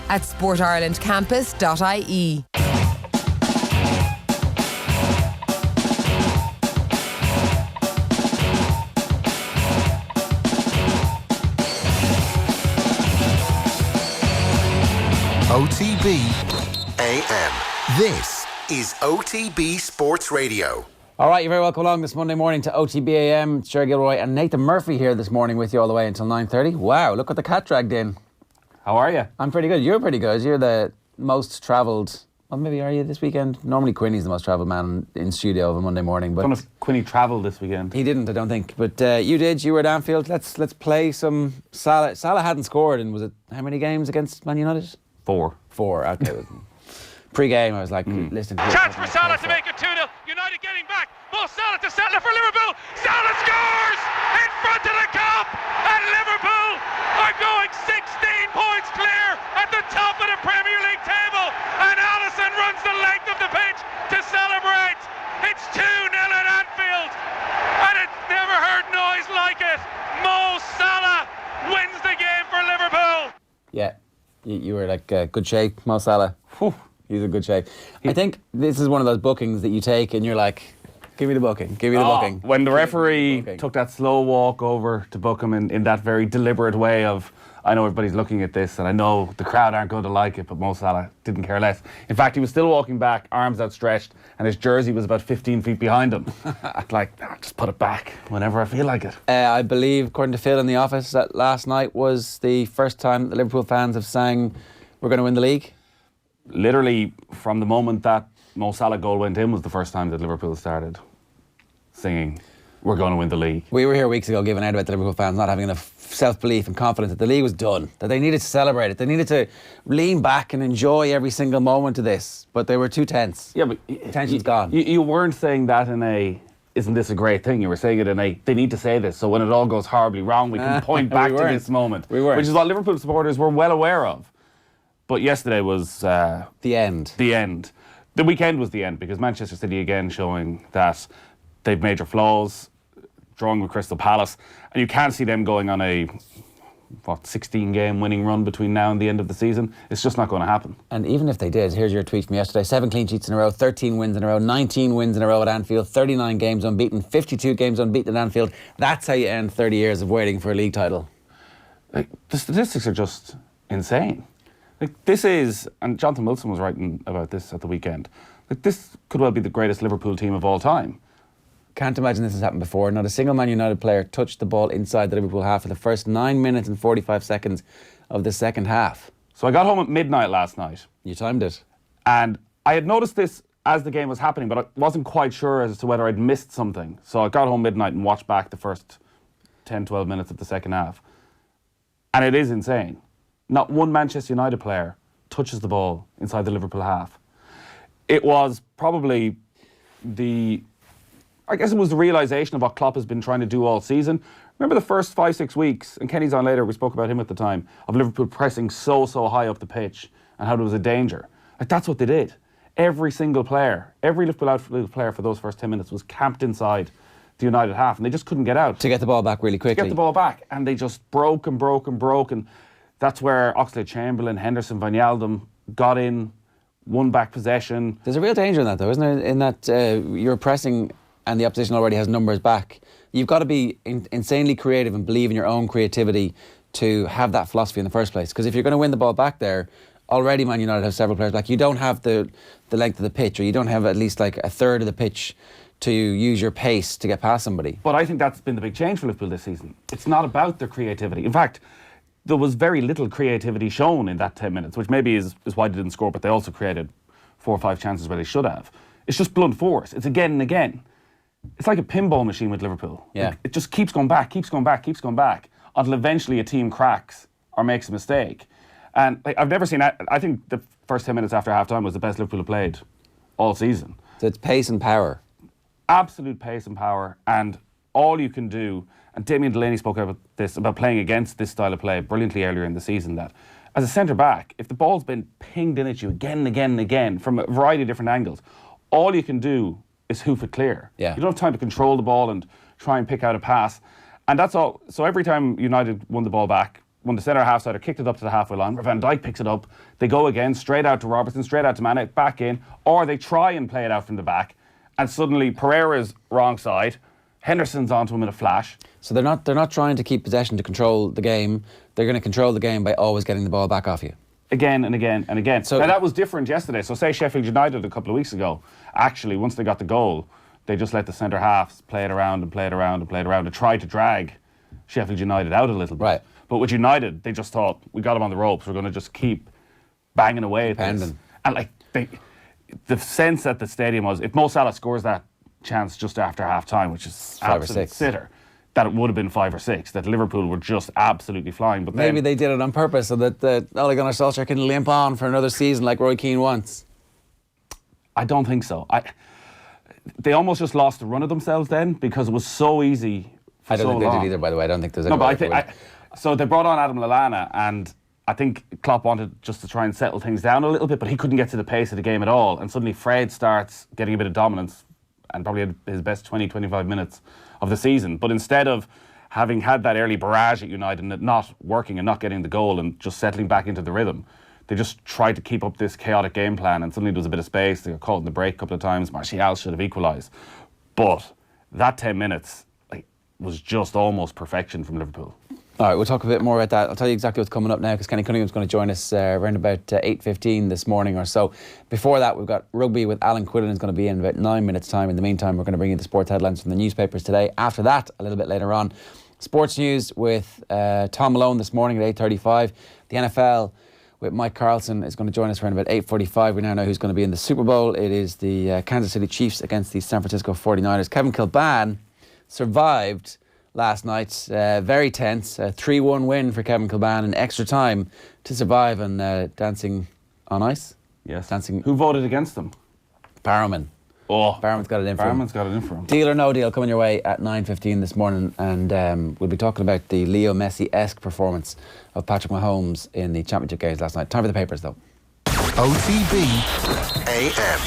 at sportirelandcampus.ie. OTB AM. This is OTB Sports Radio. All right, you're very welcome along this Monday morning to OTB AM. It's Jerry Gilroy and Nathan Murphy here this morning with you all the way until 9:30. Wow, look what the cat dragged in. How are you? I'm pretty good. You're pretty good. You're the most travelled. Well, maybe are you this weekend? Normally Quinny's the most travelled man in studio of a Monday morning. But I don't know if Quinny travelled this weekend. He didn't, I don't think. But you did. You were at Anfield. Let's play some Salah. Salah hadn't scored in, was it, how many games against Man United? 4. Okay. Pre-game, I was like, listen. Chance for Salah to make it 2-0. United getting back. Mo Salah to settle for Liverpool. Salah scores in front of the Cup, and Liverpool are going 16 points clear at the top of the Premier League table. And Alisson runs the length of the pitch to celebrate. It's 2-0 at Anfield, and it's never heard noise like it. Mo Salah wins the game for Liverpool. Yeah, you were like good shape, Mo Salah. Whew. He's in good shape. I think this is one of those bookings that you take and you're like, give me the booking, give me the booking. When the referee took that slow walk over to book him in that very deliberate way of, I know everybody's looking at this and I know the crowd aren't going to like it, but Mo Salah didn't care less. In fact, he was still walking back, arms outstretched, and his jersey was about 15 feet behind him. Just put it back whenever I feel like it. I believe, according to Phil in the office, that last night was the first time that the Liverpool fans have sang, we're going to win the league. Literally, from the moment that Mo Salah goal went in was the first time that Liverpool started singing, we're going to win the league. We were here weeks ago giving out about the Liverpool fans not having enough self-belief and confidence that the league was done, that they needed to celebrate it, they needed to lean back and enjoy every single moment of this, but they were too tense. Yeah, but tension's gone. You weren't saying that in a, isn't this a great thing? You were saying it in a, they need to say this, so when it all goes horribly wrong, we can point back to this moment. We weren't. Which is what Liverpool supporters were well aware of. But yesterday was... the end. The end. The weekend was the end, because Manchester City again showing that they've major flaws, drawing with Crystal Palace, and you can't see them going on a 16-game winning run between now and the end of the season. It's just not going to happen. And even if they did, here's your tweet from yesterday: 7 clean sheets in a row, 13 wins in a row, 19 wins in a row at Anfield, 39 games unbeaten, 52 games unbeaten at Anfield. That's how you end 30 years of waiting for a league title. Like, the statistics are just insane. Like, this is, and Jonathan Wilson was writing about this at the weekend, like, this could well be the greatest Liverpool team of all time. Can't imagine this has happened before. Not a single Man United player touched the ball inside the Liverpool half for the first 9 minutes and 45 seconds of the second half. So I got home at midnight last night. You timed it. And I had noticed this as the game was happening, but I wasn't quite sure as to whether I'd missed something. So I got home midnight and watched back the first 10, 12 minutes of the second half. And it is insane. Not one Manchester United player touches the ball inside the Liverpool half. It was probably the realisation of what Klopp has been trying to do all season. Remember the first 5-6 weeks, and Kenny's on later, we spoke about him at the time, of Liverpool pressing so high up the pitch and how there was a danger. Like, that's what they did. Every single player, every Liverpool outfield player for those first 10 minutes was camped inside the United half, and they just couldn't get out. To get the ball back really quickly. To get the ball back, and they just broke, and that's where Oxlade-Chamberlain, Henderson, Van Yaldum got in, won back possession. There's a real danger in that, though, isn't there? In that you're pressing and the opposition already has numbers back. You've got to be insanely creative and believe in your own creativity to have that philosophy in the first place. Because if you're going to win the ball back there, already Man United have several players back. You don't have the length of the pitch, or you don't have at least like a third of the pitch to use your pace to get past somebody. But I think that's been the big change for Liverpool this season. It's not about their creativity. In fact, there was very little creativity shown in that 10 minutes, which maybe is why they didn't score, but they also created 4 or 5 chances where they should have. It's just blunt force. It's again and again. It's like a pinball machine with Liverpool. Yeah. Like, it just keeps going back, until eventually a team cracks or makes a mistake. And like, I've never seen that. I think the first 10 minutes after half-time was the best Liverpool have played all season. So it's pace and power. Absolute pace and power, and all you can do, and Damien Delaney spoke about this, about playing against this style of play brilliantly earlier in the season, that as a centre-back, if the ball's been pinged in at you again and again and again from a variety of different angles, all you can do is hoof it clear. Yeah. You don't have time to control the ball and try and pick out a pass. And that's all. So every time United won the ball back, when the centre half sider kicked it up to the halfway line, where Van Dijk picks it up, they go again, straight out to Robertson, straight out to Mane, back in, or they try and play it out from the back, and suddenly Pereira's wrong side, Henderson's onto him in a flash. So they're not trying to keep possession to control the game. They're going to control the game by always getting the ball back off you. Again and again and again. So now that was different yesterday. So say Sheffield United a couple of weeks ago, actually, once they got the goal, they just let the centre halves play it around and play it around and play it around and try to drag Sheffield United out a little bit. Right. But with United, they just thought, we got them on the ropes, we're going to just keep banging away at this. And like the sense at the stadium was, if Mo Salah scores that chance just after half time, which is 5 or absolute 6, sitter, that it would have been 5 or 6, that Liverpool were just absolutely flying. But maybe then, they did it on purpose so that Ole Gunnar Solskjaer can limp on for another season like Roy Keane wants. I don't think so. They almost just lost the run of themselves then, because it was so easy for I don't so think they long. did either, by the way. I don't think there's any No, but way so they brought on Adam Lallana, and I think Klopp wanted just to try and settle things down a little bit, but he couldn't get to the pace of the game at all. And suddenly Fred starts getting a bit of dominance, and probably had his best 20-25 minutes of the season. But instead of having had that early barrage at United and it not working and not getting the goal and just settling back into the rhythm, they just tried to keep up this chaotic game plan, and suddenly there was a bit of space. They got caught in the break a couple of times. Martial should have equalised. But that 10 minutes was just almost perfection from Liverpool. All right, we'll talk a bit more about that. I'll tell you exactly what's coming up now, because Kenny Cunningham's going to join us around about 8:15 this morning or so. Before that, we've got rugby with Alan Quinlan, is going to be in about 9 minutes' time. In the meantime, we're going to bring you the sports headlines from the newspapers today. After that, a little bit later on, sports news with Tom Malone this morning at 8:35. The NFL with Mike Carlson is going to join us around about 8:45. We now know who's going to be in the Super Bowl. It is the Kansas City Chiefs against the San Francisco 49ers. Kevin Kilbane survived last night, very tense, a 3-1 win for Kevin Kilbane in extra time to survive, and dancing on ice. Yes. Dancing. Who voted against them? Barrowman. Oh, Barrowman's got it in for him. Barrowman's got it in for him. Deal or no deal coming your way at 9:15 this morning, and we'll be talking about the Leo Messi-esque performance of Patrick Mahomes in the championship games last night. Time for the papers, though. OTB AM.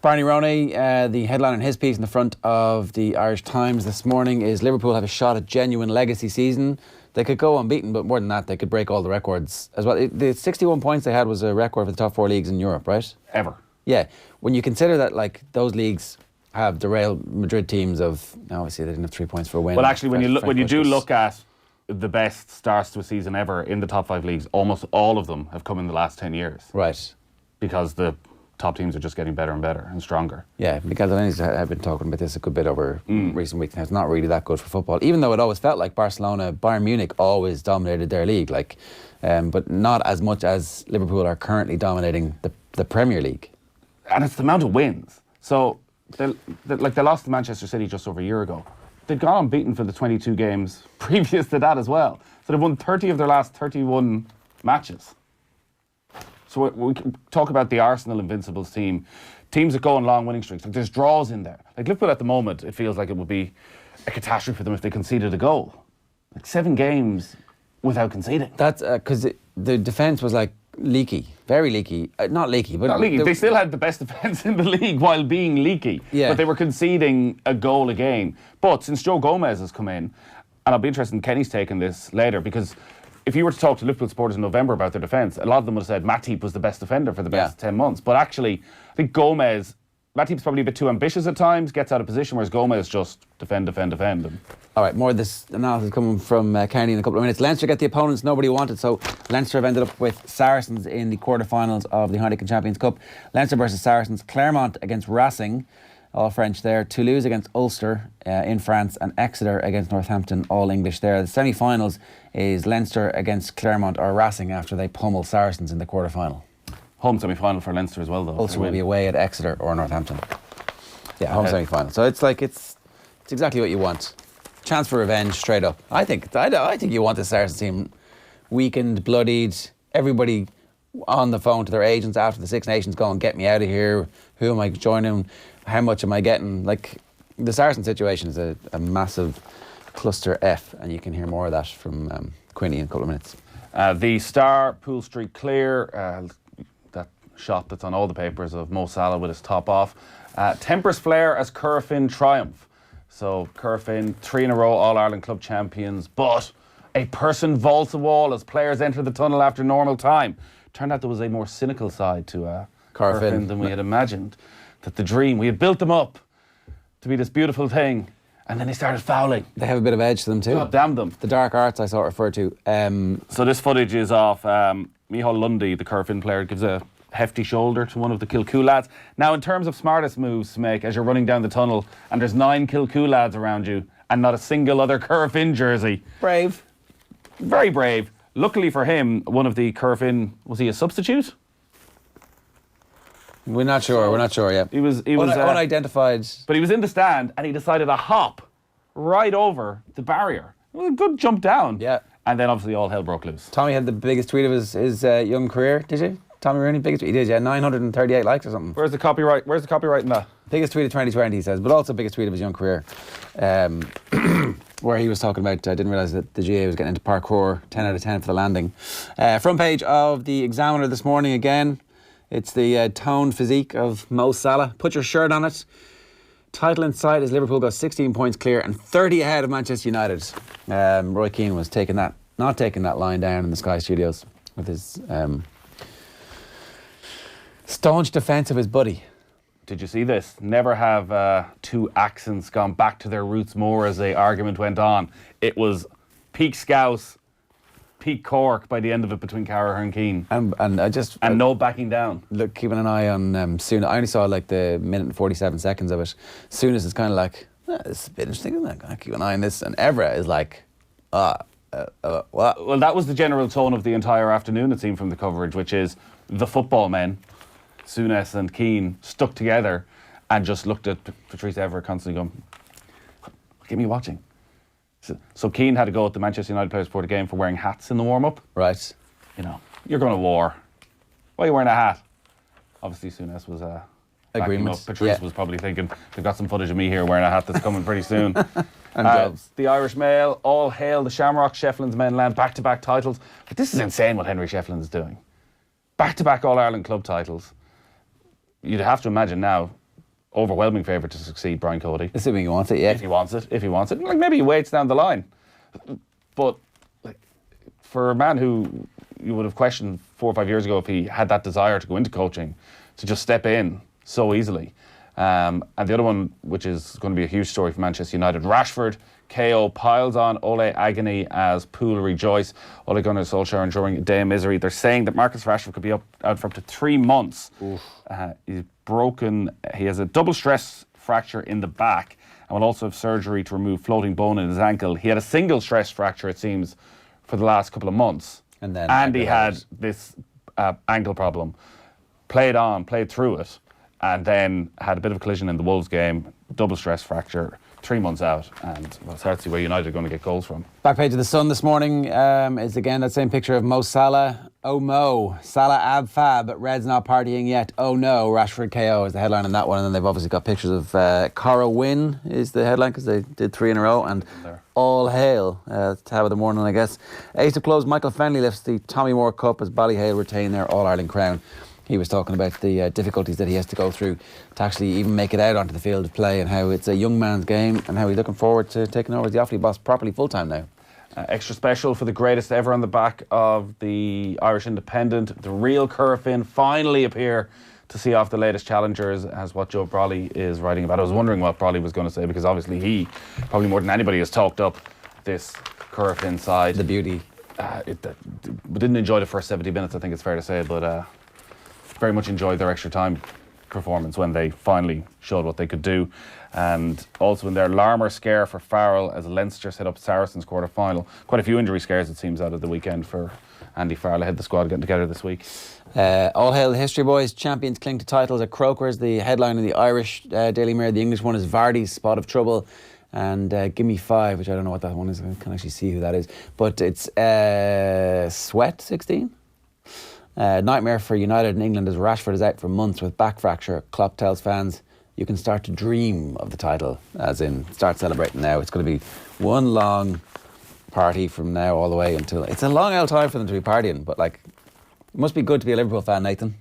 Barney Roney, the headline in his piece in the front of the Irish Times this morning is Liverpool have a shot at genuine legacy season. They could go unbeaten, but more than that, they could break all the records as well. The 61 points they had was a record for the top 4 leagues in Europe, right? Ever. Yeah. When you consider that, like, those leagues have the Real Madrid teams of, obviously they didn't have 3 points for a win. Well, actually, when you do was- look at the best starts to a season ever in the top 5 leagues, almost all of them have come in the last 10 years. Right. Because the top teams are just getting better and better and stronger. Yeah, Miguel Delaney's have been talking about this a good bit over recent weeks now. It's not really that good for football, even though it always felt like Bayern Munich always dominated their league, but not as much as Liverpool are currently dominating the Premier League. And it's the amount of wins. So, they lost to Manchester City just over a year ago. They'd gone unbeaten for the 22 games previous to that as well. So they've won 30 of their last 31 matches. So we can talk about the Arsenal Invincibles team. Teams that go on long winning streaks. Like, there's draws in there. Like, Liverpool at the moment, it feels like it would be a catastrophe for them if they conceded a goal. Like 7 games without conceding. That's because the defence was like leaky, very leaky. Not leaky, but Not leaky. They still had the best defence in the league while being leaky. Yeah. But they were conceding a goal a game. But since Joe Gomez has come in, and I'll be interested in Kenny's take on this later, because if you were to talk to Liverpool supporters in November about their defence, a lot of them would have said Matip was the best defender for the best 10 months. But actually, I think Matip's probably a bit too ambitious at times, gets out of position, whereas Gomez just defend. All right, more of this analysis coming from Kenny in a couple of minutes. Leinster get the opponents nobody wanted, so Leinster have ended up with Saracens in the quarterfinals of the Heineken Champions Cup. Leinster versus Saracens, Clermont against Racing, all French there, Toulouse against Ulster in France, and Exeter against Northampton, all English there. The semi-finals is Leinster against Clermont or Racing after they pummel Saracens in the quarter-final. Home semi-final for Leinster as well, though. Ulster will be away at Exeter or Northampton. Yeah, home semi-final. So it's exactly what you want. Chance for revenge, straight up. I think you want the Saracens team weakened, bloodied, everybody on the phone to their agents after the Six Nations going, get me out of here, who am I joining, how much am I getting? Like, the Saracen situation is a massive cluster F, and you can hear more of that from Quinny in a couple of minutes. The Star, Pool Street clear, that shot that's on all the papers of Mo Salah with his top off. Tempers flare as Corofin triumph. So Corofin, 3 in a row All-Ireland club champions, but A person vaults a wall as players enter the tunnel after normal time. Turned out there was a more cynical side to Corofin than we had imagined. That the dream, we had built them up to be this beautiful thing, and then they started fouling. They have a bit of edge to them too. God damn them. The dark arts I saw it referred to. So this footage is of Micheál Lundy, the Corofin player, gives a hefty shoulder to one of the Kilcoo lads. Now, in terms of smartest moves to make as you're running down the tunnel and there's 9 Kilcoo lads around you and not a single other Corofin jersey. Brave. Very brave. Luckily for him, one of the Corofin, was he a substitute? We're not sure yet. He was unidentified. But he was in the stand and he decided to hop right over the barrier. It was a good jump down. Yeah. And then obviously all hell broke loose. Tommy had the biggest tweet of his young career, did you? Tommy Rooney, biggest tweet? He did, yeah, 938 likes or something. Where's the copyright in that? Biggest tweet of 2020, he says, but also biggest tweet of his young career. Where he was talking about, I didn't realise that the GAA was getting into parkour, 10 out of 10 for the landing. Front page of the Examiner this morning again. It's the toned physique of Mo Salah. Put your shirt on it. Title in sight as Liverpool got 16 points clear and 30 ahead of Manchester United. Roy Keane was not taking that line down in the Sky Studios with his staunch defence of his buddy. Did you see this? Never have two accents gone back to their roots more as the argument went on. It was peak Scouse, peak Cork by the end of it between Carragher and Keane. And no backing down. Look, keeping an eye on Souness. I only saw like the minute and 47 seconds of it. Souness is kind of like, this is a bit interesting, isn't it? I keep an eye on this. And Evra is like, what? Well, that was the general tone of the entire afternoon, it seemed, from the coverage, which is the football men, Souness and Keane, stuck together and just looked at Patrice Evra constantly going, get me watching. So Keane had to go at the Manchester United players before the game for wearing hats in the warm-up. Right. You know, you're going to war. Why are you wearing a hat? Obviously, Souness was agreement. Patrice was probably thinking, they've got some footage of me here wearing a hat that's coming pretty soon. And gloves. The Irish Mail, all hail the Shamrock. Shefflin's men land back-to-back titles. But this is insane what Henry Shefflin is doing. Back-to-back All-Ireland club titles. You'd have to imagine now, overwhelming favourite to succeed, Brian Cody. Assuming he wants it, yeah. If he wants it. Like, maybe he waits down the line. But like, for a man who you would have questioned 4 or 5 years ago if he had that desire to go into coaching, to just step in so easily. And the other one, which is going to be a huge story for Manchester United, Rashford, KO, piles on Ole agony as Poole rejoice. Ole Gunnar Solskjaer enduring a day of misery. They're saying that Marcus Rashford could be out for up to 3 months. He's broken. He has a double stress fracture in the back and will also have surgery to remove floating bone in his ankle. He had a single stress fracture, it seems, for the last couple of months. And he had this ankle problem. Played through it, and then had a bit of a collision in the Wolves game, double stress fracture, 3 months out, and it's hard to see where United are going to get goals from. Back page of the Sun this morning is again that same picture of Mo Salah. Oh Mo, Salah ab fab, but Red's not partying yet. Oh no, Rashford KO is the headline on that one, and then they've obviously got pictures of Corofin is the headline because they did 3 in a row, and all hail, tab of the morning, I guess. Ace of Clubs, Michael Fennelly lifts the Tommy Moore Cup as Ballyhale retain their All-Ireland crown. He was talking about the difficulties that he has to go through to actually even make it out onto the field of play, and how it's a young man's game, and how he's looking forward to taking over as the Offaly boss properly full-time now. Extra special for the greatest ever on the back of the Irish Independent. The real Corofin finally appear to see off the latest challengers, as what Joe Brawley is writing about. I was wondering what Brawley was going to say, because obviously he, probably more than anybody, has talked up this Corofin side. The beauty. We didn't enjoy the first 70 minutes, I think it's fair to say, but very much enjoyed their extra time performance when they finally showed what they could do. And also in their Larmour scare for Farrell as Leinster set up Saracens quarter-final. Quite a few injury scares, it seems, out of the weekend for Andy Farrell. Ahead the squad getting together this week. All hail the history boys. Champions cling to titles at Croker's. The headline in the Irish Daily Mirror. The English one is Vardy's Spot of Trouble. And Give Me 5, which I don't know what that one is. I can't actually see who that is. But it's Sweat 16. Nightmare for United in England as Rashford is out for months with back fracture. Klopp tells fans, you can start to dream of the title, as in start celebrating now. It's going to be one long party from now all the way until... It's a long old time for them to be partying, but like, it must be good to be a Liverpool fan, Nathan.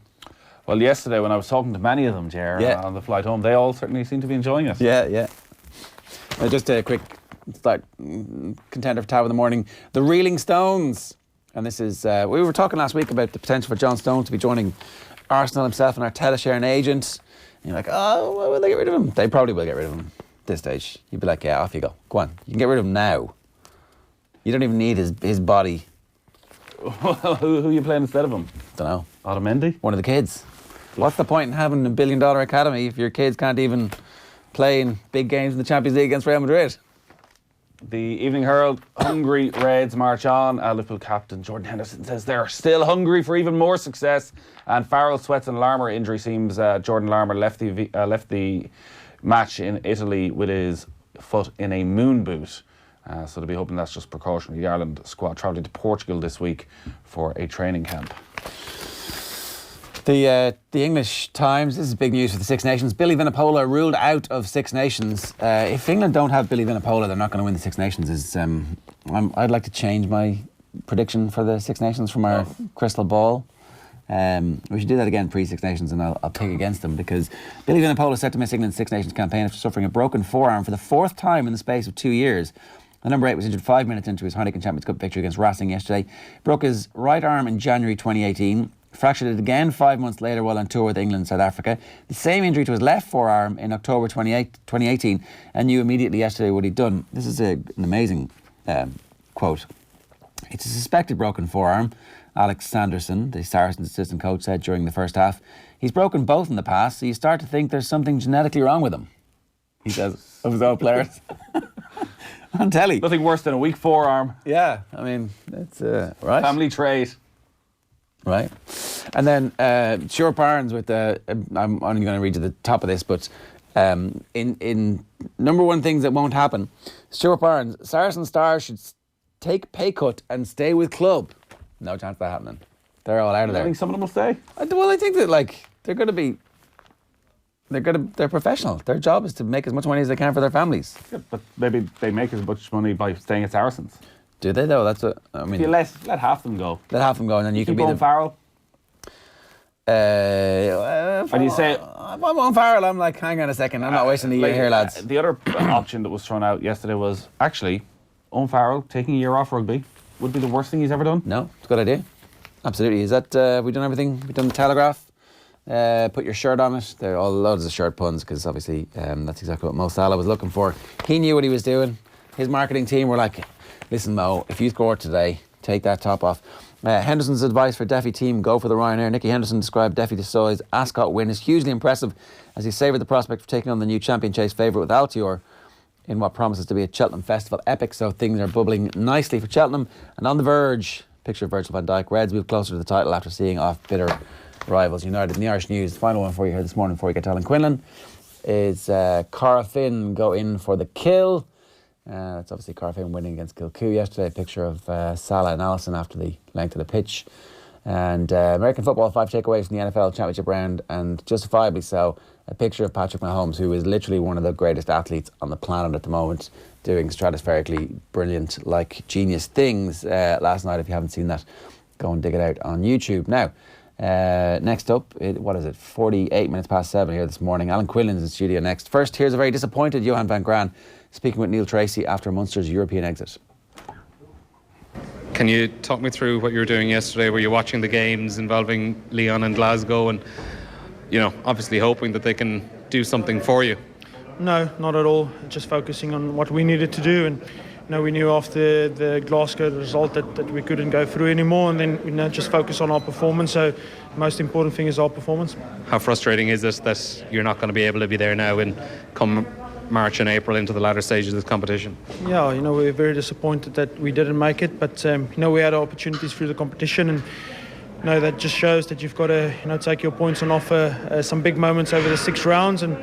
Well, yesterday when I was talking to many of them, Ger, on the flight home, they all certainly seem to be enjoying it. Yeah. Just a quick start contender for Tab in the Morning. The Reeling Stones. And this is, we were talking last week about the potential for John Stones to be joining Arsenal himself and Arteta sharing agent. And you're like, oh, well, will they get rid of him? They probably will get rid of him at this stage. You'd be like, yeah, off you go. Go on. You can get rid of him now. You don't even need his body. Who are you playing instead of him? Don't know. Otamendi? One of the kids. What's the point in having a $1 billion academy if your kids can't even play in big games in the Champions League against Real Madrid? The Evening Herald, hungry Reds march on. Liverpool captain Jordan Henderson says they're still hungry for even more success. And Farrell sweats an Larmour injury. Seems Jordan Larmour left the match in Italy with his foot in a moon boot. So they'll be hoping that's just precautionary. The Ireland squad travelling to Portugal this week for a training camp. The English Times, this is big news for the Six Nations. Billy Vunipola ruled out of Six Nations. If England don't have Billy Vunipola, they're not going to win the Six Nations. I'd like to change my prediction for the Six Nations from our crystal ball. We should do that again pre-Six Nations, and I'll pick against them, because Billy Vunipola is set to miss England's Six Nations campaign after suffering a broken forearm for the fourth time in the space of 2 years. The number 8 was injured 5 minutes into his Heineken Champions Cup victory against Racing yesterday. Broke his right arm in January 2018. Fractured it again 5 months later while on tour with England and South Africa. The same injury to his left forearm in October 2018, and knew immediately yesterday what he'd done. This is an amazing quote. It's a suspected broken forearm. Alex Sanderson, the Saracens assistant coach, said during the first half. He's broken both in the past, so you start to think there's something genetically wrong with him, he says, of his own players. On telly. Nothing worse than a weak forearm. Yeah, I mean, it's right. Family trait. Right. And then Stuart Barnes with the... I'm only going to read to the top of this, but in number one things that won't happen, Stuart Barnes, Saracen stars should take pay cut and stay with club. No chance of that happening. They're all out of there. I think some of them will stay. Well, I think that they're going to be... They're professional. Their job is to make as much money as they can for their families. Yeah, but maybe they make as much money by staying at Saracens. Do they though? That's what I mean. If you let half them go. Let half them go, and then you can be the Farrell. And you say, I'm on Farrell. I'm like, hang on a second. I'm not wasting a year here, lads. The other option that was thrown out yesterday was actually Owen Farrell taking a year off rugby would be the worst thing he's ever done. No, it's a good idea. Absolutely. Is that have we done everything? We've done the Telegraph. Put your shirt on it. There are all loads of shirt puns, because obviously that's exactly what Mo Salah was looking for. He knew what he was doing. His marketing team were like, listen, Mo, if you score today, take that top off. Henderson's advice for Duffy team, go for the Ryanair. Nicky Henderson described Duffy Desoy's Ascot win as hugely impressive, as he savoured the prospect of taking on the new champion chase favourite with Altior in what promises to be a Cheltenham festival epic. So things are bubbling nicely for Cheltenham. And on the verge, picture of Virgil van Dijk, Reds move closer to the title after seeing off bitter rivals United. In the Irish News, the final one for you here this morning before we get to Alan Quinlan is Corofin go in for the kill. That's obviously Corofin winning against Kilcoo yesterday. A picture of Salah and Allison after the length of the pitch. And American football, 5 takeaways from the NFL Championship round, and justifiably so. A picture of Patrick Mahomes, who is literally one of the greatest athletes on the planet at the moment, doing stratospherically brilliant, genius things last night. If you haven't seen that, go and dig it out on YouTube. Now, next up, 48 minutes past 7 here this morning. Alan Quinlan's in studio next. First, here's a very disappointed Johan van Graan speaking with Neil Tracy after Munster's European exit. Can you talk me through what you were doing yesterday? Were you watching the games involving Lyon and Glasgow and, obviously hoping that they can do something for you? No, not at all. Just focusing on what we needed to do, and we knew after the Glasgow result that we couldn't go through anymore, and then we just focus on our performance. So the most important thing is our performance. How frustrating is it that you're not going to be able to be there now and come March and April into the latter stages of this competition? Yeah, we're very disappointed that we didn't make it, but we had opportunities through the competition, and that just shows that you've got to take your points and offer some big moments over the 6 rounds. And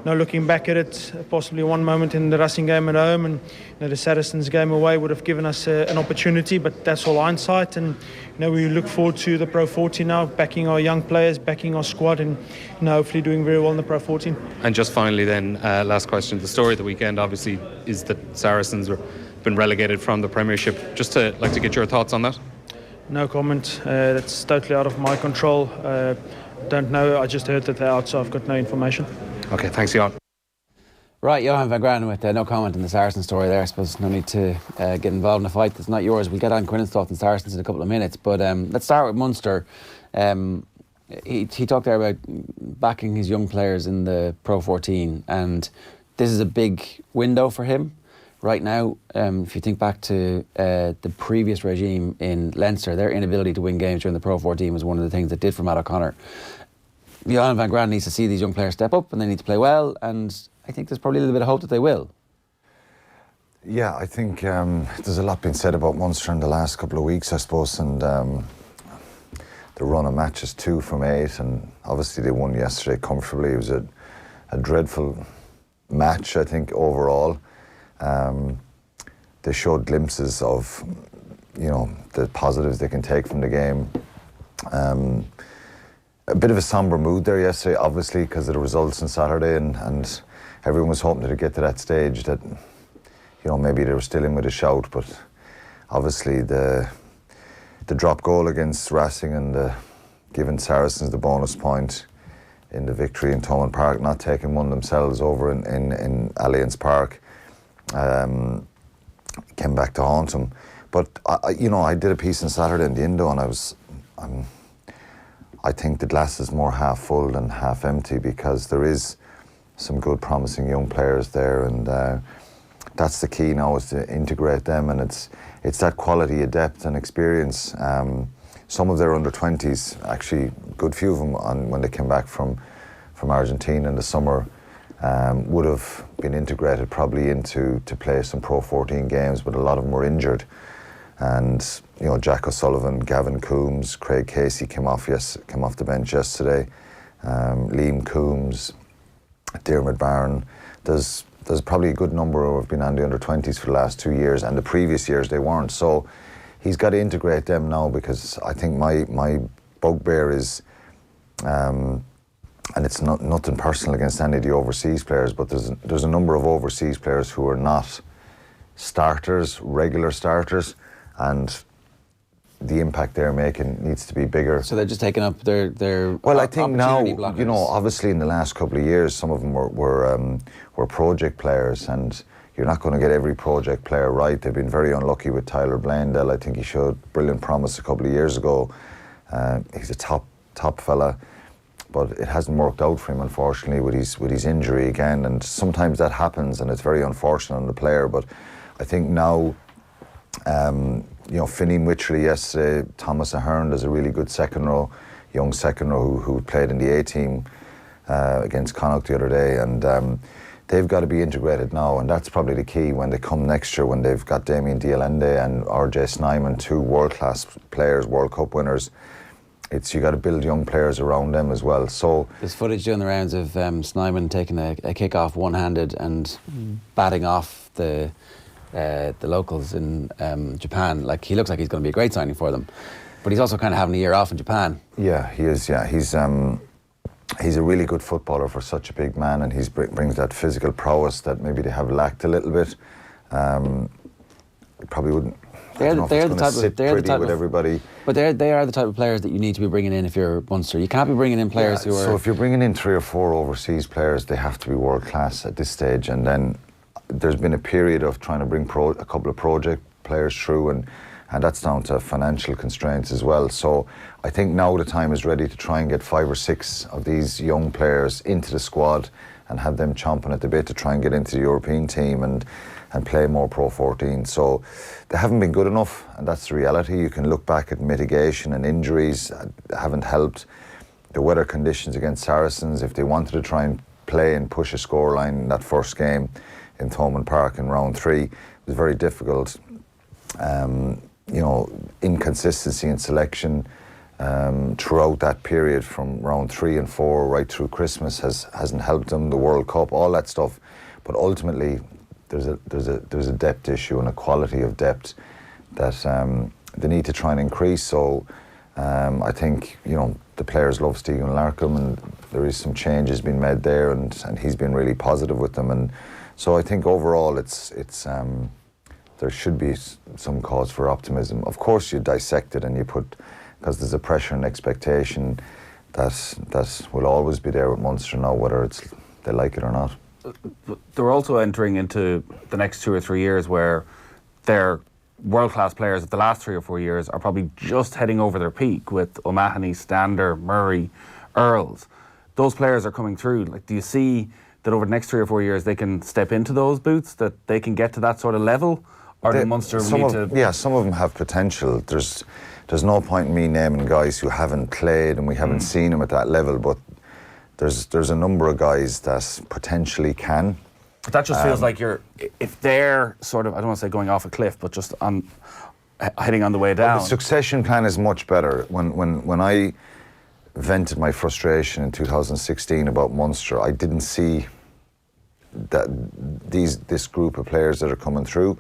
looking back at it, possibly one moment in the Racing game at home and the Saracens game away would have given us an opportunity, but that's all hindsight. And we look forward to the Pro 14 now, backing our young players, backing our squad, and hopefully doing very well in the Pro 14. And just finally then, last question, the story of the weekend obviously is that Saracens have been relegated from the Premiership. Just to like to get your thoughts on that. No comment. That's totally out of my control. Don't know. I just heard that they're out, so I've got no information. Okay, thanks, Jan. Right, Johan van Graan with no comment on the Saracens story there. I suppose no need to get involved in a fight that's not yours. We'll get on Quinlan's thoughts on Saracens in a couple of minutes. But let's start with Munster. He talked there about backing his young players in the Pro 14, and this is a big window for him right now. If you think back to the previous regime in Leinster, their inability to win games during the Pro 14 was one of the things that did for Matt O'Connor. Johan van Graan needs to see these young players step up, and they need to play well, and I think there's probably a little bit of hope that they will. Yeah, I think there's a lot been said about Munster in the last couple of weeks, I suppose, and the run of matches 2 from 8, and obviously they won yesterday comfortably. It was a dreadful match, I think, overall. They showed glimpses of, the positives they can take from the game. A bit of a sombre mood there yesterday, obviously, because of the results on Saturday, and everyone was hoping to get to that stage that, maybe they were still in with a shout, but obviously the drop goal against Racing and giving Saracens the bonus point in the victory in Thomond Park, not taking one themselves over in Allianz Park, came back to haunt them. But, I did a piece on Saturday in the Indo, and I think the glass is more half full than half empty, because there is some good, promising young players there, and that's the key now, is to integrate them, and it's that quality of depth and experience. Some of their under-20s, actually, good few of them, when they came back from Argentina in the summer, would have been integrated probably to play some Pro 14 games, but a lot of them were injured. And Jack O'Sullivan, Gavin Coombs, Craig Casey came off the bench yesterday. Liam Coombs, Diarmuid Barron. There's probably a good number who have been on the under-20s for the last 2 years, and the previous years they weren't. So he's got to integrate them now, because I think my bugbear is, and it's nothing personal against any of the overseas players, but there's a number of overseas players who are not starters, regular starters, and the impact they're making needs to be bigger. So they're just taking up their well, I think now, blockers. Obviously in the last couple of years, some of them were project players, and you're not going to get every project player right. They've been very unlucky with Tyler Blandell. I think he showed brilliant promise a couple of years ago. He's a top fella, but it hasn't worked out for him, unfortunately, with his injury again. And sometimes that happens, and it's very unfortunate on the player. But I think now, Finian Wycherley yesterday, Thomas Ahern, there's a really good young second row who played in the A team against Connacht the other day, and they've got to be integrated now, and that's probably the key when they come next year, when they've got Damien Dialende and RJ Snyman, 2 world-class players, World Cup winners. You got to build young players around them as well. So there's footage doing the rounds of Snyman taking a kick off one-handed and batting off the locals in Japan. Like, he looks like he's going to be a great signing for them, but he's also kind of having a year off in Japan. Yeah, he is. Yeah, he's a really good footballer for such a big man, and he brings that physical prowess that maybe they have lacked a little bit. Probably wouldn't. They're the type of everybody. But they are the type of players that you need to be bringing in if you're Munster. You can't be bringing in players who are. So if you're bringing in 3 or 4 overseas players, they have to be world class at this stage. And then there's been a period of trying to bring a couple of project players through, and that's down to financial constraints as well. So I think now the time is ready to try and get 5 or 6 of these young players into the squad and have them chomping at the bit to try and get into the European team and play more Pro 14. So they haven't been good enough, and that's the reality. You can look back at mitigation and injuries haven't helped. The weather conditions against Saracens, if they wanted to try and play and push a scoreline in that first game in Thomond Park in round 3, it was very difficult. Inconsistency in selection throughout that period from round 3 and 4 right through Christmas hasn't helped them. The World Cup, all that stuff, but ultimately there's a depth issue and a quality of depth that they need to try and increase. So I think the players love Stephen Larkham, and there is some changes being made there, and he's been really positive with them, and so I think overall it's there should be some cause for optimism. Of course, you dissect it and you put, because there's a pressure and expectation that will always be there with Munster now, whether they like it or not. they're also entering into the next 2 or 3 years where their world-class players of the last 3 or 4 years are probably just heading over their peak with O'Mahony, Stander, Murray, Earls. Those players are coming through. Like, do you see that over the next 3 or 4 years they can step into those boots, that they can get to that sort of level? Or do Munster need to... Yeah, some of them have potential. There's no point in me naming guys who haven't played and we haven't seen them at that level, but there's a number of guys that potentially can. But that just feels like if they're sort of, I don't want to say going off a cliff, but just heading on the way down. The succession plan is much better. When I vented my frustration in 2016 about Munster, I didn't see that this group of players that are coming through.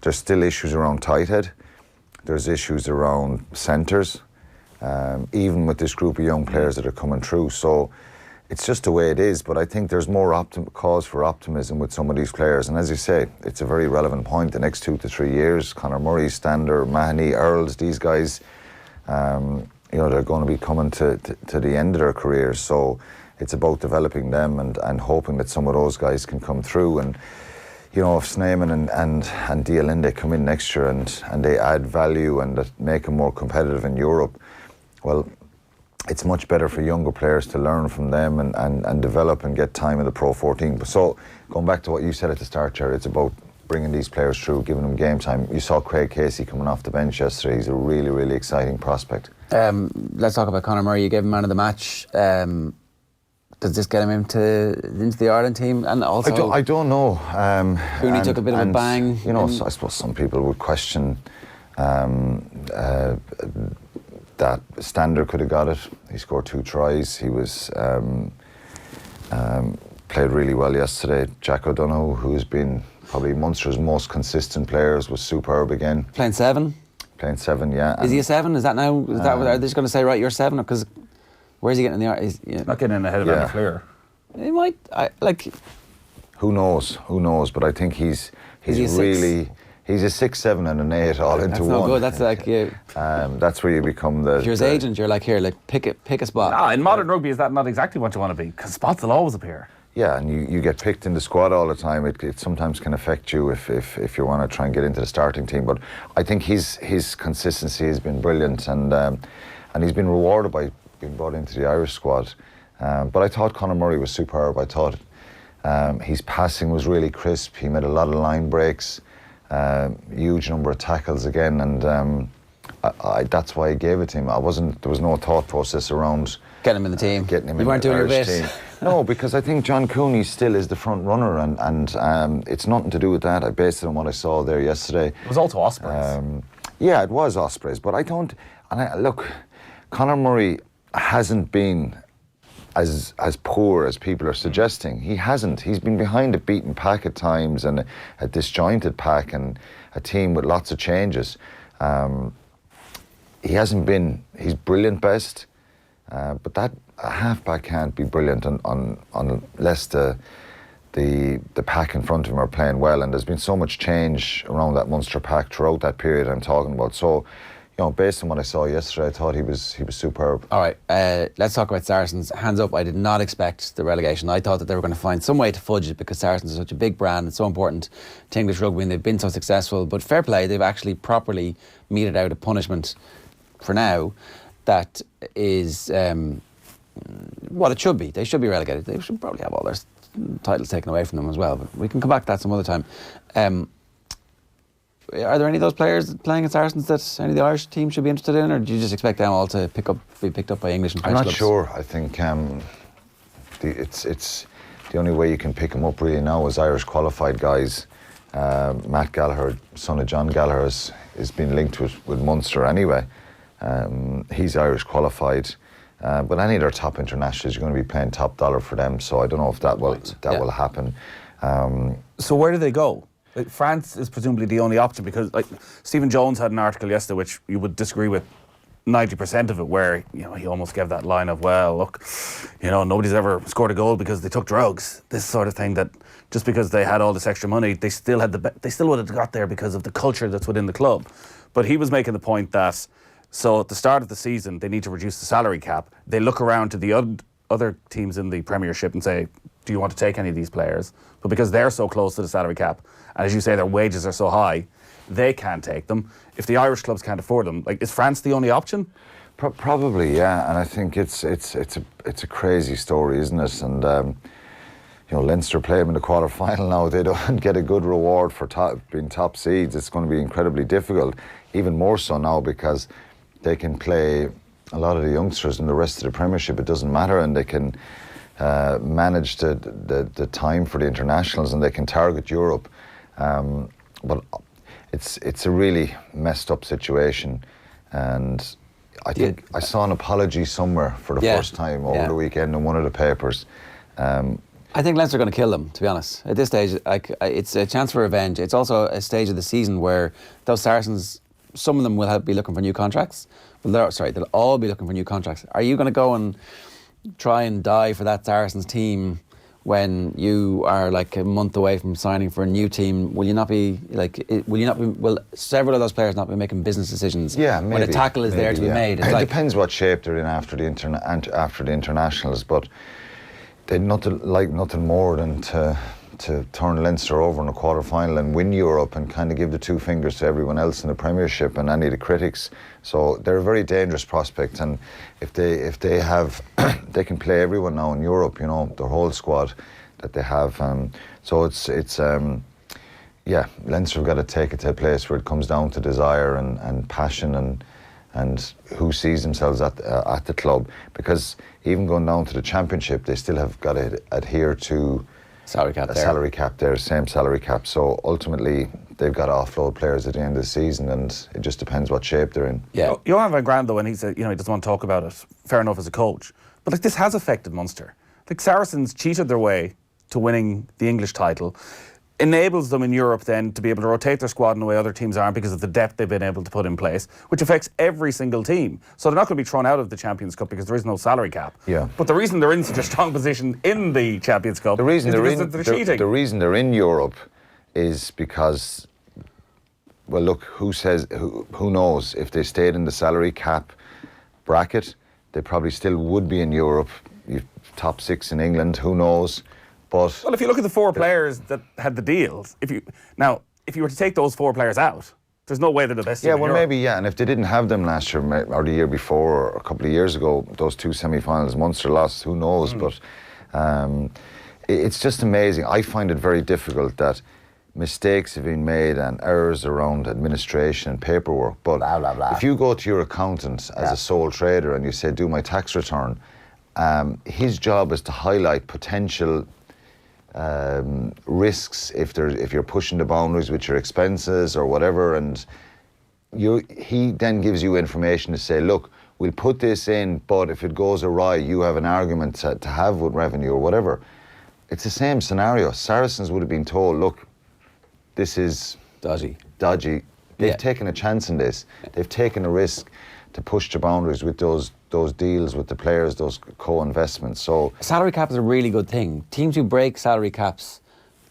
There's still issues around tight head. There's issues around centres, even with this group of young players that are coming through. So it's just the way it is, but I think there's more cause for optimism with some of these players. And as you say, it's a very relevant point. The next 2 to 3 years, Conor Murray, Stander, Mahoney, Earls, these guys, they're going to be coming to the end of their careers. So it's about developing them and hoping that some of those guys can come through. And if Sneeman and Dialinde come in next year and they add value and that make them more competitive in Europe, well, it's much better for younger players to learn from them and develop and get time in the Pro 14. So going back to what you said at the start, Jerry, it's about bringing these players through, giving them game time. You saw Craig Casey coming off the bench yesterday. He's a really, really exciting prospect. Let's talk about Conor Murray. You gave him man of the match. Does this get him into the Ireland team? And also, I don't know. Cooney took a bit of a bang. I suppose some people would question that Stander could have got it. He scored 2 tries. He was played really well yesterday. Jack O'Donoghue, who's been probably Munster's most consistent players, was superb again. Playing 7? Playing 7, yeah. Is he a 7? Is that now? Are they just going to say, right, you're 7? Because where's he getting in the... He's not getting in ahead of any clear. He might... Who knows? But I think he's really... He's a 6, 7 and an 8 all into one. That's no good. That's like that's where you become the... If you're his agent, you're like, here, like pick a spot. In modern rugby, is that not exactly what you want to be? Because spots will always appear. Yeah, and you get picked in the squad all the time. It sometimes can affect you if you want to try and get into the starting team. But I think his consistency has been brilliant, and he's been rewarded by being brought into the Irish squad. But I thought Conor Murray was superb. I thought his passing was really crisp. He made a lot of line breaks. Huge number of tackles again, and that's why I gave it to him. There was no thought process around getting him in the team. You weren't doing your bit. Team. No, because I think John Cooney still is the front runner, and it's nothing to do with that. I based it on what I saw there yesterday. It was also Ospreys. Yeah, it was Ospreys, but I don't. Look, Conor Murray hasn't been as poor as people are suggesting. He hasn't. He's been behind a beaten pack at times and a disjointed pack and a team with lots of changes. He hasn't been his brilliant best, but that a halfback can't be brilliant unless the pack in front of him are playing well. And there's been so much change around that Munster pack throughout that period I'm talking about. So, based on what I saw yesterday, I thought he was superb. All right, let's talk about Saracens. Hands up, I did not expect the relegation. I thought that they were going to find some way to fudge it because Saracens are such a big brand. It's so important to English rugby and they've been so successful. But fair play, they've actually properly meted out a punishment for now that is what it should be. They should be relegated. They should probably have all their titles taken away from them as well. But we can come back to that some other time. Are there any of those players playing at Saracens that any of the Irish team should be interested in, or do you just expect them all to be picked up by English and French clubs? I'm not sure. I think it's the only way you can pick them up really now is Irish qualified guys. Matt Gallagher, son of John Gallagher, is being linked with Munster anyway. He's Irish qualified. But any of their top internationals, you're going to be paying top dollar for them. So I don't know if that will happen. So where do they go? France is presumably the only option because Stephen Jones had an article yesterday which you would disagree with 90% of it, where he almost gave that line of, well, look, nobody's ever scored a goal because they took drugs. This sort of thing, that just because they had all this extra money, they still would have got there because of the culture that's within the club. But he was making the point that so at the start of the season they need to reduce the salary cap. They look around to the other teams in the Premiership and say, do you want to take any of these players? But because they're so close to the salary cap, and as you say, their wages are so high, they can't take them. If the Irish clubs can't afford them, like, is France the only option? Probably, yeah. And I think it's a crazy story, isn't it? And you know, Leinster play them in the quarter-final now. They don't get a good reward for being top seeds. It's going to be incredibly difficult, even more so now because they can play a lot of the youngsters in the rest of the Premiership. It doesn't matter, and they can manage the time for the internationals, and they can target Europe. But it's a really messed up situation, and I think I saw an apology somewhere for the first time over the weekend in one of the papers. I think Leinster are going to kill them, to be honest. At this stage, it's a chance for revenge. It's also a stage of the season where those Saracens, some of them will be looking for new contracts. Well, they'll all be looking for new contracts. Are you going to go and try and die for that Saracens team when you are like a month away from signing for a new team? Will several of those players not be making business decisions when a tackle is there to be made? It depends what shape they're in after the internationals, but they'd nothing more than to turn Leinster over in a quarter-final and win Europe and kind of give the two fingers to everyone else in the Premiership and any of the critics. So they're a very dangerous prospect, and if they have, they can play everyone now in Europe, you know, their whole squad that they have. So it's Leinster have got to take it to a place where it comes down to desire and passion and who sees themselves at the club, because even going down to the Championship, they still have got to adhere to same salary cap. So ultimately, they've got to offload players at the end of the season, and it just depends what shape they're in. Yeah, Johan van Graan, though, when he said, you know, he doesn't want to talk about it, fair enough as a coach, but like, this has affected Munster. Like, Saracens cheated their way to winning the English title. Enables them in Europe then to be able to rotate their squad in a way other teams aren't because of the depth they've been able to put in place, which affects every single team. So they're not going to be thrown out of the Champions Cup because there is no salary cap. Yeah. But the reason they're in such a strong position in the Champions Cup is because they're cheating. The reason they're in Europe is because, well, look, who knows? If they stayed in the salary cap bracket, they probably still would be in Europe. You've top six in England, who knows? But well, if you look at the four players that had the deals, if you were to take those four players out, there's no way they're the best team in Europe. Maybe, and if they didn't have them last year or the year before or a couple of years ago, those two semi-finals Munster lost, who knows? But it's just amazing. I find it very difficult that mistakes have been made and errors around administration and paperwork. But if you go to your accountant as a sole trader and you say, do my tax return, his job is to highlight potential risks if you're pushing the boundaries with your expenses or whatever, and he then gives you information to say, look, we'll put this in, but if it goes awry, you have an argument to have with revenue or whatever. It's the same scenario. Saracens would have been told, look, this is dodgy. They've taken a chance in this. They've taken a risk to push the boundaries with those deals with the players, those co-investments. So salary cap is a really good thing. Teams who break salary caps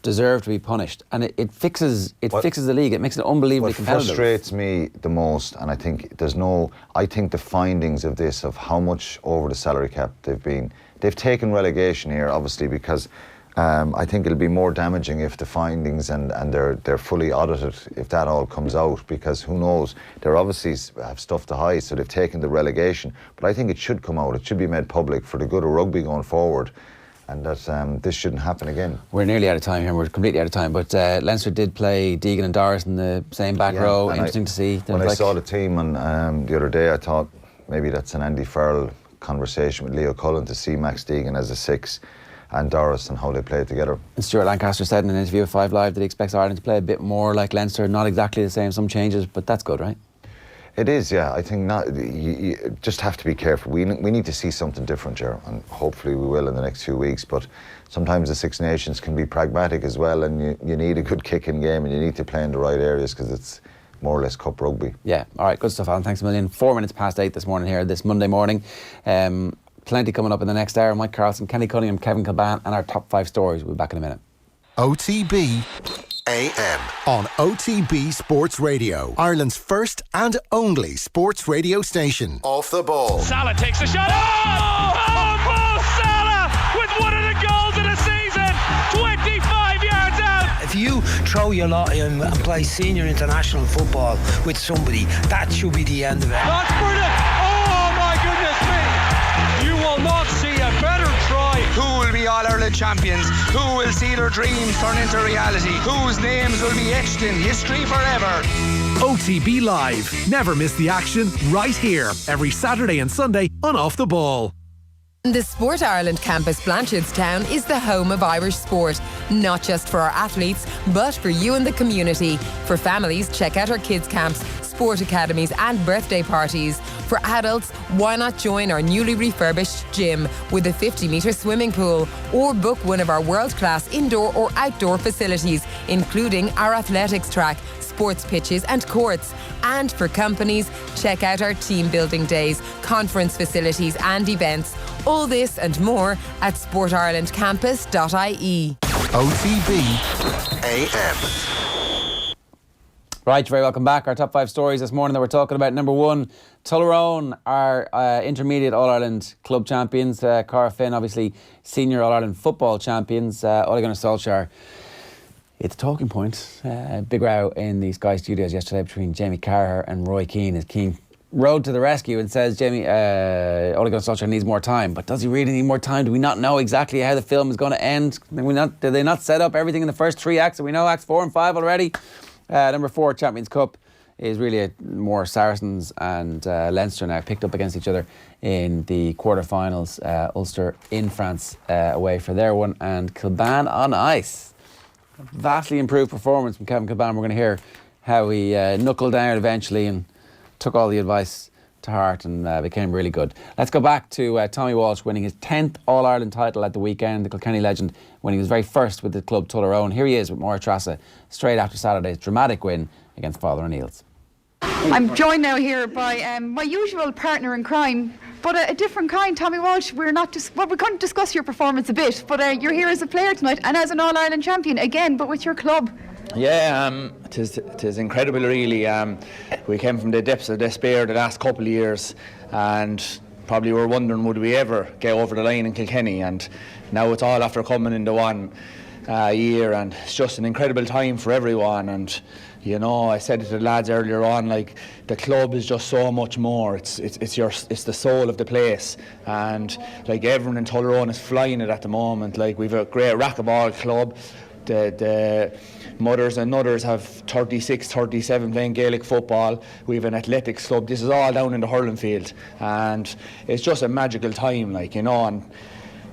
deserve to be punished, and it fixes the league. It makes it unbelievably competitive. What frustrates me the most, and I think the findings of this, of how much over the salary cap they've taken relegation here, obviously, because I think it'll be more damaging if the findings and they're fully audited, if that all comes out, because who knows, they're obviously have stuff to hide, so they've taken the relegation. But I think it should come out, it should be made public for the good of rugby going forward, and that this shouldn't happen again. We're nearly out of time here, we're completely out of time, but Leinster did play Deegan and Doris in the same back row. Interesting to see. When I saw the team the other day, I thought maybe that's an Andy Farrell conversation with Leo Cullen to see Max Deegan as a six and Doris and how they played together. And Stuart Lancaster said in an interview with 5 Live that he expects Ireland to play a bit more like Leinster, not exactly the same, some changes, but that's good, right? It is, yeah. I think you just have to be careful. We need to see something different here, and hopefully we will in the next few weeks, but sometimes the Six Nations can be pragmatic as well, and you need a good kicking game, and you need to play in the right areas because it's more or less cup rugby. Yeah, all right, good stuff, Alan. Thanks a million. 8:04 this morning here, this Monday morning. Plenty coming up in the next hour. Mike Carlson, Kenny Cunningham, Kevin Kilbane, and our top 5 stories. We'll be back in a minute. OTB AM on OTB Sports Radio, Ireland's first and only sports radio station. Off the ball. Salah takes a shot. Oh, Mo Salah with one of the goals of the season. throw your lot in and play senior international football with somebody. That should be the end of it. That's brilliant! Oh my goodness me! You will not see a better try. Who will be All-Ireland champions? Who will see their dreams turn into reality? Whose names will be etched in history forever? OTB Live. Never miss the action right here. Every Saturday and Sunday on Off the Ball. The Sport Ireland campus Blanchardstown is the home of Irish sport, not just for our athletes, but for you and the community. For families, check out our kids' camps, sport academies and birthday parties. For adults, why not join our newly refurbished gym with a 50-metre swimming pool, or book one of our world-class indoor or outdoor facilities, including our athletics track, sports pitches and courts. And for companies, check out our team building days, conference facilities and events. All this and more at sportirelandcampus.ie. OTB AM. Right, very welcome back. Our top 5 stories this morning that we're talking about. Number 1, Turloughmore are intermediate All-Ireland club champions. Corofin, obviously, senior All-Ireland football champions. Ole Gunnar Solskjaer. It's a talking point. Big row in the Sky studios yesterday between Jamie Carragher and Roy Keane, as Keane rode to the rescue and says, Ole Gunnar Solskjaer needs more time. But does he really need more time? Do we not know exactly how the film is going to end? Did they not set up everything in the first 3 acts? And we know acts 4 and 5 already. Number 4, Champions Cup, is really more Saracens and Leinster now picked up against each other in the quarterfinals. Ulster in France away for their one, and Kilbane on ice. Vastly improved performance from Kevin Kilbane. We're going to hear how he knuckled down eventually and took all the advice to heart and became really good. Let's go back to Tommy Walsh winning his 10th All-Ireland title at the weekend, the Kilkenny legend, when he was very first with the club Turloughmore. Here he is with Maura Trassa straight after Saturday's dramatic win against Father O'Neill's. I'm joined now here by my usual partner in crime, but a different kind, Tommy Walsh. We're going to discuss your performance a bit, but you're here as a player tonight and as an All-Ireland champion again, but with your club. Yeah, tis incredible really. We came from the depths of despair the last couple of years and probably were wondering would we ever get over the line in Kilkenny, and now it's all after coming into one year, and it's just an incredible time for everyone. And you know, I said it to the lads earlier on, like the club is just so much more. It's the soul of the place, and like everyone in Turloughmore is flying it at the moment. Like we've a great racquetball club. The mothers and others have 36, 37 playing Gaelic football. We have an athletics club. This is all down in the hurling field, and it's just a magical time, like, you know. And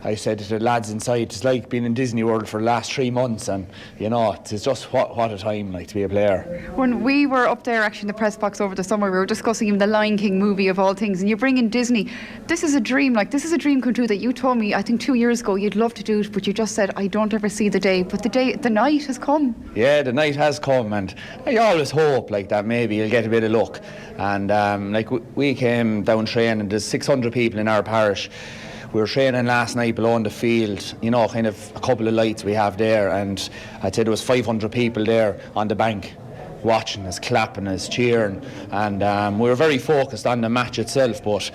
I said to the lads inside, it's like being in Disney World for the last 3 months, and you know, it's just what a time, like, to be a player. When we were up there actually in the press box over the summer, we were discussing even the Lion King movie of all things, and you bring in Disney. This is a dream, like this is a dream come true that you told me I think 2 years ago you'd love to do it, but you just said I don't ever see the day. But the night has come. Yeah, the night has come, and I always hope like that maybe you'll get a bit of luck. And like we came down training, there's 600 people in our parish. We were training last night below in the field, you know, kind of a couple of lights we have there, and I'd say there was 500 people there on the bank watching us, clapping us, cheering, and we were very focused on the match itself, but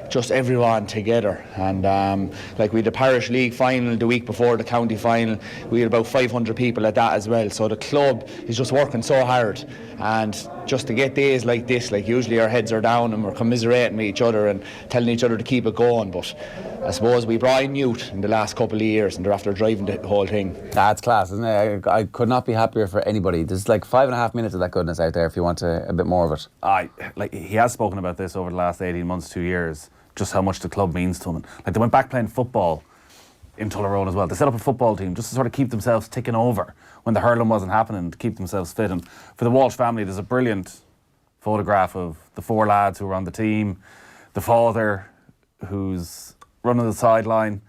just everyone together. And like we had the parish league final the week before the county final, we had about 500 people at that as well, so the club is just working so hard, and just to get days like this, like usually our heads are down and we're commiserating with each other and telling each other to keep it going, but I suppose we brought in youth in the last couple of years and they're after driving the whole thing. That's class, isn't it? I could not be happier for anybody. There's like 5.5 minutes of that goodness out there if you want a bit more of it. Like he has spoken about this over the last 18 months, 2 years, just how much the club means to him. Like they went back playing football in Turloughmore as well. They set up a football team just to sort of keep themselves ticking over when the hurling wasn't happening, to keep themselves fit. And for the Walsh family, there's a brilliant photograph of the 4 lads who were on the team, the father who's running the sideline,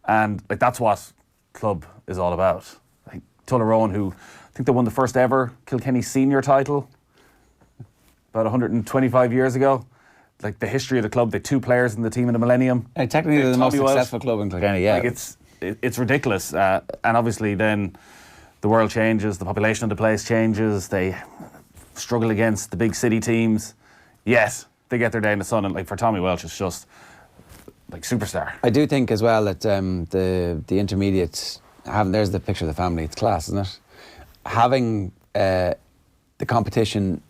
and like that's what club is all about. Like Turloughmore, who I think they won the first ever Kilkenny senior title about 125 years ago. Like the history of the club, they had 2 players in the team in the millennium. Technically they're the most successful club in Kilkenny, yeah. Like it's ridiculous, and obviously then the world changes, the population of the place changes, they struggle against the big city teams, yet they get their day in the sun, and like for Tommy Walsh it's just like superstar. I do think as well that the intermediate, there's the picture of the family, it's class, isn't it? having the competition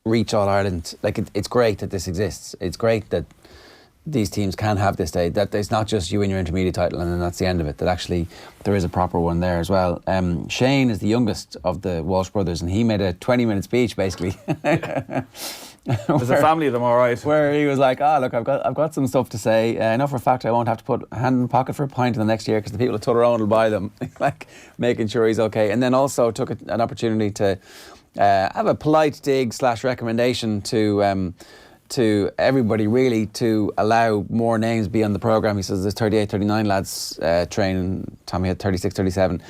reach All Ireland, like it's great that this exists. It's great that these teams can have this day, that it's not just you and your intermediate title and then that's the end of it, that actually there is a proper one there as well. Shane is the youngest of the Walsh brothers and he made a 20-minute speech basically. There's a family of them, all right. Where he was like, look, I've got some stuff to say. I know for a fact I won't have to put a hand in the pocket for a pint in the next year because the people at Turloughmore will buy them. Like, making sure he's okay. And then also took an opportunity to have a polite dig / recommendation to everybody really to allow more names be on the programme. He says there's 38, 39 lads training. Tommy had 36, 37.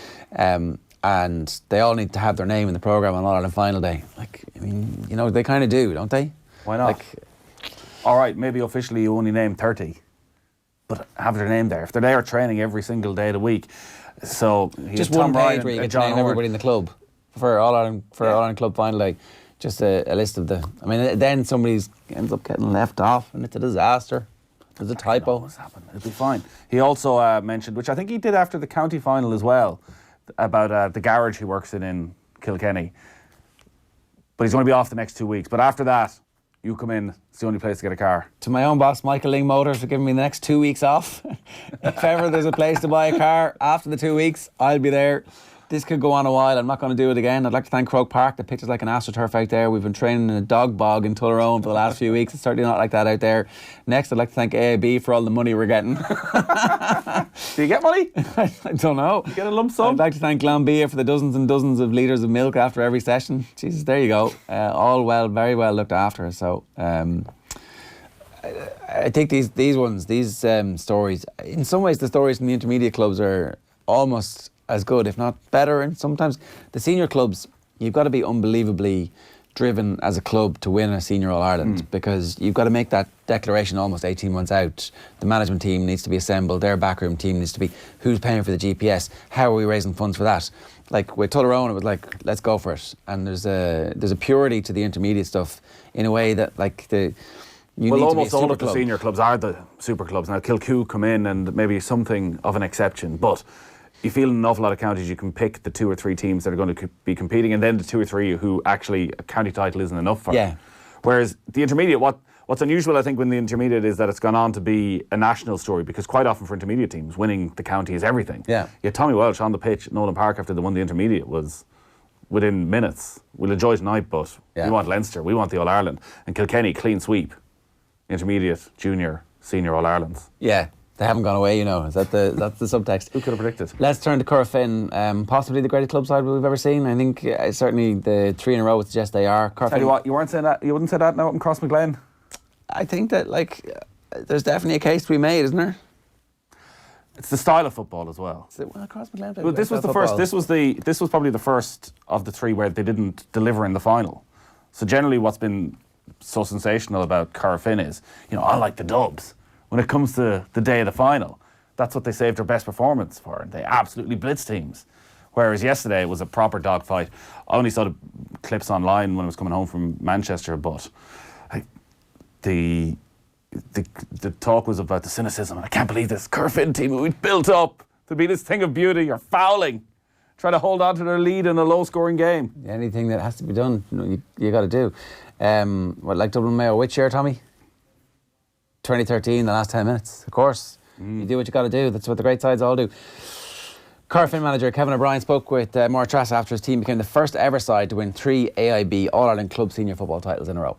And they all need to have their name in the programme on All Ireland final day. Like, I mean, you know, they kind of do, don't they? Why not? Like, all right, maybe officially you only name 30, but have their name there. If they're there training every single day of the week. So just one page where you get to name everybody in the club for All Ireland Club final day. Just a list of the... I mean, then somebody ends up getting left off and it's a disaster. There's a typo. What's happened? It'll be fine. He also mentioned, which I think he did after the county final as well, about the garage he works in Kilkenny. But he's going to be off the next 2 weeks. But after that, you come in, it's the only place to get a car. To my own boss, Michael Ling Motors, for giving me the next 2 weeks off. If ever there's a place to buy a car after the 2 weeks, I'll be there. This could go on a while. I'm not going to do it again. I'd like to thank Croke Park. The pitch is like an AstroTurf out there. We've been training in a dog bog in Turloughmore for the last few weeks. It's certainly not like that out there. Next, I'd like to thank AIB for all the money we're getting. Do you get money? I don't know. You get a lump sum? I'd like to thank Glambia for the dozens and dozens of litres of milk after every session. Jesus, there you go. All well, very well looked after. So I think these ones, these stories, in some ways the stories from the intermediate clubs are almost as good, if not better. And sometimes the senior clubs, you've got to be unbelievably driven as a club to win a senior All-Ireland because you've got to make that declaration almost 18 months out. The management team needs to be assembled, their backroom team needs to be, who's paying for the GPS, how are we raising funds for that? Like with Turloughmore, it was like, let's go for it. And there's a purity to the intermediate stuff in a way that like almost all of the senior clubs are the super clubs. Now Kilcoo come in and maybe something of an exception, but you feel in an awful lot of counties you can pick the 2 or 3 teams that are going to be competing and then the 2 or 3 who actually a county title isn't enough for. Yeah. Whereas the intermediate, what's unusual I think when the intermediate is that it's gone on to be a national story because quite often for intermediate teams winning the county is everything. Yeah. Yet Tommy Walsh on the pitch at Nolan Park after they won the intermediate was within minutes. We'll enjoy tonight but we want Leinster, we want the All-Ireland. And Kilkenny, clean sweep. Intermediate, junior, senior All-Irelands. Yeah. They haven't gone away, you know. That's the subtext. Who could have predicted? Let's turn to Corofin. Possibly the greatest club side we've ever seen. I think certainly the 3 in a row would suggest they are. Corofin, tell you what, you weren't saying that. You wouldn't say that now in Cross McGlen. I think that there's definitely a case to be made, isn't there? It's the style of football as well. Cross McGlen. Well, this was the first. This was probably the first of the 3 where they didn't deliver in the final. So generally, what's been so sensational about Corofin is, I like the dubs. When it comes to the day of the final, that's what they saved their best performance for. They absolutely blitzed teams. Whereas yesterday it was a proper dogfight. I only saw the clips online when I was coming home from Manchester, but the talk was about the cynicism. And I can't believe this Corofin team we built up to be this thing of beauty are fouling, trying to hold on to their lead in a low-scoring game. Anything that has to be done, you got to do. Like Dublin Mayo, which year, Tommy? 2013, the last 10 minutes. Of course, you do what you got to do. That's what the great sides all do. Corofin manager Kevin O'Brien spoke with Maura Trass after his team became the first ever side to win 3 AIB All-Ireland Club Senior Football titles in a row.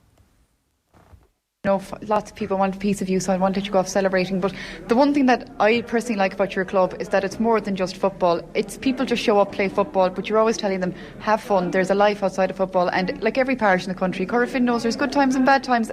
Lots of people want a piece of you, so I wanted to go off celebrating. But the one thing that I personally like about your club is that it's more than just football. It's people just show up, play football, but you're always telling them, have fun. There's a life outside of football. And like every parish in the country, Corofin knows there's good times and bad times.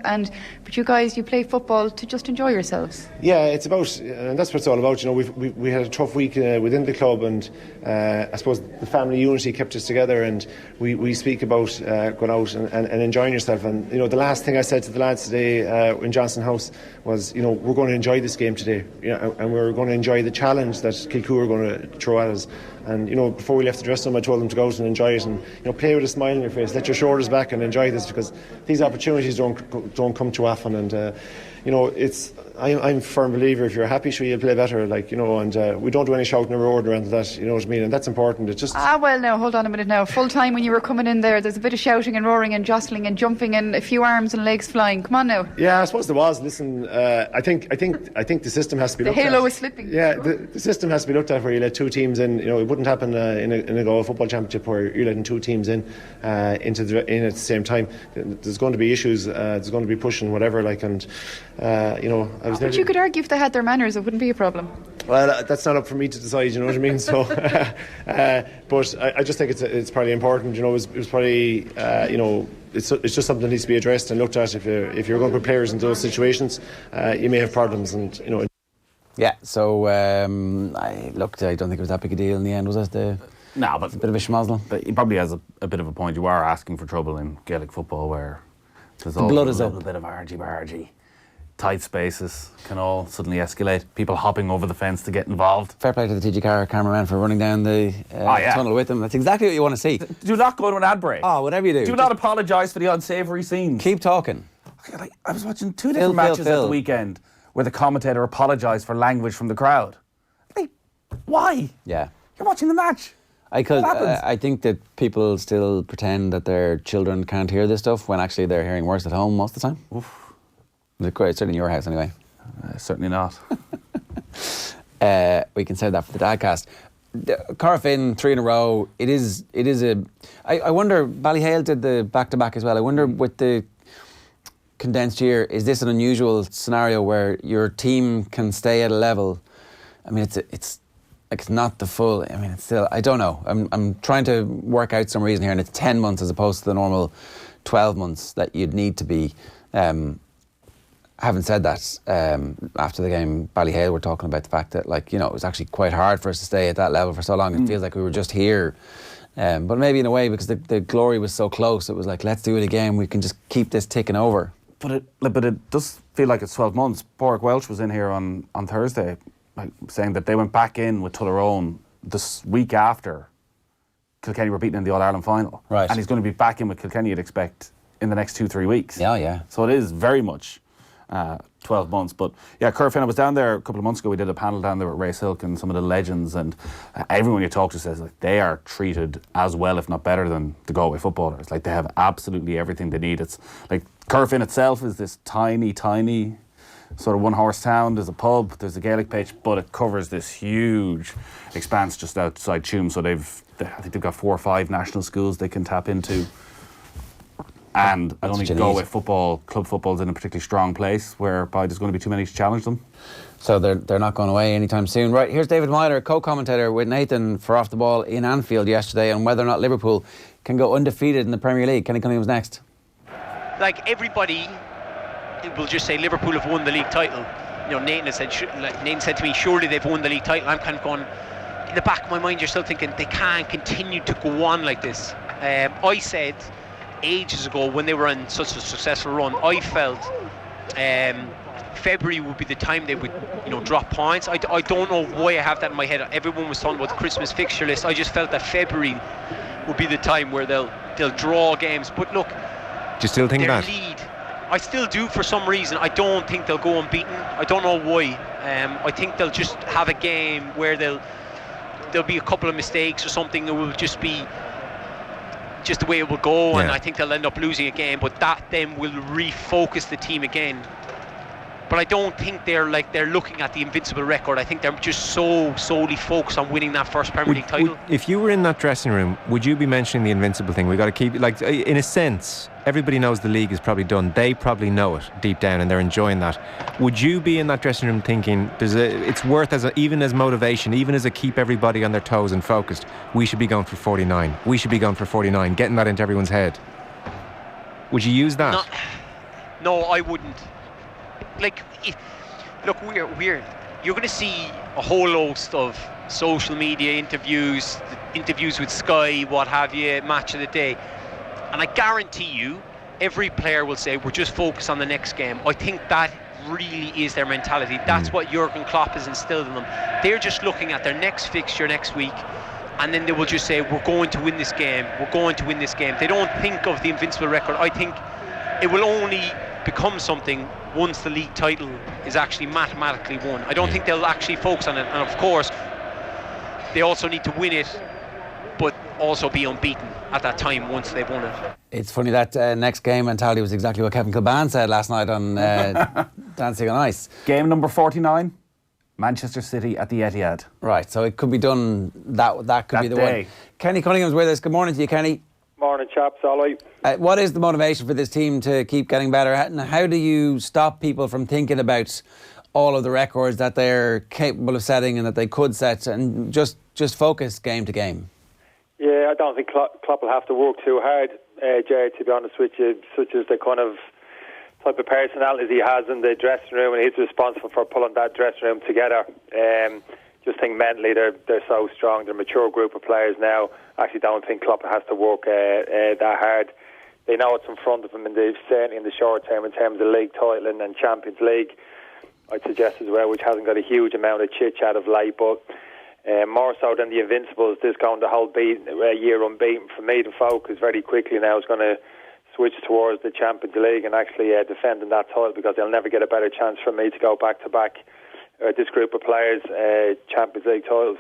But you guys, you play football to just enjoy yourselves. Yeah, it's about, and that's what it's all about. We had a tough week within the club, and I suppose the family unity kept us together. And we speak about going out and enjoying yourself. And the last thing I said to the lads today in Johnson House was, we're going to enjoy this game today, and we're going to enjoy the challenge that Kilcoo are going to throw at us. And before we left the dressing room, I told them to go out and enjoy it, and play with a smile on your face, let your shoulders back and enjoy this, because these opportunities don't come too often. And it's I'm a firm believer, if you're happy, sure, you'll play better, like, you know, and we don't do any shouting or roaring around that, you know what I mean, and that's important. It's just... well, now, hold on a minute now. Full time when you were coming in there's a bit of shouting and roaring and jostling and jumping and a few arms and legs flying. Come on now. Yeah, I suppose there was. Listen, I think the system has to be looked at. The halo is slipping. Yeah, the system has to be looked at, where you let two teams in. You know, it wouldn't happen in a GAA football championship where you're letting two teams in at the same time. There's going to be issues. There's going to be pushing, whatever, like, and you know, but you could argue if they had their manners, it wouldn't be a problem. Well, that's not up for me to decide, you know what I mean. So, but I just think it's probably important. You know, it was probably you know, it's just something that needs to be addressed and looked at. If you're going to put players in those situations, you may have problems, and you know. Yeah. So I don't think it was that big a deal in the end, was it? No, but a bit of a schmozzle. But he probably has a bit of a point. You are asking for trouble in Gaelic football, where there's the blood is a little bit of argy-bargy. Tight spaces can all suddenly escalate. People hopping over the fence to get involved. Fair play to the TG Car cameraman for running down the tunnel with them. That's exactly what you want to see. Do not go to an ad break. Oh, whatever you do. Do not apologise for the unsavoury scenes. Keep talking. I was watching two different matches at the weekend where the commentator apologised for language from the crowd. Hey, why? Yeah. You're watching the match. I think that people still pretend that their children can't hear this stuff when actually they're hearing worse at home most of the time. Oof. Certainly in your house anyway. Certainly not. We can say that for the Dadcast. Corofin 3 in a row. It is I wonder, Ballyhale did the back-to-back as well. I wonder, with the condensed year, is this an unusual scenario where your team can stay at a level? I mean, it's not the full. I mean, it's still, I don't know. I'm trying to work out some reason here, and it's 10 months as opposed to the normal 12 months that you'd need to be. Having said that, after the game, Ballyhale were talking about the fact that, like, you know, it was actually quite hard for us to stay at that level for so long. It feels like we were just here. But maybe in a way, because the glory was so close, it was like, let's do it again. We can just keep this ticking over. But it does feel like it's 12 months. Pádraig Walsh was in here on Thursday, like, saying that they went back in with Turloughmore this week after Kilkenny were beaten in the All-Ireland final. Right. And he's going to be back in with Kilkenny, you'd expect, in the next 2-3 weeks. Yeah. So it is very much 12 months. But yeah, Corofin, I was down there a couple of months ago. We did a panel down there with Ray Silk and some of the legends, and everyone you talk to says, like, they are treated as well, if not better, than the Galway footballers. Like, they have absolutely everything they need. It's like Corofin itself is this tiny sort of one-horse town. There's a pub, there's a Gaelic pitch, but it covers this huge expanse just outside Tuam. So I think they've got 4 or 5 national schools they can tap into. And I don't think Galway football, club football, is in a particularly strong place whereby there's going to be too many to challenge them. So they're not going away anytime soon. Right, here's David Myler, co-commentator with Nathan for Off the Ball in Anfield yesterday, on whether or not Liverpool can go undefeated in the Premier League. Kenny Cunningham's next. Like, everybody will just say Liverpool have won the league title. You know, Nathan said to me, surely they've won the league title. I'm kind of going, in the back of my mind, you're still thinking they can't continue to go on like this. I said ages ago, when they were on such a successful run, I felt February would be the time they would, you know, drop points. I don't know why I have that in my head. Everyone was talking about the Christmas fixture list. I just felt that February would be the time where they'll draw games. But look, do you still think their that? Lead, I still do, for some reason. I don't think they'll go unbeaten. I don't know why. I think they'll just have a game where there'll be a couple of mistakes or something. It will just be just the way it will go, and I think they'll end up losing a game, but that then will refocus the team again. But I don't think they're looking at the invincible record. I think they're just so solely focused on winning that first Premier League title. If you were in that dressing room, would you be mentioning the invincible thing? We got to keep, like, in a sense, everybody knows the league is probably done. They probably know it deep down, and they're enjoying that. Would you be in that dressing room thinking it's worth even as motivation, even as a keep everybody on their toes and focused? We should be going for 49. We should be going for 49. Getting that into everyone's head. Would you use that? No, I wouldn't. Like, look, we're you're going to see a whole host of social media interviews with Sky, what have you, match of the day, and I guarantee you every player will say we're just focused on the next game. I think that really is their mentality. That's what Jurgen Klopp has instilled in them. They're just looking at their next fixture next week, and then they will just say we're going to win this game, we're going to win this game. They don't think of the invincible record. I think it will only become something once the league title is actually mathematically won. I don't think they'll actually focus on it, and of course they also need to win it, but also be unbeaten at that time once they've won it. It's funny that next game mentality was exactly what Kevin Kilbane said last night on Dancing on Ice. Game number 49, Manchester City at the Etihad. Right, so it could be done, that could be the day. one. Kenny Cunningham's with us. Good morning to you, Kenny. Morning, chaps. All right. What is the motivation for this team to keep getting better? And how do you stop people from thinking about all of the records that they're capable of setting and that they could set, and just focus game to game? Yeah, I don't think Klopp will have to work too hard, Jerry, to be honest with you, such as the kind of type of personalities he has in the dressing room, and he's responsible for pulling that dressing room together. Just think mentally they're so strong. They're a mature group of players now. I actually don't think Klopp has to work that hard. They know what's in front of them, and certainly in the short term, in terms of league title and Champions League, I'd suggest as well, which hasn't got a huge amount of chit-chat of late, but more so than the Invincibles, this going the whole year unbeaten. For me, the focus very quickly now is going to switch towards the Champions League and actually defending that title, because they'll never get a better chance from me to go back-to-back this group of players, Champions League titles.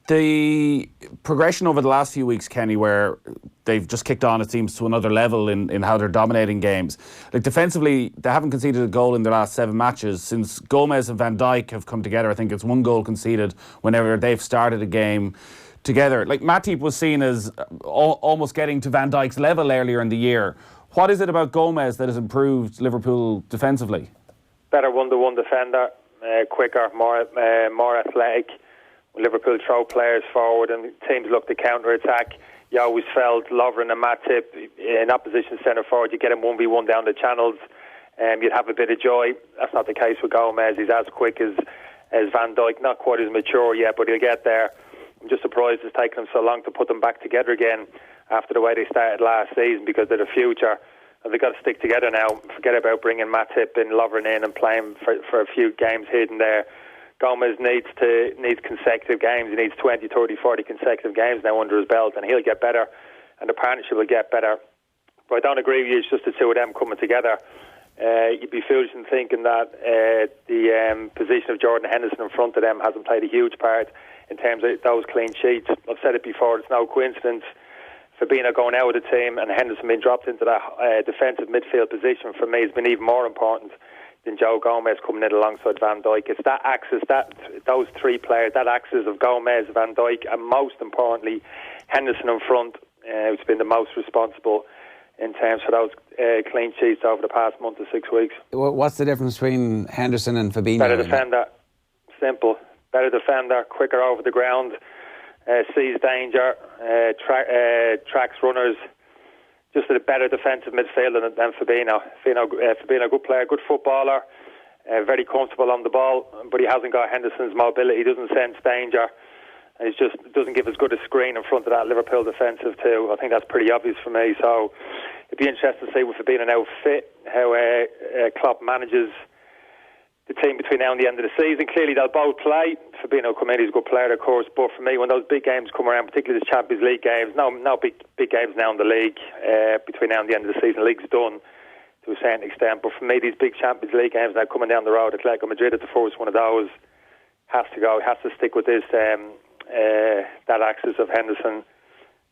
The progression over the last few weeks, Kenny, where they've just kicked on, it seems, to another level in how they're dominating games. Like defensively, they haven't conceded a goal in their last 7 matches. Since Gomez and Van Dijk have come together, I think it's 1 goal conceded whenever they've started a game together. Like Matip was seen as almost getting to Van Dijk's level earlier in the year. What is it about Gomez that has improved Liverpool defensively? Better one-to-one defender, quicker, more athletic. When Liverpool throw players forward and teams look to counter-attack, you always felt Lovren and Matip in opposition centre forward, you get him 1v1 down the channels, you'd have a bit of joy. That's not the case with Gomez. He's as quick as Van Dijk, not quite as mature yet, but he'll get there. I'm just surprised it's taken them so long to put them back together again after the way they started last season, because they're the future. And they've got to stick together now. Forget about bringing Matip and Lovren in and playing for a few games here and there. Gomez needs consecutive games. He needs 20, 30, 40 consecutive games now under his belt, and he'll get better, and the partnership will get better. But I don't agree with you. It's just the two of them coming together. You'd be foolish in thinking that the position of Jordan Henderson in front of them hasn't played a huge part in terms of those clean sheets. I've said it before, it's no coincidence. Fabinho going out of the team and Henderson being dropped into that defensive midfield position, for me, has been even more important than Joe Gomez coming in alongside Van Dijk. It's that axis, those 3 players, that axis of Gomez, Van Dijk, and most importantly, Henderson in front, who's been the most responsible in terms of those clean sheets over the past month to 6 weeks. What's the difference between Henderson and Fabinho? Better defender. Simple. Better defender, quicker over the ground, sees danger, tracks runners. Just a better defensive midfielder than Fabinho. Fabinho, good player, good footballer, very comfortable on the ball, but he hasn't got Henderson's mobility. He doesn't sense danger, and he just doesn't give as good a screen in front of that Liverpool defensive too. I think that's pretty obvious for me. So it'd be interesting to see with Fabinho now fit how Klopp manages the team between now and the end of the season. Clearly they'll both play. Fabinho come in, he's a good player of course, but for me, when those big games come around, particularly the Champions League games, no big games now in the league, between now and the end of the season, the league's done to a certain extent, but for me these big Champions League games now coming down the road, Atletico Madrid at the first one of those, has to stick with this that axis of Henderson,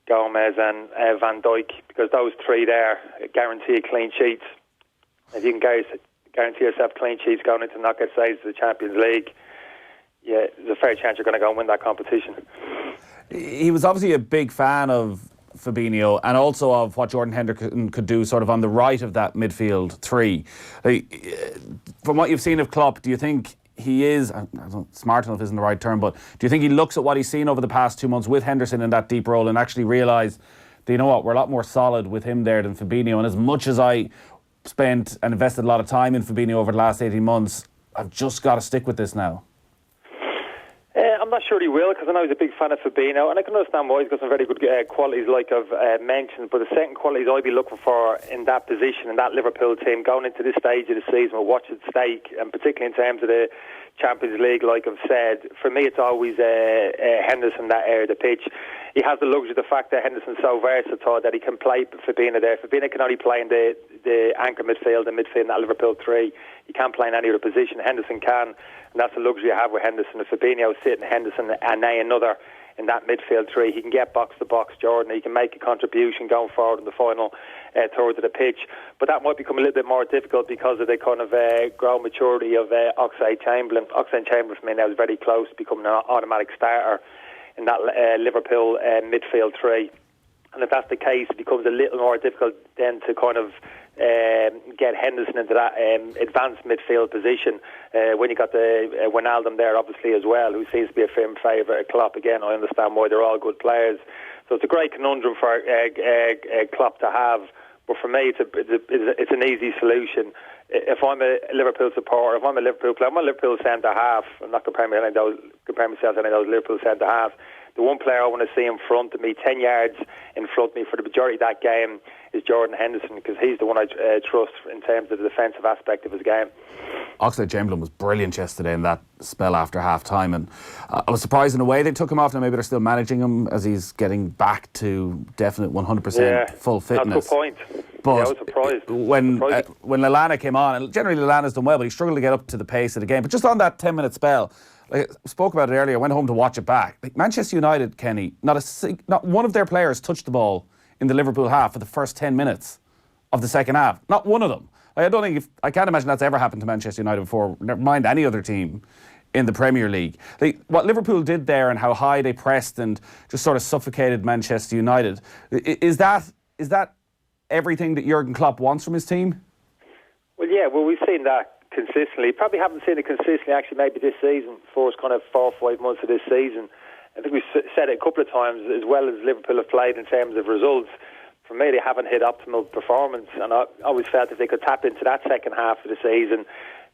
Gomez and Van Dijk, because those 3 there guarantee clean sheets. If you can guarantee yourself clean sheets going into knockout stages of the Champions League, yeah, there's a fair chance you're going to go and win that competition. He was obviously a big fan of Fabinho and also of what Jordan Henderson could do sort of on the right of that midfield 3. From what you've seen of Klopp, do you think he is, smart enough isn't the right term, but do you think he looks at what he's seen over the past 2 months with Henderson in that deep role and actually realise, you know what, we're a lot more solid with him there than Fabinho, and as much as I spent and invested a lot of time in Fabinho over the last 18 months, I've just got to stick with this now? I'm not sure he will, because I know he's a big fan of Fabinho, and I can understand why. He's got some very good qualities, like I've mentioned, but the second qualities I'd be looking for in that position, in that Liverpool team, going into this stage of the season with what's at stake, and particularly in terms of the Champions League, like I've said, for me it's always Henderson that area of the pitch. He has the luxury of the fact that Henderson's so versatile that he can play Fabinho there. Fabinho can only play in the the anchor midfield and midfield in that Liverpool 3. You can't play in any other position. Henderson can, and that's the luxury you have with Henderson. If Fabinho sitting Henderson and another in that midfield 3, he can get box to box Jordan. He can make a contribution going forward in the final third of the pitch. But that might become a little bit more difficult because of the kind of grown maturity of Oxlade-Chamberlain. Oxlade-Chamberlain for me now is very close to becoming an automatic starter in that Liverpool midfield 3. And if that's the case, it becomes a little more difficult then to kind of get Henderson into that advanced midfield position when you got the Wijnaldum there obviously as well, who seems to be a firm favourite at Klopp. Again, I understand why they're all good players, so it's a great conundrum for Klopp to have, but for me it's an easy solution. If I'm a Liverpool supporter, if I'm a Liverpool player, I'm a Liverpool centre half. I'm not comparing myself to any of those Liverpool centre halves. The one player I want to see in front of me, 10 yards in front of me for the majority of that game, is Jordan Henderson, because he's the one I trust in terms of the defensive aspect of his game. Oxlade-Chamberlain was brilliant yesterday in that spell after half-time, and I was surprised in a way they took him off. Now maybe they're still managing him as he's getting back to definite 100% full fitness. That's a good point. But I was surprised. When Lallana came on, and generally Lallana's done well, but he struggled to get up to the pace of the game. But just on that 10-minute spell, I spoke about it earlier, I went home to watch it back. Manchester United, Kenny, not one of their players touched the ball in the Liverpool half for the first 10 minutes of the second half. Not one of them. I can't imagine that's ever happened to Manchester United before, never mind any other team in the Premier League. What Liverpool did there and how high they pressed and just sort of suffocated Manchester United, is that everything that Jurgen Klopp wants from his team? Well, yeah, we've seen that consistently. Probably haven't seen it consistently actually maybe this season, first kind of 4 or 5 months of this season. I think we've said it a couple of times, as well as Liverpool have played in terms of results. For me, they haven't hit optimal performance, and I always felt if they could tap into that second half of the season,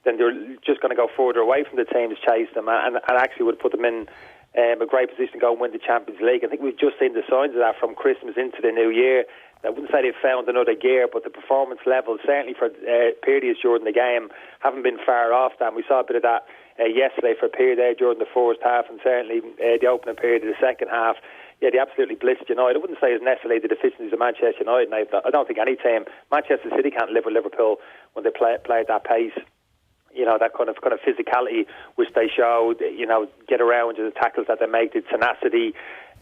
then they're just going to go further away from the teams chase them, and actually would put them in a great position to go and win the Champions League. I think we've just seen the signs of that from Christmas into the new year. I wouldn't say they've found another gear, but the performance levels, certainly for periods during the game, haven't been far off that. And we saw a bit of that yesterday for a period there during the first half, and certainly the opening period of the second half. Yeah, they absolutely blitzed United. I wouldn't say it's necessarily the deficiencies of Manchester United. I don't think any team, Manchester City can't live with Liverpool when they play at that pace. You know, that kind of physicality which they showed, you know, get around to the tackles that they make, the tenacity.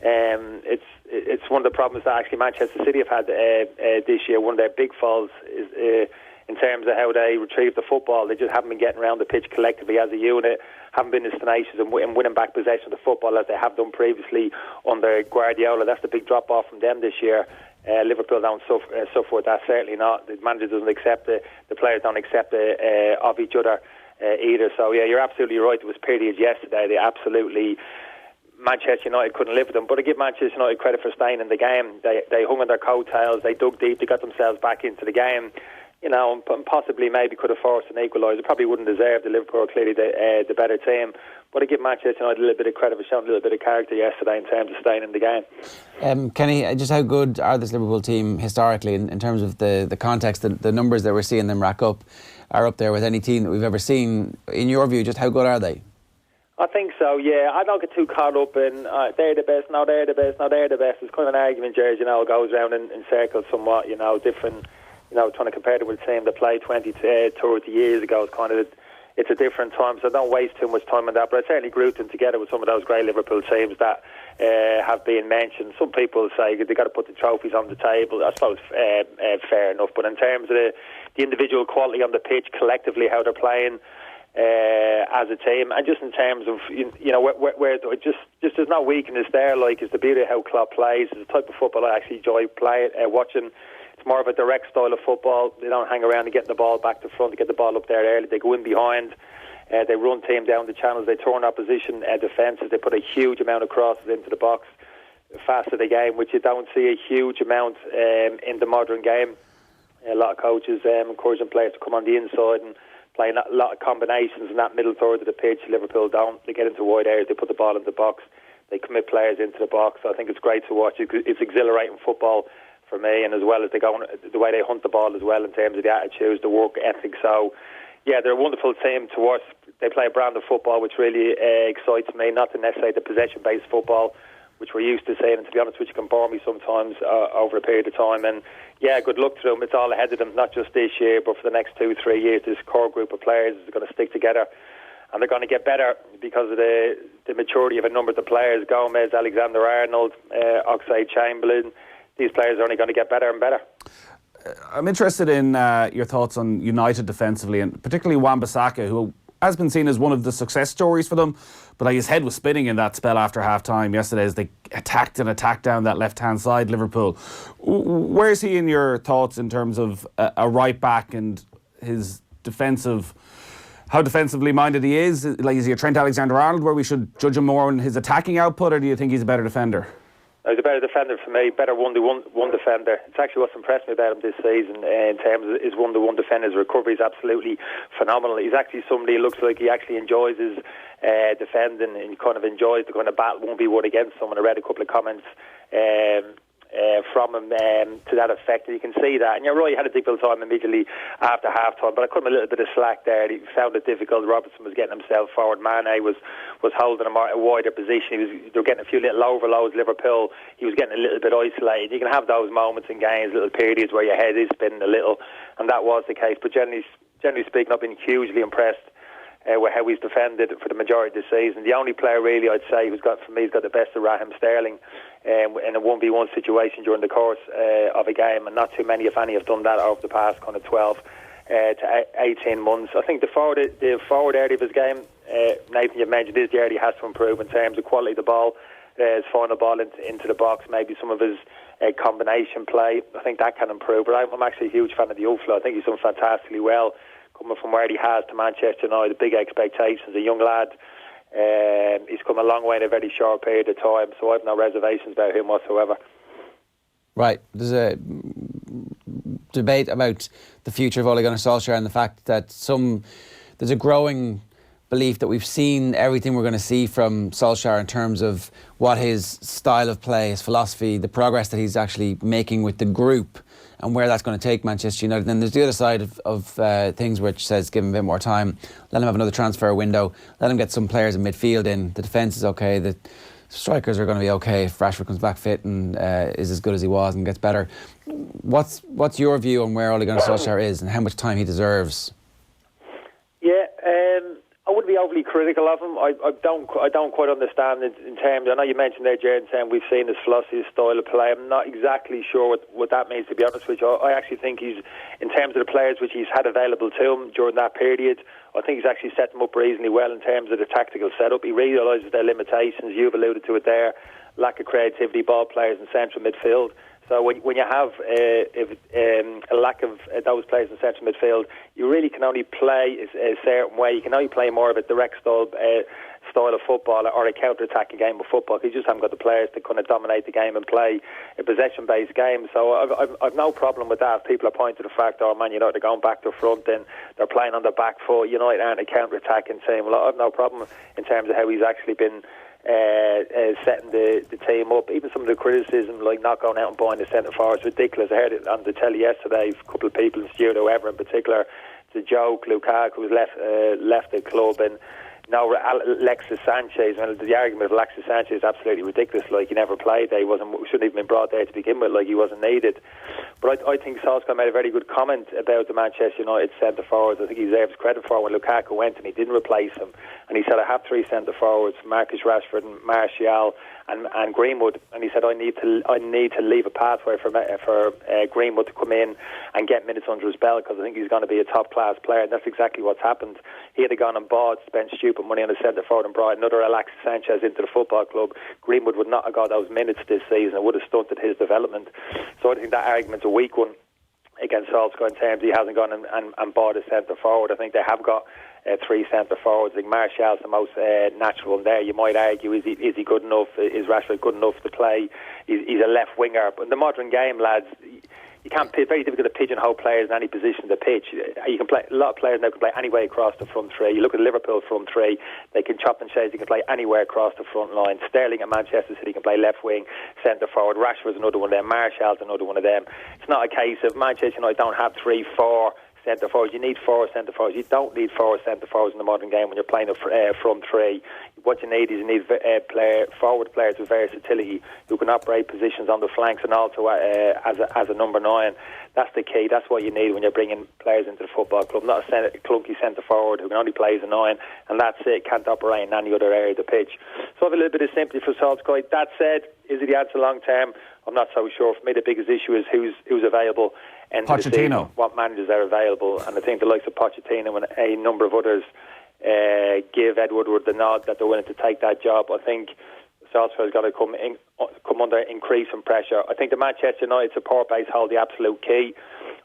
It's one of the problems that actually Manchester City have had this year. One of their big faults is in terms of how they retrieve the football. They just haven't been getting around the pitch collectively as a unit, haven't been as tenacious in winning back possession of the football as they have done previously under Guardiola. That's the big drop-off from them this year. Liverpool don't suffer with that, certainly not. The manager doesn't accept it, the players don't accept it of each other either. So yeah, you're absolutely right. There was periods yesterday they absolutely, Manchester United couldn't live with them. But I give Manchester United credit for staying in the game. They hung on their coattails, they dug deep, they got themselves back into the game. You know, and possibly maybe could have forced an equaliser. Probably wouldn't deserve the Liverpool, clearly the better team. But I give Manchester United a little bit of credit for showing a little bit of character yesterday in terms of staying in the game. Kenny, just how good are this Liverpool team historically in terms of the context, the numbers that we're seeing them rack up are up there with any team that we've ever seen. In your view, just how good are they? I think so, yeah. I don't get too caught up in they're the best, no, they're the best, no, they're the best. It's kind of an argument, George, you know, it goes around in circles somewhat, you know, different. You know, trying to compare it with a team that played 20 to 30 years ago, it's a different time, so don't waste too much time on that. But I certainly grouped them together with some of those great Liverpool teams that have been mentioned. Some people say they've got to put the trophies on the table. I suppose fair enough. But in terms of the individual quality on the pitch, collectively how they're playing as a team, and just in terms of you know where just there's no weakness there. Like, it's the beauty of how Klopp plays. It's the type of football I actually enjoy watching. It's more of a direct style of football. They don't hang around and get the ball back to front, to get the ball up there early. They go in behind, they run team down the channels, they turn opposition defences, they put a huge amount of crosses into the box fast of the game, which you don't see a huge amount in the modern game. A lot of coaches encouraging players to come on the inside and play a lot of combinations in that middle third of the pitch. Liverpool don't. They get into wide areas, they put the ball in the box, they commit players into the box. I think it's great to watch. It's exhilarating football for me, and as well as the way they hunt the ball as well in terms of the attitudes, the work ethic. So yeah, they're a wonderful team to watch. They play a brand of football which really excites me, not necessarily the possession-based football which we're used to seeing, and to be honest, which can bore me sometimes over a period of time. And yeah, good luck to them. It's all ahead of them, not just this year, but for the next 2-3 years. This core group of players is going to stick together, and they're going to get better because of the maturity of a number of the players. Gomez, Alexander-Arnold, Oxlade-Chamberlain. These players are only going to get better and better. I'm interested in your thoughts on United defensively, and particularly Wan-Bissaka, who has been seen as one of the success stories for them, but like his head was spinning in that spell after half-time yesterday as they attacked down that left-hand side, Liverpool. Where is he in your thoughts in terms of a right-back and his how defensively minded he is? Like, is he a Trent Alexander-Arnold where we should judge him more on his attacking output, or do you think he's a better defender? He's a better defender for me, better one-to-one defender. It's actually what's impressed me about him this season in terms of his one-to-one defender. His recovery is absolutely phenomenal. He's actually somebody who looks like he actually enjoys his defending and kind of enjoys the kind of battle 1v1 against someone. I read a couple of comments from him to that effect, and you can see that. And you're right, he had a difficult time immediately after half-time, but I cut him a little bit of slack there. He found it difficult. Robertson was getting himself forward. Mane was holding him a wider position. They were getting a few little overloads. Liverpool, he was getting a little bit isolated. You can have those moments in games, little periods where your head is spinning a little, and that was the case. But generally speaking, I've been hugely impressed with how he's defended for the majority of the season. The only player really I'd say who's got the best of Raheem Sterling in a 1v1 situation during the course of a game, and not too many, if any, have done that over the past kind of 12 to 18 months. I think the forward area of his game, Nathan, you mentioned, is the area he has to improve in terms of quality of the ball, his final ball into the box, maybe some of his combination play. I think that can improve, but I'm actually a huge fan of the outflow. I think he's done fantastically well coming from where he has to Manchester United. Big expectations, a young lad. He's come a long way in a very short period of time, so I have no reservations about him whatsoever. Right, there's a debate about the future of Ole Gunnar Solskjaer and the fact that there's a growing belief that we've seen everything we're going to see from Solskjaer in terms of what his style of play, his philosophy, the progress that he's actually making with the group, and where that's going to take Manchester United. Then there's the other side of things which says give him a bit more time, let him have another transfer window, let him get some players in midfield in. The defence is okay, the strikers are going to be okay if Rashford comes back fit and is as good as he was and gets better. What's your view on where Ole Gunnar Solskjaer is and how much time he deserves? Yeah, I wouldn't be overly critical of him. I don't quite understand it in terms. I know you mentioned there, Jared, saying we've seen his philosophy, his style of play. I'm not exactly sure what that means, to be honest with you. I actually think he's, in terms of the players which he's had available to him during that period, I think he's actually set them up reasonably well in terms of the tactical setup. He realises their limitations. You've alluded to it there. Lack of creativity, ball players in central midfield. So when you have a lack of those players in central midfield, you really can only play a certain way. You can only play more of a direct style of football or a counter-attacking game of football, because you just haven't got the players to kind of dominate the game and play a possession-based game. So I've no problem with that. If people are pointing to the fact, oh man, they're going back to front and they're playing on the back foot, United aren't a counter-attacking team. Well, I've no problem in terms of how he's actually been setting the team up. Even some of the criticism, like not going out and buying the centre forward, is ridiculous. I heard it on the telly yesterday, a couple of people in the studio, whoever in particular. It's a joke. Lukaku was left the club, and now Alexis Sanchez. And the argument of Alexis Sanchez is absolutely ridiculous. Like, he never played there. He shouldn't even been brought there to begin with. Like, he wasn't needed. But I think Solskjaer made a very good comment about the Manchester United centre forwards. I think he deserves credit for when Lukaku went and he didn't replace him. And he said, I have three centre forwards: Marcus Rashford and Martial and Greenwood. And he said, I need to leave a pathway for Greenwood to come in and get minutes under his belt, because I think he's going to be a top class player. And that's exactly what's happened. He had gone and spent stupid money on a centre forward and brought another Alexis Sanchez into the football club. Greenwood would not have got those minutes this season. It would have stunted his development. So I think that argument's a weak one against Solskjaer in terms he hasn't gone and bought a centre forward. I think they have got three centre forwards. I think Martial's the most natural one there. You might argue, is he good enough? Is Rashford good enough to play? He's a left winger. But in the modern game, lads, you can't. It's very difficult to pigeonhole players in any position of the pitch. You can play. A lot of players now can play anywhere across the front three. You look at Liverpool front three; they can chop and change. They can play anywhere across the front line. Sterling at Manchester City can play left wing, centre forward. Rashford's another one of them. Martial's another one of them. It's not a case of Manchester United don't have 3, 4 centre forwards. You need 4 centre forwards. You don't need 4 centre forwards in the modern game when you're playing a front three. What you need is forward players with versatility who can operate positions on the flanks and also as a number 9. That's the key. That's what you need when you're bringing players into the football club. Not a clunky centre forward who can only play as a 9, and that's it. Can't operate in any other area of the pitch. So I have a little bit of sympathy for Solskjaer. That said, is it the answer long term? I'm not so sure. For me, the biggest issue is who's available. And Pochettino. What managers are available, and I think the likes of Pochettino and a number of others give Ed Woodward the nod that they're willing to take that job. I think Solskjaer's got to come under increasing pressure. I think the Manchester United support base hold the absolute key.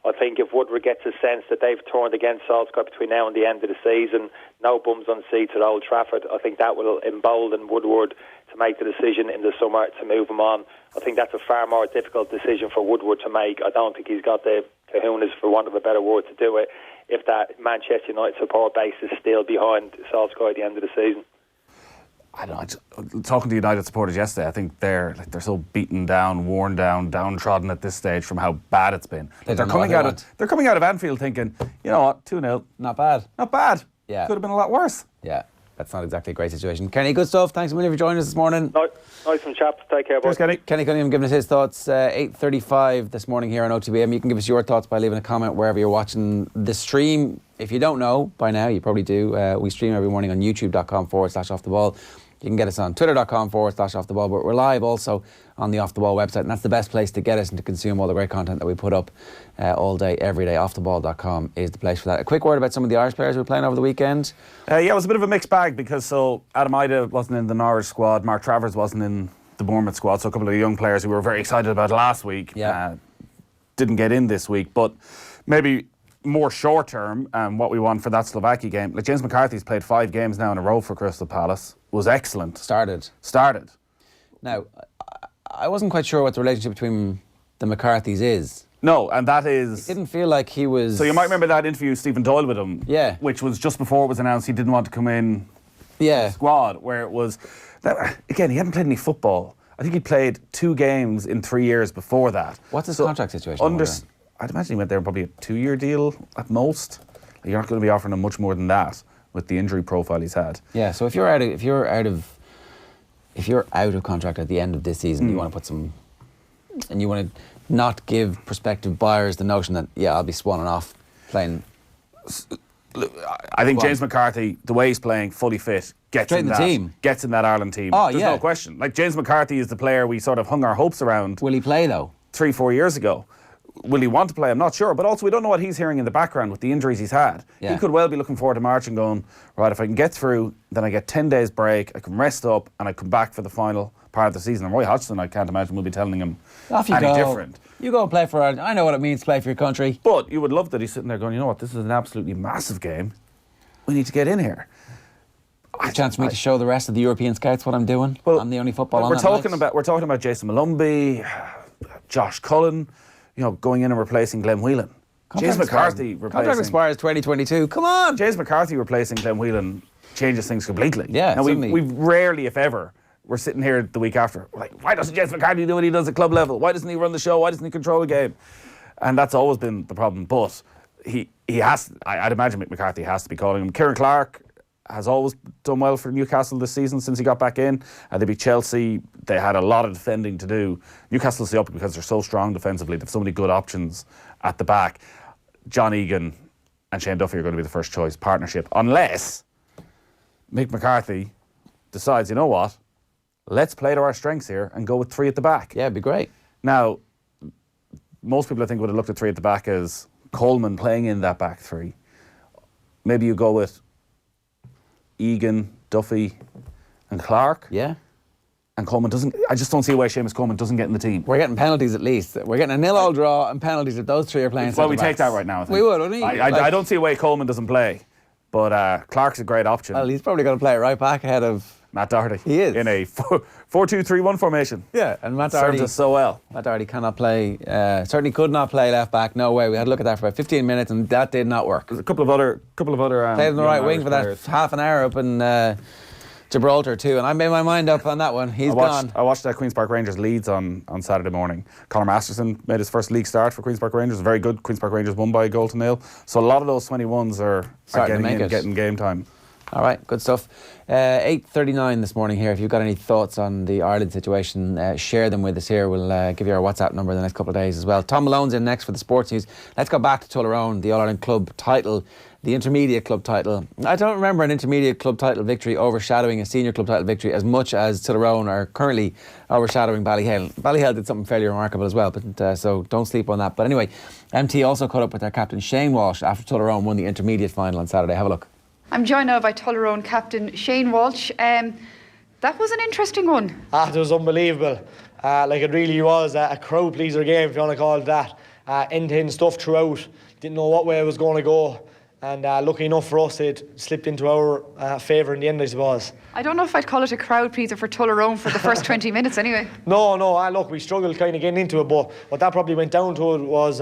I think if Woodward gets a sense that they've turned against Solskjaer between now and the end of the season, no bums on seats at Old Trafford, I think that will embolden Woodward to make the decision in the summer to move him on. I think that's a far more difficult decision for Woodward to make. I don't think he's got the kahunas, for want of a better word, to do it if that Manchester United support base is still behind Solskjaer at the end of the season. I don't know. Talking to United supporters yesterday, I think they're so beaten down, worn down, downtrodden at this stage from how bad it's been. They're coming out of Anfield thinking, you know what, 2-0, not bad. Yeah, could have been a lot worse. Yeah, that's not exactly a great situation. Kenny, good stuff. Thanks a million for joining us this morning. Nice one, chaps. Take care, boys. Kenny Cunningham giving us his thoughts. 8:35 this morning here on OTB. You can give us your thoughts by leaving a comment wherever you're watching the stream. If you don't know by now, you probably do. We stream every morning on youtube.com/offtheball. You can get us on twitter.com/offtheball, but we're live also on the Off The Ball website, and that's the best place to get us and to consume all the great content that we put up all day, every day. Offtheball.com is the place for that. A quick word about some of the Irish players who were playing over the weekend. Yeah, it was a bit of a mixed bag because Adam Ida wasn't in the Norwich squad, Mark Travers wasn't in the Bournemouth squad, so a couple of young players who we were very excited about last week didn't get in this week, but maybe more short term, what we want for that Slovakia game. Like James McCarthy's played 5 games now in a row for Crystal Palace. Was excellent. Started. Now, I wasn't quite sure what the relationship between the McCarthys is. No, and that is... It didn't feel like he was... So you might remember that interview Stephen Doyle with him, which was just before it was announced he didn't want to come in the squad, where it was... Again, he hadn't played any football. I think he played 2 games in 3 years before that. What's his contract situation? I'd imagine he went there probably a 2-year deal at most. You're not going to be offering him much more than that with the injury profile he's had. Yeah, so if you're out of contract at the end of this season, you want to put some, and you want to not give prospective buyers the notion that I'll be swanning off playing. I think James McCarthy, the way he's playing, fully fit, gets in that Ireland team. Oh, There's no question. Like James McCarthy is the player we sort of hung our hopes around. Will he play though? 3-4 years ago. Will he want to play? I'm not sure. But also, we don't know what he's hearing in the background with the injuries he's had. Yeah. He could well be looking forward to March and going, right, if I can get through, then I get 10 days break, I can rest up, and I come back for the final part of the season. And Roy Hodgson, I can't imagine, will be telling him different. You go and play for Ireland. I know what it means to play for your country. But you would love that he's sitting there going, you know what, this is an absolutely massive game. We need to get in here. A chance for me to show the rest of the European scouts what I'm doing. Well, I'm the only football on that night. We're talking about Jason Malumbi, Josh Cullen, going in and replacing Glenn Whelan. James McCarthy replacing... Contract expires 2022. Come on! James McCarthy replacing Glenn Whelan changes things completely. Yeah, now, we've rarely, if ever, we're sitting here the week after, like, why doesn't James McCarthy do what he does at club level? Why doesn't he run the show? Why doesn't he control the game? And that's always been the problem. But he has... I'd imagine McCarthy has to be calling him. Kieran Clark has always done well for Newcastle this season since he got back in. They beat Chelsea. They had a lot of defending to do. Newcastle's the up because they're so strong defensively. They have so many good options at the back. John Egan and Shane Duffy are going to be the first choice partnership, unless Mick McCarthy decides, you know what, let's play to our strengths here and go with 3 at the back. Yeah, it'd be great. Now, most people I think would have looked at 3 at the back as Coleman playing in that back 3. Maybe you go with Egan, Duffy and Clark. Yeah. And Coleman doesn't... I just don't see why Seamus Coleman doesn't get in the team. We're getting penalties at least. We're getting a 0-0 draw and penalties if those 3 are playing. Well, we take that right now, I think. We would, wouldn't we? I don't see why Coleman doesn't play. But Clark's a great option. Well, he's probably going to play it right back ahead of... Matt Doherty. He is. In a 4-2-3-1 formation. Yeah, and Matt Doherty... serves us so well. Matt Doherty cannot play... certainly could not play left back. No way. We had a look at that for about 15 minutes and that did not work. There's a couple of other played on the right wing for that half an hour up in... Gibraltar too, and I made my mind up on that one. He's gone. I watched Queen's Park Rangers Leeds on Saturday morning. Conor Masterson made his first league start for Queen's Park Rangers. Very good. Queen's Park Rangers won by 1-0. So a lot of those 21s are getting game time. All right, good stuff. 8:39 this morning here. If you've got any thoughts on the Ireland situation, share them with us here. We'll give you our WhatsApp number in the next couple of days as well. Tom Malone's in next for the sports news. Let's go back to Turloughmore, the All-Ireland club title, the intermediate club title. I don't remember an intermediate club title victory overshadowing a senior club title victory as much as Turloughmore are currently overshadowing Ballyhale. Ballyhale did something fairly remarkable as well, but so don't sleep on that. But anyway, MT also caught up with their captain Shane Walsh after Turloughmore won the intermediate final on Saturday. Have a look. I'm joined now by Turloughmore captain Shane Walsh. That was an interesting one. It was unbelievable. It really was a crowd pleaser game, if you want to call it that. End-to-end stuff throughout. Didn't know what way it was going to go. And lucky enough for us, it slipped into our favour in the end, I suppose. I don't know if I'd call it a crowd pleaser for Turloughmore for the first 20 minutes anyway. No, look, we struggled kind of getting into it, but what that probably went down to was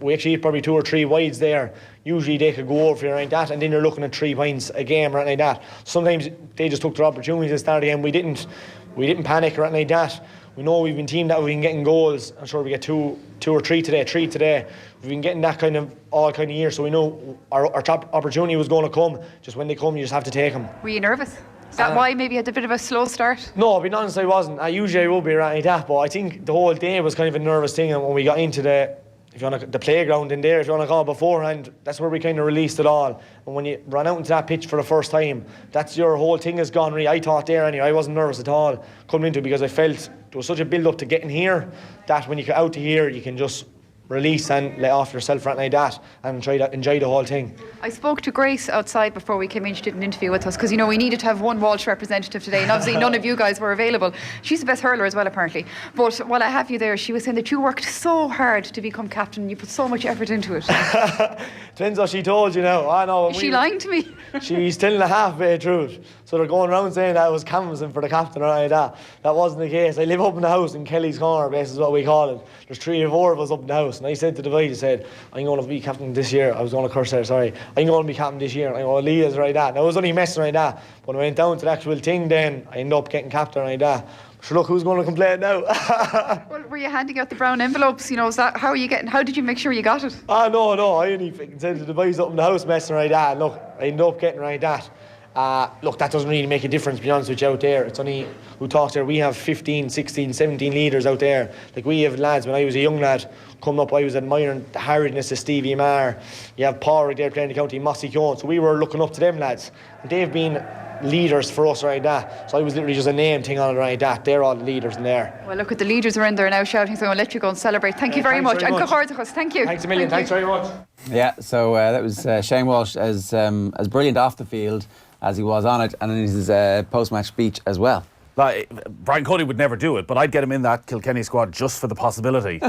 we actually hit probably 2 or 3 wides there. Usually they could go over here like that, and then you're looking at 3 points a game or anything like that. Sometimes they just took their opportunities at the start of the game. We didn't panic or anything like that. We know we've been teamed that we've been getting goals. I'm sure we get two or three today. We've been getting that kind of all kind of year, so we know our top opportunity was going to come. Just when they come, you just have to take them. Were you nervous? Is that why maybe you had a bit of a slow start? No, to be honest, I wasn't. Usually I would be around like that, but I think the whole day was kind of a nervous thing. And when we got into the playground in there, if you want to call it beforehand, that's where we kind of released it all. And when you run out into that pitch for the first time, that's your whole thing is gone. Really, I thought there anyway, I wasn't nervous at all coming into it because I felt there was such a build up to getting here that when you get out to here, you can just release and let off yourself right like that and try to enjoy the whole thing. I spoke to Grace outside before we came in. She did an interview with us because, we needed to have one Walsh representative today, and obviously none of you guys were available. She's the best hurler as well, apparently. But while I have you there, she was saying that you worked so hard to become captain. You put so much effort into it. Depends what she told you now. I know. Is she lying to me? She's telling a half-bit truth. So they're going around saying that I was canvassing for the captain or like that. That wasn't the case. I live up in the house in Kelly's Corner, basically is what we call it. There's 3 or 4 of us up in the house. And I said to the boys, I said, I'm going to be captain this year. I was going to curse there, sorry. I'm going to be captain this year. And I'm going to lead us like that. And I was only messing like that. When I went down to the actual thing then, I ended up getting captain like that. So look, who's going to complain now? Well, were you handing out the brown envelopes? Is that how did you make sure you got it? No. I only said to the boys up in the house messing like that. Look, I ended up getting like that. Look, that doesn't really make a difference, to be honest with you, out there. It's only who talks there. We have 15, 16, 17 leaders out there. Like we have lads, when I was a young lad coming up, I was admiring the hardness of Stevie Marr. You have Paul right there playing the county, Mossy Keown. So we were looking up to them lads. And they've been leaders for us right that. So I was literally just a name thing on it right that. They're all the leaders in there. Well, look at the leaders are in there now shouting, so I'll let you go and celebrate. Thank you very much. And thank you. Thanks a million. Thanks very much. Yeah, so that was Shane Walsh as brilliant off the field as he was on it, and in his post-match speech as well. Brian Cuddy would never do it, but I'd get him in that Kilkenny squad just for the possibility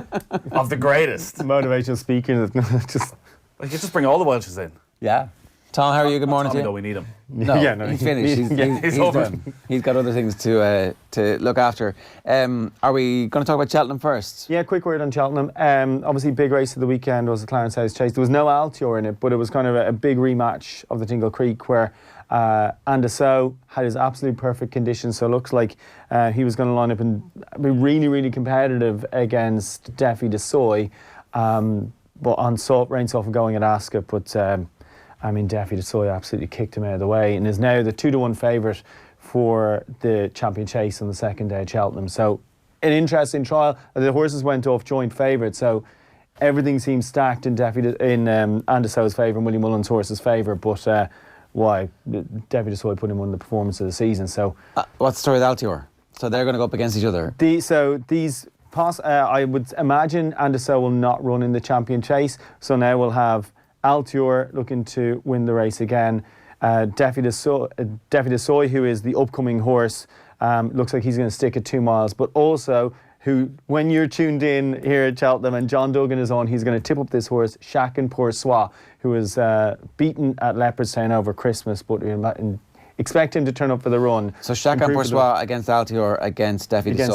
of the greatest. Motivational speaking. You just bring all the Welshes in. Yeah. Tom, how are you? Good morning to you. No, we need him. No, he's finished. He's done. He's got other things to look after. Are we going to talk about Cheltenham first? Yeah, quick word on Cheltenham. Obviously, big race of the weekend was the Clarence House Chase. There was no Altior in it, but it was kind of a big rematch of the Dingle Creek where Anderson had his absolute perfect conditions. So it looks like he was going to line up and be really, really competitive against Defi de Soy. But on rain softened going at Ascot, but Defi de Soy absolutely kicked him out of the way and is now the 2-1 favourite for the champion chase on the second day at Cheltenham. So an interesting trial. The horses went off joint favourite, so everything seems stacked in Anderson's favour and William Mullen's horse's favour, but why? Defi de Soy put him on the performance of the season. So what's the story with Altior? So they're going to go up against each other? I would imagine Anderson will not run in the champion chase, so now we'll have Altior looking to win the race again. Defi de Soy, who is the upcoming horse, looks like he's going to stick at 2 miles, but also who, when you're tuned in here at Cheltenham and John Duggan is on, he's going to tip up this horse, Chacun Pour Soi, who was beaten at Leopardstown over Christmas, but in expect him to turn up for the run. So Chacun Poursois against Altior against Steffi de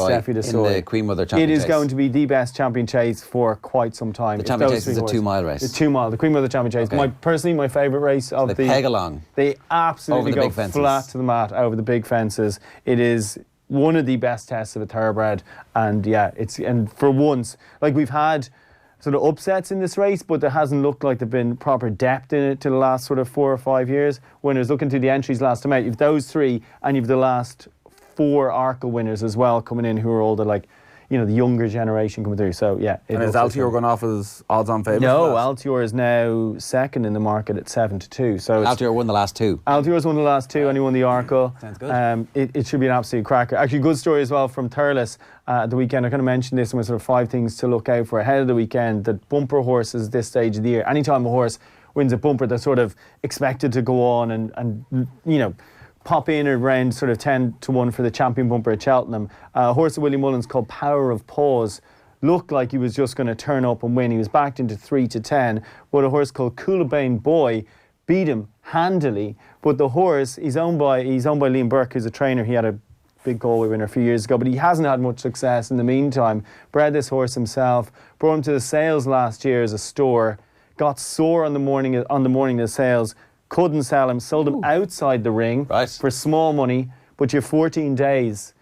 Soy in the Queen Mother Champion Chase. It is going to be the best champion chase for quite some time. The Champion Chase is a 2 mile race. The 2 mile, the Queen Mother Champion Chase. Okay. Personally, my favourite race of they peg along. They absolutely go flat to the mat over the big fences. It is one of the best tests of a thoroughbred, and and for once, like, we've had sort of upsets in this race, but there hasn't looked like there've been proper depth in it to the last sort of 4 or 5 years. When I was looking to the entries last time out, you've those 3, and you've the last 4 Arkle winners as well coming in, who are all the the younger generation coming through. So yeah. And is Altior going off as odds-on favourite? No, Altior is now second in the market at 7-2. So Altior won the last 2. Altior's won the last 2, and he won the Arkle. Sounds good. It should be an absolute cracker. Actually, good story as well from Thurles at the weekend. I kind of mentioned this, and sort of 5 things to look out for ahead of the weekend. That bumper horses this stage of the year, anytime a horse wins a bumper, they're sort of expected to go on and pop in around sort of 10-1 for the champion bumper at Cheltenham. A horse of Willie Mullins called Power of Pause looked like he was just going to turn up and win. He was backed into 3-10, but a horse called Kilbane Boy beat him handily. But the horse, he's owned by Liam Burke, who's a trainer. He had a big Galway winner a few years ago, but he hasn't had much success in the meantime. Bred this horse himself, brought him to the sales last year as a store, got sore on the morning of the sales, couldn't sell him, sold him outside the ring for small money, but you have 14 days.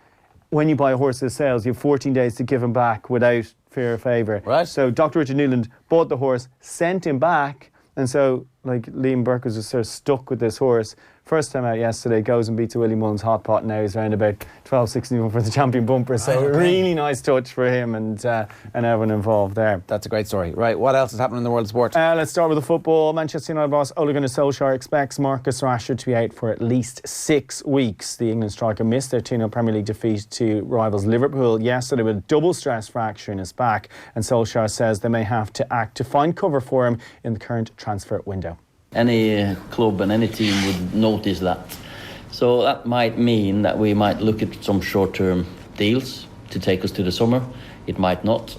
When you buy a horse at sales, you have 14 days to give him back without fear or favour. Right. So Dr. Richard Newland bought the horse, sent him back, and so Liam Burke was just sort of stuck with this horse. First time out yesterday, goes and beats a Willie Mullins hot pot. Now he's around about 12-16 for the champion bumper. So really nice touch for him and everyone involved there. That's a great story. Right, what else is happening in the world of sport? Let's start with the football. Manchester United boss Ole Gunnar Solskjaer expects Marcus Rashford to be out for at least 6 weeks. The England striker missed their 2-0 Premier League defeat to rivals Liverpool yesterday with a double stress fracture in his back, and Solskjaer says they may have to act to find cover for him in the current transfer window. Any club and any team would notice that. So that might mean that we might look at some short-term deals to take us to the summer. It might not.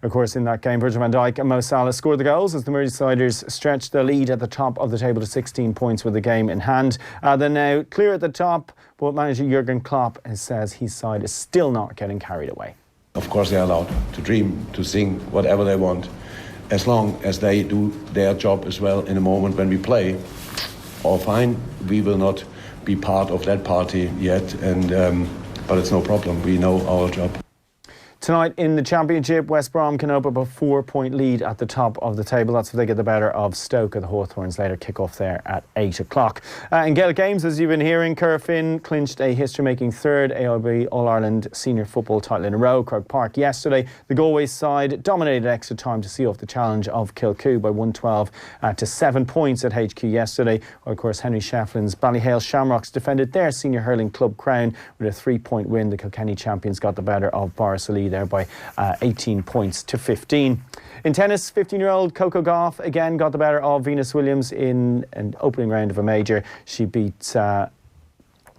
Of course, in that game, Virgil van Dijk and Mo Salah scored the goals as the Merseysiders stretched their lead at the top of the table to 16 points with the game in hand. They're now clear at the top, but manager Jurgen Klopp says his side is still not getting carried away. Of course, they're allowed to dream, to think whatever they want, as long as they do their job as well in a moment when we play. All fine, we will not be part of that party yet, but it's no problem. We know our job. Tonight in the Championship, West Brom can open up a 4-point lead at the top of the table. That's if they get the better of Stoke or the Hawthorns later. Kick off there at 8 o'clock. In Gaelic games, as you've been hearing, Corofin clinched a history-making 3rd AIB All-Ireland senior football title in a row. Croke Park yesterday. The Galway side dominated extra time to see off the challenge of Kilcoo by 112 to 7 points at HQ yesterday. Of course, Henry Shefflin's Ballyhale Shamrocks defended their senior hurling club crown with a 3-point win. The Kilkenny champions got the better of Borrisoleigh there by 18 points to 15. In tennis, 15-year-old Coco Gauff again got the better of Venus Williams in an opening round of a major. She beat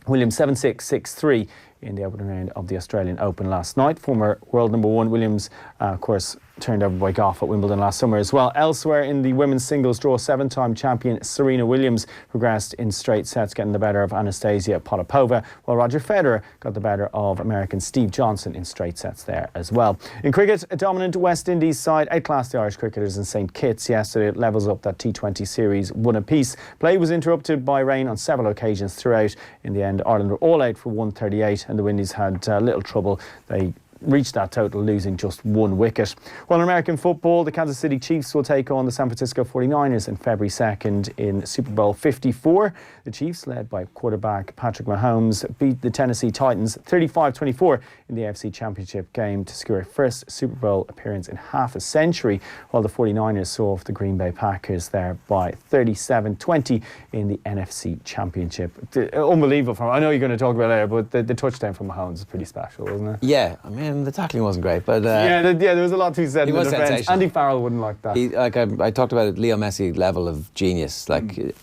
Williams 7-6, 6-3 in the opening round of the Australian Open last night. Former world number 1 Williams, of course, turned over by Goff at Wimbledon last summer as well. Elsewhere in the women's singles draw, 7-time champion Serena Williams progressed in straight sets, getting the better of Anastasia Potapova, while Roger Federer got the better of American Steve Johnson in straight sets there as well. In cricket, a dominant West Indies side outclassed the Irish cricketers in St Kitts yesterday. It levels up that T20 series 1 apiece. Play was interrupted by rain on several occasions throughout. In the end, Ireland were all out for 138 and the Windies had little trouble. They reached that total, losing just 1 wicket. Well, in American football, the Kansas City Chiefs will take on the San Francisco 49ers in February 2nd in Super Bowl 54. The Chiefs, led by quarterback Patrick Mahomes, beat the Tennessee Titans 35-24 in the AFC Championship game to secure a first Super Bowl appearance in half a century, while the 49ers saw off the Green Bay Packers there by 37-20 in the NFC Championship. Unbelievable. I know you're going to talk about it later, but the touchdown from Mahomes is pretty special, wasn't it? Yeah, I mean, the tackling wasn't great, but there was a lot to be said in the defence. Sensational. Andy Farrell wouldn't like that. I talked about it, Leo Messi level of genius,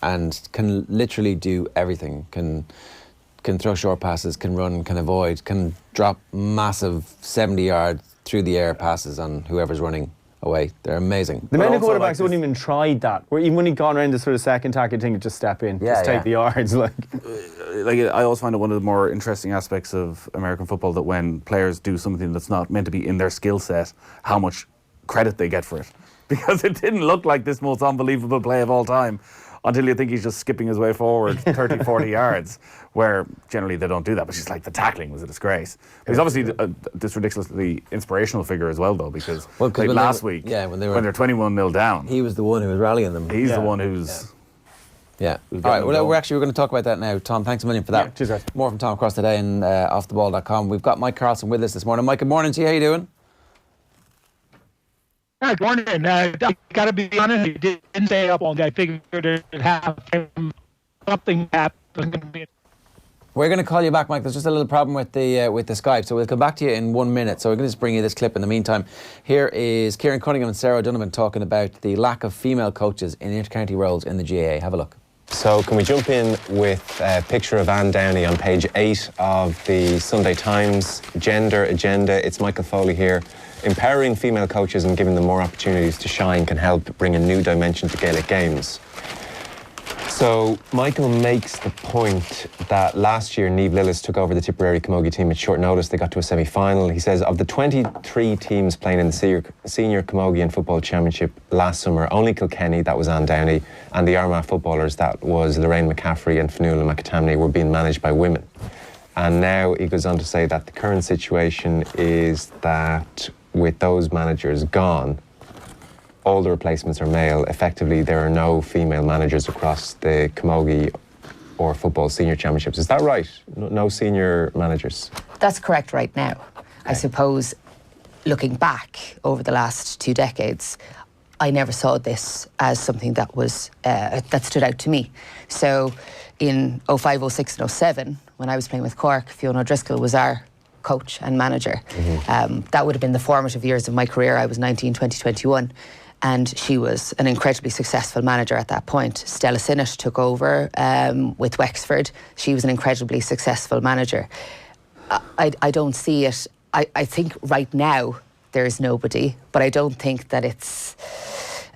and can literally do everything. Can throw short passes, can run, can avoid, can drop massive 70-yard through the air passes on whoever's running away. They're amazing. The many quarterbacks wouldn't even try that. Where even when he'd gone around the sort of second tackle, you'd think just step in, take the yards. Like I always find it one of the more interesting aspects of American football that when players do something that's not meant to be in their skill set, how much credit they get for it. Because it didn't look like this most unbelievable play of all time until you think he's just skipping his way forward 30, 40 yards, where generally they don't do that. But just like the tackling was a disgrace. But he's obviously this ridiculously inspirational figure as well, though, because like last week, when they're 21-0 down, he was the one who was rallying them. He's the one who's... Yeah. All right, well, we're going to talk about that now. Tom, thanks a million for that. Yeah, cheers, guys. More from Tom across today and offtheball.com. We've got Mike Carlson with us this morning. Mike, good morning to you. How you doing? Hi, good morning. I got to be honest, I didn't stay up all day. I figured it'd have something happen. We're going to call you back, Mike. There's just a little problem with the Skype, so we'll come back to you in 1 minute. So we're going to just bring you this clip in the meantime. Here is Kieran Cunningham and Sarah Donovan talking about the lack of female coaches in intercounty roles in the GAA. Have a look. So can we jump in with a picture of Anne Downey on page 8 of the Sunday Times Gender Agenda. It's Michael Foley here. Empowering female coaches and giving them more opportunities to shine can help bring a new dimension to Gaelic games. So Michael makes the point that last year Niamh Lillis took over the Tipperary Camogie team at short notice. They got to a semi-final. He says of the 23 teams playing in the Senior Camogie and Football Championship last summer, only Kilkenny, that was Anne Downey, and the Armagh footballers, that was Lorraine McCaffrey and Fionnuala McAtamney, were being managed by women. And now he goes on to say that the current situation is that with those managers gone, all the replacements are male. Effectively, there are no female managers across the Camogie or Football Senior Championships. Is that right? No senior managers? That's correct right now. I suppose, looking back over the last 2 decades, I never saw this as something that was that stood out to me. So in 05, 06 and 07, when I was playing with Cork, Fiona O'Driscoll was our coach and manager. That would have been the formative years of my career. I was 19, 20, 21. And she was an incredibly successful manager at that point. Stella Sinnott took over with Wexford. She was an incredibly successful manager. I don't see it. I think right now there's nobody, but I don't think that it's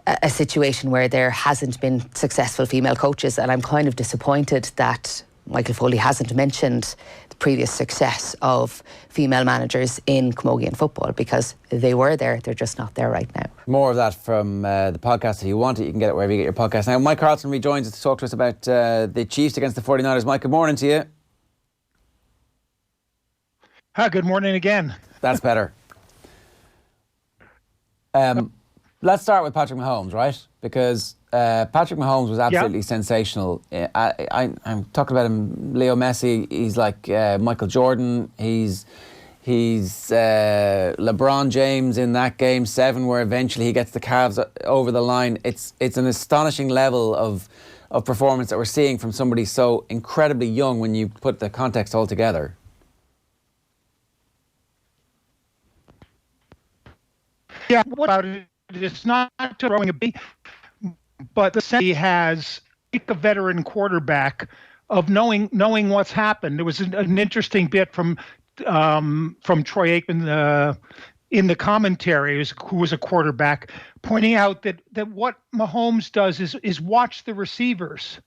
a situation where there hasn't been successful female coaches. And I'm kind of disappointed that Michael Foley hasn't mentioned the previous success of female managers in Camogie and football, because they were there, they're just not there right now. More of that from the podcast. If you want it, you can get it wherever you get your podcast. Now, Mike Carlson rejoins us to talk to us about the Chiefs against the 49ers. Mike, good morning to you. Hi, good morning again. That's better. Let's start with Patrick Mahomes, right? Because Patrick Mahomes was absolutely sensational. I'm talking about him, Leo Messi. He's like Michael Jordan. He's LeBron James in that Game 7 where eventually he gets the Cavs over the line. It's an astonishing level of performance that we're seeing from somebody so incredibly young when you put the context all together. Yeah, what about it? It's not throwing a big, but the sense he has a veteran quarterback of knowing what's happened. There was an interesting bit from Troy Aikman in the commentary, who was a quarterback, pointing out that what Mahomes does is watch the receivers,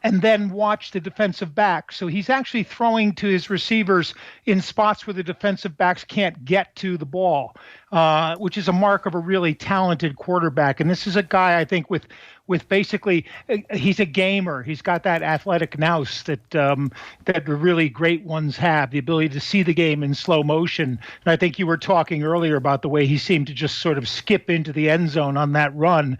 and then watch the defensive backs. So he's actually throwing to his receivers in spots where the defensive backs can't get to the ball, which is a mark of a really talented quarterback. And this is a guy, I think, with basically, he's a gamer. He's got that athletic nous that the really great ones have, the ability to see the game in slow motion. And I think you were talking earlier about the way he seemed to just sort of skip into the end zone on that run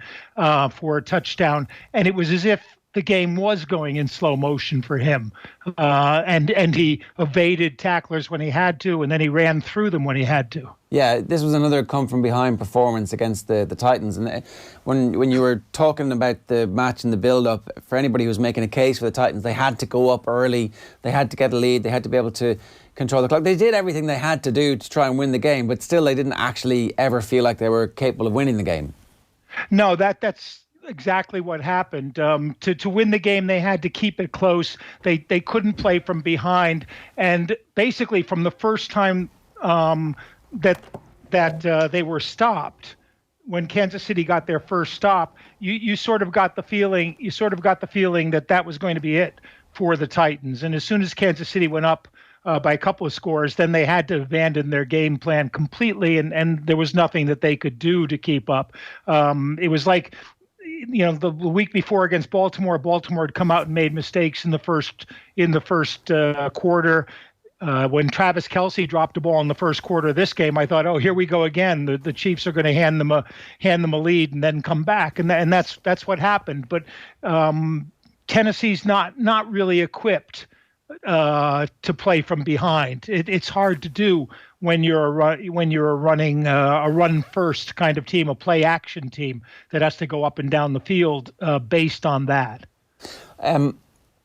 for a touchdown. And it was as if the game was going in slow motion for him. And he evaded tacklers when he had to, and then he ran through them when he had to. Yeah, this was another come-from-behind performance against the Titans. And when you were talking about the match and the build-up, for anybody who was making a case for the Titans, they had to go up early, they had to get a lead, they had to be able to control the clock. They did everything they had to do to try and win the game, but still they didn't actually ever feel like they were capable of winning the game. No, that's exactly what happened. To win the game, they had to keep it close. They couldn't play from behind. And basically, from the first time that that they were stopped, when Kansas City got their first stop, you sort of got the feeling that was going to be it for the Titans. And as soon as Kansas City went up by a couple of scores, then they had to abandon their game plan completely, and there was nothing that they could do to keep up. It was like, the week before against Baltimore had come out and made mistakes in the first quarter. When Travis Kelce dropped a ball in the first quarter of this game, I thought, oh, here we go again. The Chiefs are going to hand them a lead and then come back, and that's what happened. But Tennessee's not really equipped to play from behind. It's hard to do when you're running a run first kind of team, a play action team that has to go up and down the field based on that.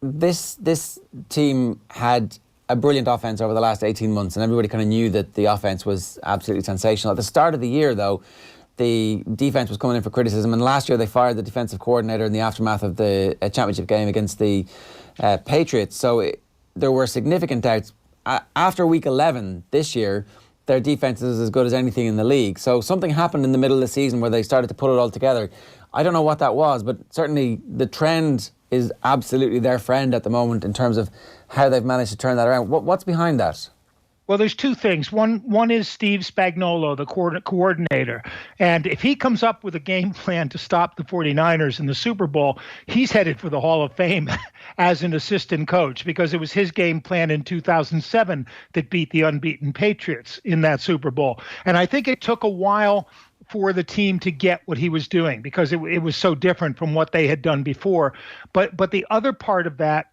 This team had a brilliant offense over the last 18 months, and everybody kind of knew that the offense was absolutely sensational. At the start of the year, though, the defense was coming in for criticism, and last year they fired the defensive coordinator in the aftermath of the championship game against the Patriots. So there were significant doubts. After week 11 this year, their defense is as good as anything in the league. So something happened in the middle of the season where they started to put it all together. I don't know what that was, but certainly the trend is absolutely their friend at the moment in terms of how they've managed to turn that around. What's behind that? Well, there's two things. One is Steve Spagnuolo, the coordinator. And if he comes up with a game plan to stop the 49ers in the Super Bowl, he's headed for the Hall of Fame as an assistant coach, because it was his game plan in 2007 that beat the unbeaten Patriots in that Super Bowl. And I think it took a while for the team to get what he was doing, because it was so different from what they had done before. But the other part of that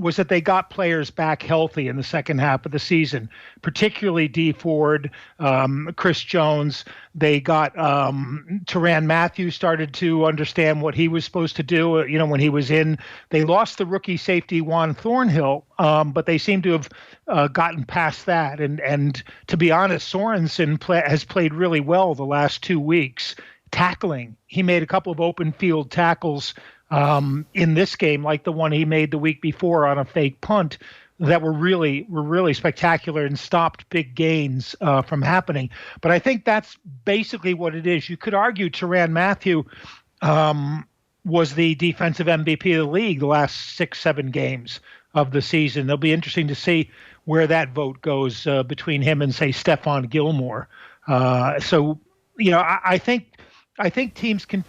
was that they got players back healthy in the second half of the season, particularly Dee Ford, Chris Jones. They got Tyrann Mathieu started to understand what he was supposed to do, when he was in. They lost the rookie safety Juan Thornhill, but they seem to have gotten past that. And to be honest, Sorensen has played really well the last 2 weeks. Tackling, he made a couple of open field tackles in this game, like the one he made the week before on a fake punt, that were really spectacular and stopped big gains from happening. But I think that's basically what it is. You could argue Tyrann Mathieu was the defensive MVP of the league the last 6-7 games of the season. It'll be interesting to see where that vote goes between him and, say, Stephon Gilmore. I think teams can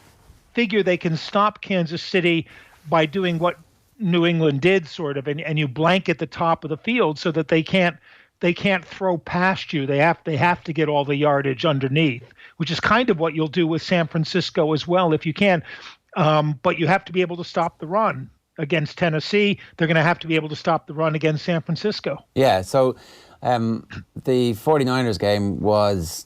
figure they can stop Kansas City by doing what New England did, sort of, and you blanket the top of the field so that they can't throw past you. They have to get all the yardage underneath, which is kind of what you'll do with San Francisco as well if you can. But you have to be able to stop the run against Tennessee. They're going to have to be able to stop the run against San Francisco. Yeah, so the 49ers game was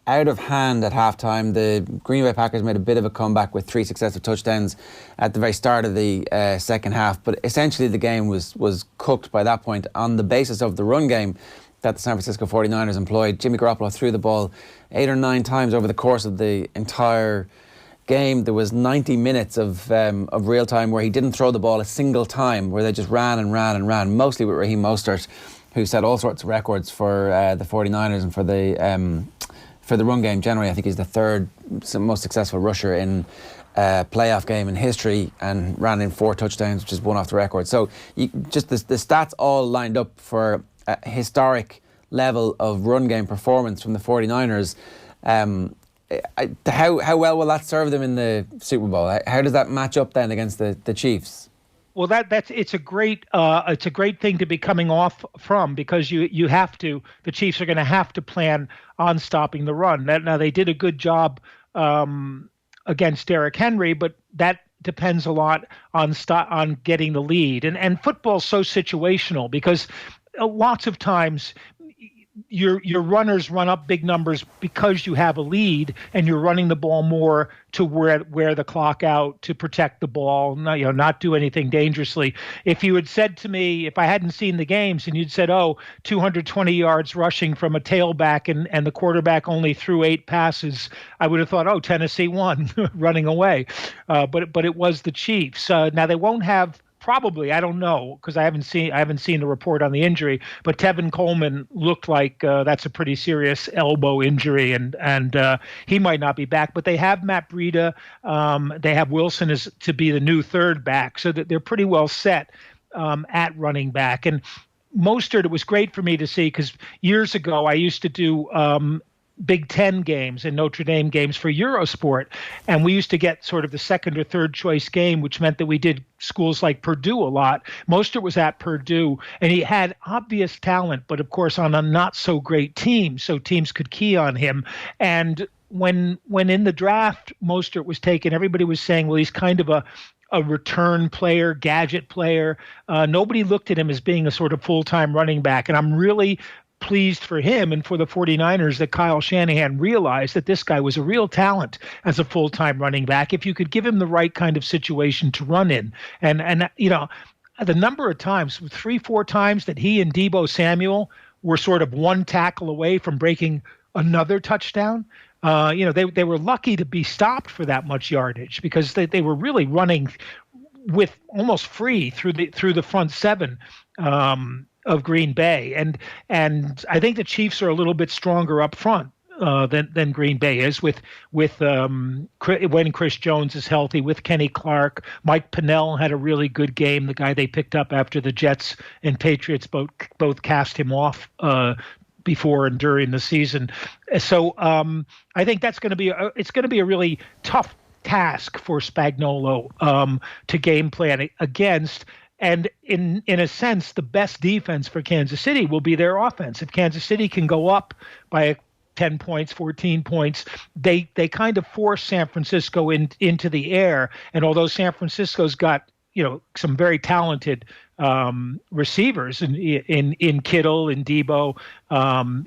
out of hand at halftime. The Green Bay Packers made a bit of a comeback with 3 successive touchdowns at the very start of the second half, but essentially the game was cooked by that point on the basis of the run game that the San Francisco 49ers employed. Jimmy Garoppolo threw the ball 8 or 9 times over the course of the entire game. There was 90 minutes of real time where he didn't throw the ball a single time, where they just ran and ran and ran, mostly with Raheem Mostert, who set all sorts of records for the 49ers and for the run game generally. I think he's the third most successful rusher in a playoff game in history, and ran in 4 touchdowns, which is one off the record. So just the stats all lined up for a historic level of run game performance from the 49ers. How well will that serve them in the Super Bowl? How does that match up then against the Chiefs? Well, it's a great thing to be coming off from, because the Chiefs are going to have to plan on stopping the run. Now they did a good job against Derrick Henry, but that depends a lot on getting the lead. And football's so situational, because lots of times your runners run up big numbers because you have a lead, and you're running the ball more to wear the clock out, to protect the ball, not do anything dangerously. If you had said to me, if I hadn't seen the games, and you'd said, 220 yards rushing from a tailback, and the quarterback only threw 8 passes, I would have thought, Tennessee won running away. But it was the Chiefs. Now they won't have probably, I don't know, because I haven't seen the report on the injury, but Tevin Coleman looked like that's a pretty serious elbow injury, and he might not be back. But they have Matt Breida, they have Wilson as to be the new third back, so that they're pretty well set at running back. And Mostert, it was great for me to see, because years ago I used to do Big Ten games and Notre Dame games for Eurosport, and we used to get sort of the second or third choice game, which meant that we did schools like Purdue a lot. Mostert was at Purdue, and he had obvious talent, but of course on a not so great team, so teams could key on him. And when in the draft Mostert was taken, everybody was saying, well, he's kind of a return player, gadget player. Nobody looked at him as being a sort of full-time running back, and I'm really pleased for him and for the 49ers that Kyle Shanahan realized that this guy was a real talent as a full-time running back if you could give him the right kind of situation to run in. And you know, the number of times, 3-4 times that he and Deebo Samuel were sort of one tackle away from breaking another touchdown. You know, they were lucky to be stopped for that much yardage, because they were really running with almost free through the front seven of Green Bay, and I think the Chiefs are a little bit stronger up front than Green Bay is with when Chris Jones is healthy, with Kenny Clark. Mike Pennell had a really good game, the guy they picked up after the Jets and Patriots both cast him off before and during the season. So I think that's going to be it's going to be a really tough task for Spagnuolo to game plan against. And in a sense, the best defense for Kansas City will be their offense. If Kansas City can go up by 10 points, 14 points, they kind of force San Francisco into the air. And although San Francisco's got, you know, some very talented receivers in Kittle, in Deebo,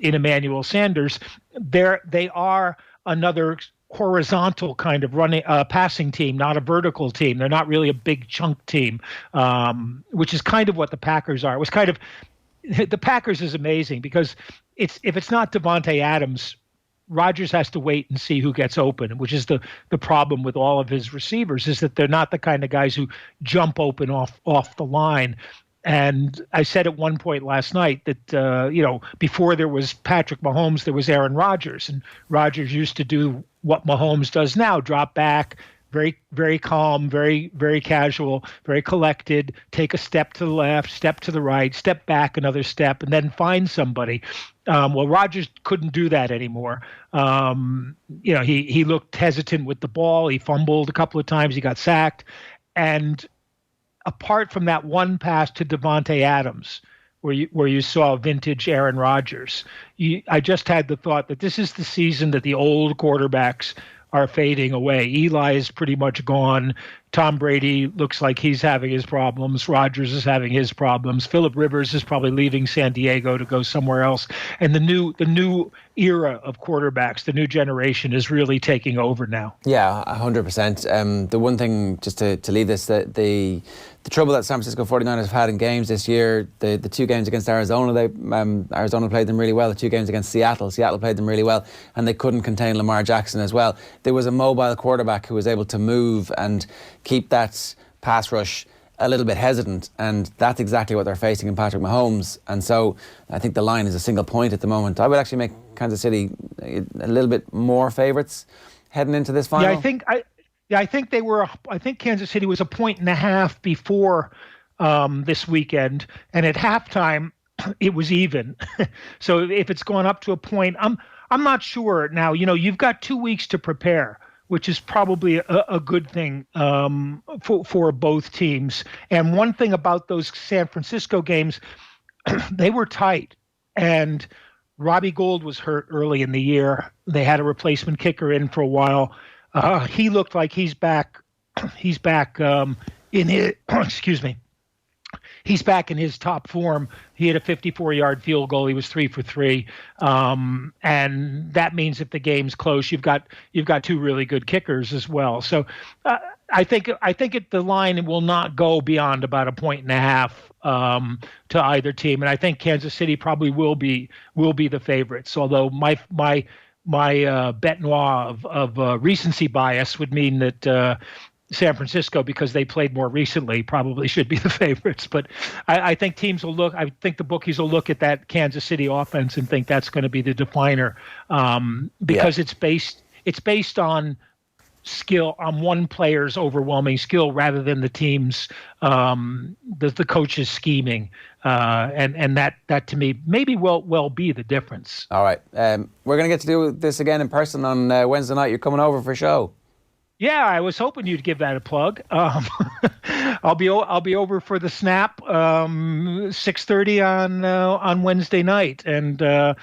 in Emmanuel Sanders, they are another horizontal kind of running passing team, not a vertical team. They're not really a big chunk team, which is kind of what the Packers are. It was kind of, the Packers is amazing because if it's not Devontae Adams, Rodgers has to wait and see who gets open, which is the problem with all of his receivers, is that they're not the kind of guys who jump open off the line. And I said at one point last night that, you know, before there was Patrick Mahomes, there was Aaron Rodgers, and Rodgers used to do what Mahomes does now, drop back, very, very calm, very, very casual, very collected, take a step to the left, step to the right, step back another step, and then find somebody. Well, Rodgers couldn't do that anymore. You know, he looked hesitant with the ball. He fumbled a couple of times. He got sacked. And apart from that one pass to Devontae Adams, where you saw vintage Aaron Rodgers, I just had the thought that this is the season that the old quarterbacks are fading away. Eli is pretty much gone. Tom Brady looks like he's having his problems. Rodgers is having his problems. Phillip Rivers is probably leaving San Diego to go somewhere else. And the new era of quarterbacks, the new generation, is really taking over now. Yeah, 100%. The one thing, just to leave this, that the trouble that San Francisco 49ers have had in games this year, the two games against Arizona, Arizona played them really well. The two games against Seattle played them really well, and they couldn't contain Lamar Jackson as well. There was a mobile quarterback who was able to move and keep that pass rush a little bit hesitant, and that's exactly what they're facing in Patrick Mahomes. And so I think the line is a single point at the moment. I would actually make Kansas City a little bit more favourites heading into this final. I think Kansas City was 1.5 before this weekend, and at halftime it was even. So if it's gone up to a point, I'm not sure now. You know, you've got 2 weeks to prepare, which is probably a good thing for both teams. And one thing about those San Francisco games, they were tight, and Robbie Gould was hurt early in the year. They had a replacement kicker in for a while. He looked like he's back. He's back in his. Excuse me. He's back in his top form. He had a 54-yard field goal. He was 3 for 3, and that means if the game's close, you've got two really good kickers as well. So I think the line will not go beyond about 1.5 to either team, and I think Kansas City probably will be the favorites. Although my bet noir of recency bias would mean that San Francisco, because they played more recently, probably should be the favorites. But I think teams will look. I think the bookies will look at that Kansas City offense and think that's going to be the definer, because it's based on skill, on one player's overwhelming skill, rather than the team's the coach's scheming, and that to me maybe will be the difference. All right, we're going to get to do this again in person on Wednesday night. You're coming over for a show. Yeah, I was hoping you'd give that a plug. I'll be over for the snap 6:30 on Wednesday night, and I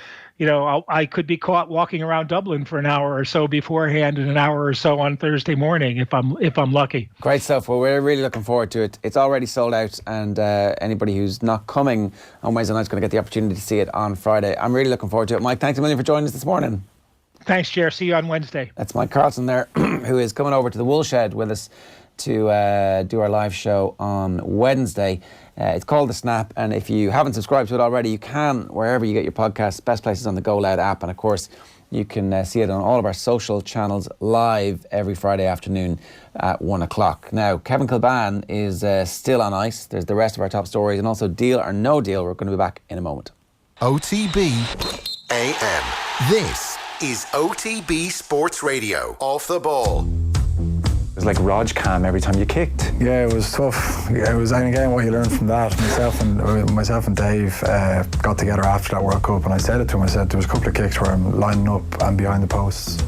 could be caught walking around Dublin for an hour or so beforehand, and an hour or so on Thursday morning if I'm lucky. Great stuff. Well, we're really looking forward to it. It's already sold out, and anybody who's not coming on Wednesday night is going to get the opportunity to see it on Friday. I'm really looking forward to it. Mike, thanks a million for joining us this morning. Thanks, Jer. See you on Wednesday. That's Mike Carlson there, who is coming over to the Woolshed with us to do our live show on Wednesday. It's called The Snap, and if you haven't subscribed to it already, you can wherever you get your podcasts. Best places on the Go Loud app, and of course you can see it on all of our social channels live every Friday afternoon at 1 o'clock. Now, Kevin Kilbane is still on ice. There's the rest of our top stories, and also Deal or No Deal. We're going to be back in a moment. OTB AM. This is OTB Sports Radio. Off the ball. It was like Rog Cam every time you kicked. Yeah, it was tough. It was, and again, what you learn from that. Myself and Dave got together after that World Cup, and I said it to him. I said there was a couple of kicks where I'm lining up and behind the posts,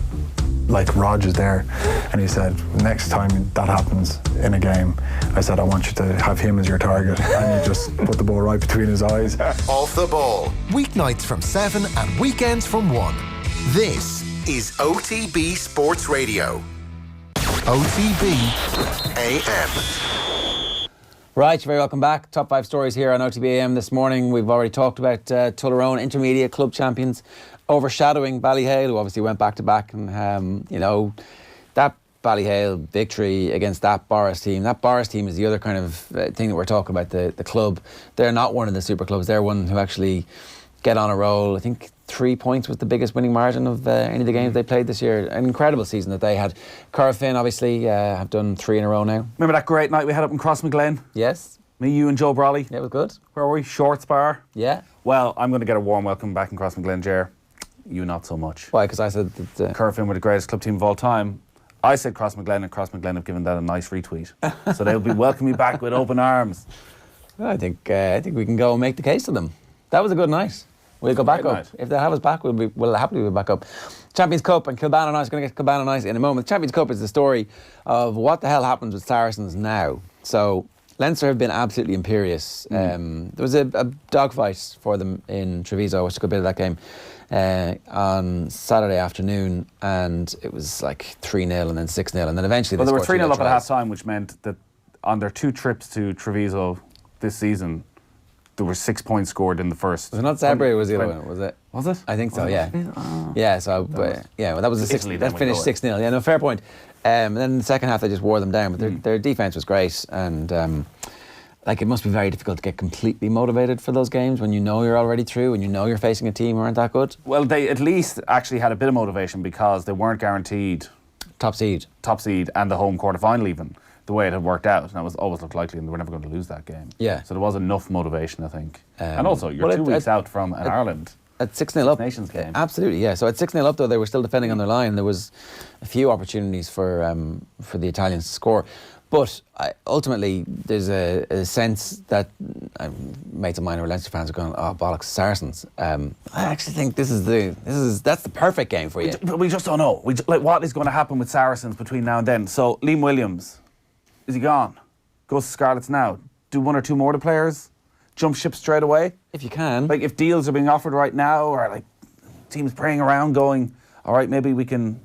like Rog is there, and he said next time that happens in a game, I said I want you to have him as your target, and he just put the ball right between his eyes. Off the ball. Weeknights from 7 and weekends from 1. This is OTB Sports Radio. OTB AM. Right, you're very welcome back. Top 5 stories here on OTB AM this morning. We've already talked about Turloughmore, intermediate club champions, overshadowing Ballyhale, who obviously went back-to-back. And, that Ballyhale victory against that Boris team. That Boris team is the other kind of thing that we're talking about, the club. They're not one of the super clubs. They're one who actually get on a roll. I think 3 points was the biggest winning margin of any of the games they played this year. An incredible season that they had. Corofin obviously have done 3 in a row now. Remember that great night we had up in Crossmaglen? Yes. Me, you and Joe Brawley. Yeah, it was good. Where were we? Shorts Bar? Yeah. Well, I'm going to get a warm welcome back in Crossmaglen, Ger. You not so much. Why? Because I said that Corofin were the greatest club team of all time. I said Crossmaglen, and Crossmaglen have given that a nice retweet. So they'll be welcoming me back with open arms. I think we can go and make the case to them. That was a good night. We'll go back up. If they have us back, we'll happily be back up. Champions Cup and Kilbane on ice. Going to get to Kilbane on ice in a moment. Champions Cup is the story of what the hell happens with Saracens now. So Leinster have been absolutely imperious. There was a dogfight for them in Treviso. I watched a good bit of that game on Saturday afternoon, and it was like 3-0 and then 6-0, and then eventually they were 3-0 up at half time, which meant that on their 2 trips to Treviso this season, there were 6 points scored in the first. Was it not Zabri? Was the other one? Was it? Was it? I think so. Yeah. Oh. Yeah. So that was the 6. That finished 6-0. Yeah. No, fair point. And then in the second half they just wore them down. But their defense was great, and it must be very difficult to get completely motivated for those games when you know you're already through and you know you're facing a team who aren't that good. Well, they at least actually had a bit of motivation because they weren't guaranteed top seed, and the home quarter final even. The way it had worked out, and it was always looked likely, and they were never going to lose that game. Yeah. So there was enough motivation, I think. And also, you're 2 weeks out from an Ireland at 6-0 up Nations game. Absolutely, yeah. So at 6-0 up, though, they were still defending on their line. There was a few opportunities for the Italians to score, but ultimately, there's a sense that mates of mine who are Leinster fans are going, "Oh bollocks, Saracens." I actually think that's the perfect game for you. We just don't know. What is going to happen with Saracens between now and then? So Liam Williams. Is he gone? Goes to Scarlets now. Do 1 or 2 more to players? Jump ship straight away? If you can. Like if deals are being offered right now, or like teams praying around going, all right, maybe we can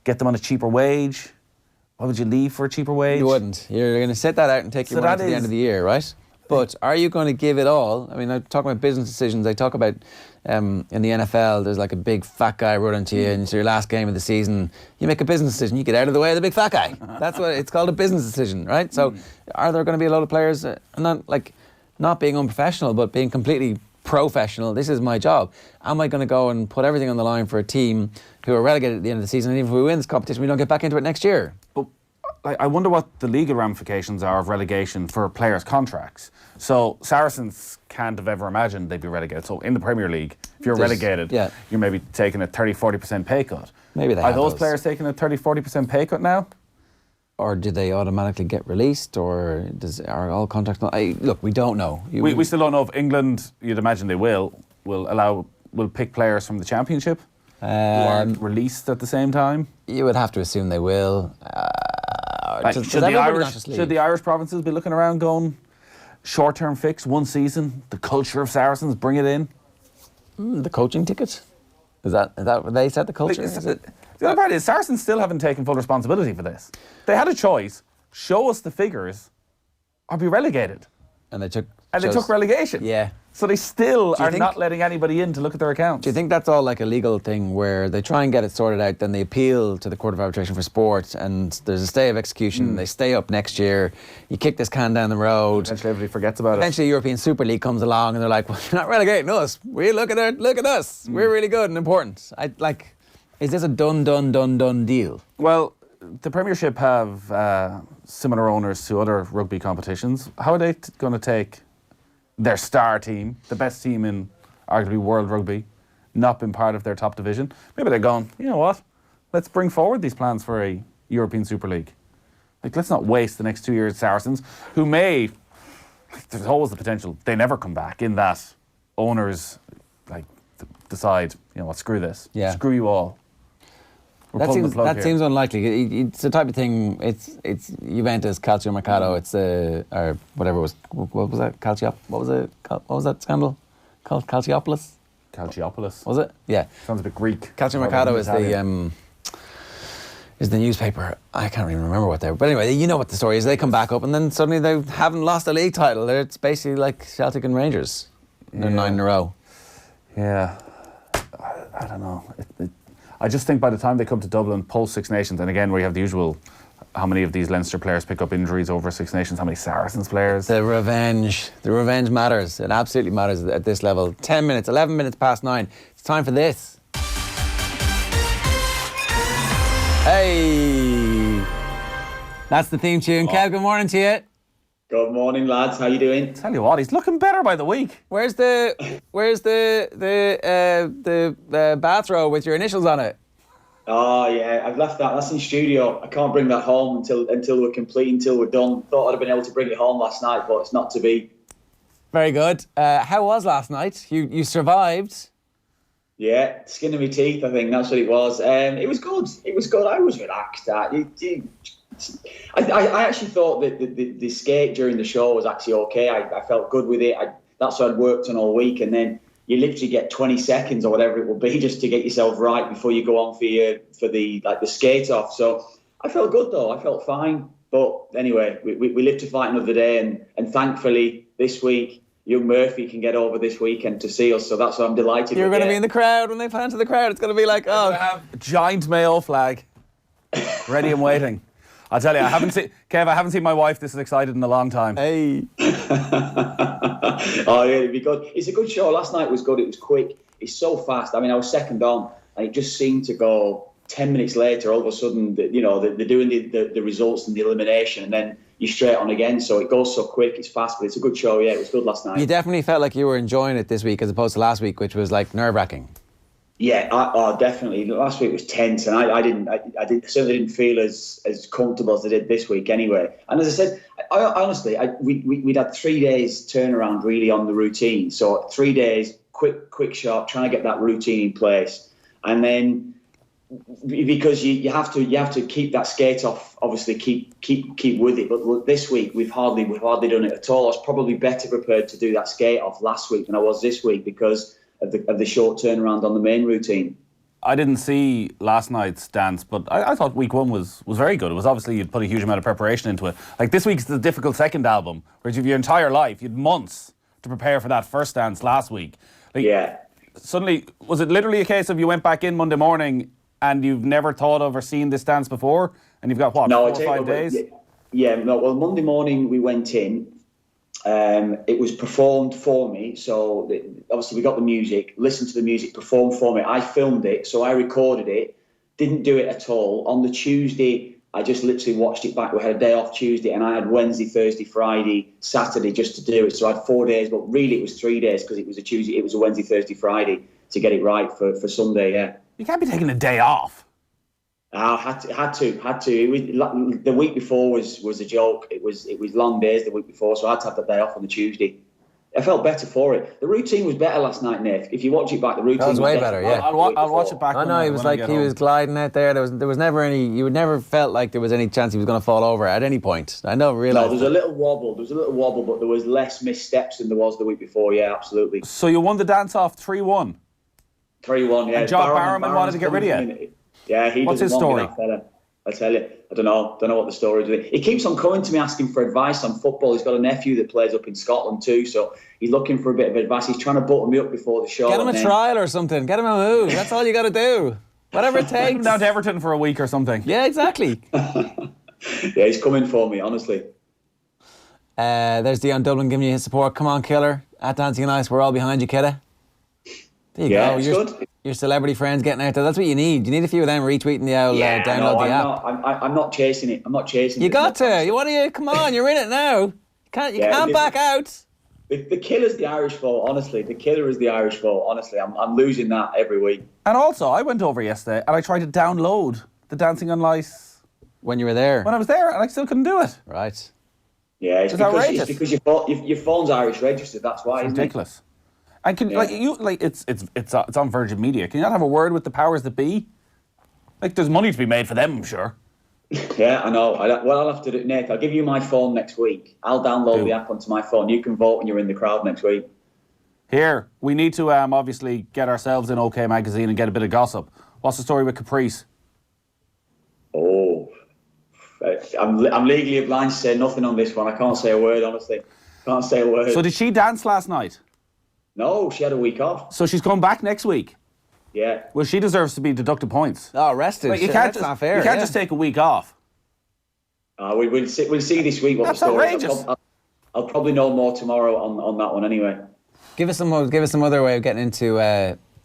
get them on a cheaper wage. Why would you leave for a cheaper wage? You wouldn't. You're going to set that out and take your money to the end of the year, right? But are you going to give it all? I mean, I'm talking about business decisions. I talk about in the NFL, there's like a big fat guy running to you, and it's your last game of the season. You make a business decision. You get out of the way of the big fat guy. That's what it's called, a business decision, right? So, are there going to be a lot of players not being unprofessional, but being completely professional? This is my job. Am I going to go and put everything on the line for a team who are relegated at the end of the season? And even if we win this competition, we don't get back into it next year. But I wonder what the legal ramifications are of relegation for players' contracts. So Saracens can't have ever imagined they'd be relegated. So in the Premier League, if you're relegated, you're maybe taking a 30-40% pay cut. Maybe they are have those players taking a 30-40% pay cut now? Or do they automatically get released? Or are all contracts not? Look, we don't know. We still don't know if England, you'd imagine they will pick players from the Championship who aren't released at the same time. You would have to assume they will. Should the Irish provinces be looking around going, short-term fix, 1 season, the culture of Saracens, bring it in? The coaching ticket? Is that what they set the culture? The other part is Saracens still haven't taken full responsibility for this. They had a choice: show us the figures, or be relegated. And they took relegation. Yeah. So they still are not letting anybody in to look at their accounts. Do you think that's all like a legal thing where they try and get it sorted out, then they appeal to the Court of Arbitration for Sport, and there's a stay of execution, they stay up next year, you kick this can down the road. Eventually everybody forgets about it. Eventually European Super League comes along and they're like, well, you're not relegating us. Look at us. We're really good and important. Is this a done deal? Well, the Premiership have similar owners to other rugby competitions. How are they going to take their star team, the best team in arguably world rugby, not been part of their top division? Maybe they're going, you know what, let's bring forward these plans for a European Super League. Let's not waste the next 2 years Saracens, who may, there's always the potential, they never come back, in that owners decide, you know what, screw this. Yeah. Screw you all. That seems unlikely. It's the type of thing. It's Juventus, Calcio Mercato. It's or whatever it was. What was that? What was that scandal? Calciopoulos. Calciopoulos. Was it? Yeah. Sounds a bit Greek. Calcio Mercato is the newspaper. I can't even remember what they were. But anyway, you know what the story is. They come back up and then suddenly they haven't lost a league title. It's basically like Celtic and Rangers. They're 9 in a row. Yeah. I don't know. I just think by the time they come to Dublin, post Six Nations, and again, we have the usual, how many of these Leinster players pick up injuries over Six Nations, how many Saracens players? The revenge matters. It absolutely matters at this level. 10 minutes, 11 minutes past 9. It's time for this. Hey! That's the theme tune. Kev, good morning to you. Good morning, lads. How you doing? Tell you what, he's looking better by the week. Where's the bathrobe with your initials on it? Oh yeah, I've left that. That's in studio. I can't bring that home until we're complete, until we're done. Thought I'd have been able to bring it home last night, but it's not to be. Very good. How was last night? You survived. Yeah, skin of my teeth. I think that's what it was. It was good. It was good. I was relaxed. I actually thought that the skate during the show was actually okay. I felt good with it. That's what I'd worked on all week, and then you literally get 20 seconds or whatever it will be just to get yourself right before you go on for the skate off. So I felt good though. I felt fine. But anyway, we live to fight another day, and thankfully this week young Murphy can get over this weekend to see us. So that's what I'm delighted. You're going to be in the crowd when they pan to the crowd. It's going to be like, oh, have a giant Mayo flag ready and waiting. I'll tell you, I haven't seen my wife this excited in a long time. Hey. Oh, yeah, it'd be good. It's a good show. Last night was good. It was quick. It's so fast. I mean, I was second on, and it just seemed to go 10 minutes later. All of a sudden, they're doing the results and the elimination, and then you're straight on again. So it goes so quick. It's fast, but it's a good show. Yeah, it was good last night. You definitely felt like you were enjoying it this week as opposed to last week, which was like nerve-wracking. Yeah, definitely. Last week was tense, and I certainly didn't feel as comfortable as I did this week anyway. And as I said, honestly, we'd had 3 days turnaround really on the routine. So 3 days, quick shot, trying to get that routine in place, and then because you have to keep that skate off. Obviously, keep with it. But this week we've hardly done it at all. I was probably better prepared to do that skate off last week than I was this week because of the short turnaround on the main routine. I didn't see last night's dance, but I thought week one was very good. It was obviously you'd put a huge amount of preparation into it. Like this week's the difficult second album, whereas you've your entire life, you'd months to prepare for that first dance last week. Suddenly, was it literally a case of you went back in Monday morning and you've never thought of or seen this dance before, and you've got what, 4 or 5 days? Well, Monday morning we went in. It was performed for me, so obviously we got the music, listened to the music, performed for me. I filmed it, so I recorded it, didn't do it at all. On the Tuesday, I just literally watched it back. We had a day off Tuesday, and I had Wednesday, Thursday, Friday, Saturday just to do it. So I had 4 days, but really it was 3 days because it was a Tuesday, it was a Wednesday, Thursday, Friday to get it right for Sunday. Yeah. You can't be taking a day off. I had to. It was, the week before was a joke. It was long days the week before, so I had to have the day off on the Tuesday. I felt better for it. The routine was better last night, Nick. If you watch it back, the routine was way better. Yeah, I'll watch it back. I know he was like he was gliding out there. There was never any. You would never felt like there was any chance he was going to fall over at any point. I know. Realised. No, there was a little wobble, but there was less missteps than there was the week before. Yeah, absolutely. So you won the dance off 3-1. 3-1. Yeah. And John Barrowman wanted to get rid of you. Yeah, he What's doesn't his want story? me, that fella. I tell you, I don't know what the story is. He keeps on coming to me asking for advice on football. He's got a nephew that plays up in Scotland too, so he's looking for a bit of advice. He's trying to butter me up before the show. Get him a trial or something. Get him a move. That's all you got to do. Whatever it Take him takes. down to Everton for a week or something. Yeah, exactly. Yeah, he's coming for me, honestly. There's Dion Dublin giving you his support. Come on, killer. At Dancing on Ice, we're all behind you, kidda. There you go. It's good. Your celebrity friends getting out there. That's what you need. You need a few of them retweeting the old download the app. I'm not chasing it. I'm not chasing it. You got to. You want to? Come on, you're in it now. You can't back out. The killer's the Irish fault, honestly. The killer is the Irish fault, honestly. I'm losing that every week. And also, I went over yesterday and I tried to download the Dancing on Ice. When you were there? When I was there, and I still couldn't do it. Right. Yeah, it's outrageous. It's because your phone's Irish registered. That's why. It's isn't ridiculous. It? And can it's on Virgin Media. Can you not have a word with the powers that be? Like, there's money to be made for them, I'm sure. Yeah, I know. I'll have to do it, Nick. I'll give you my phone next week. I'll download the app onto my phone. You can vote when you're in the crowd next week. Here, we need to obviously get ourselves in OK Magazine and get a bit of gossip. What's the story with Caprice? Oh, I'm legally obliged to say nothing on this one. I can't say a word, honestly. Can't say a word. So did she dance last night? No, she had a week off. So she's coming back next week? Yeah. Well, she deserves to be deducted points. Oh, rested. Like, that's not fair. You can't just take a week off. We'll see this week what that's the story is. Outrageous. I'll probably know more tomorrow on that one anyway. Give us some other way of getting into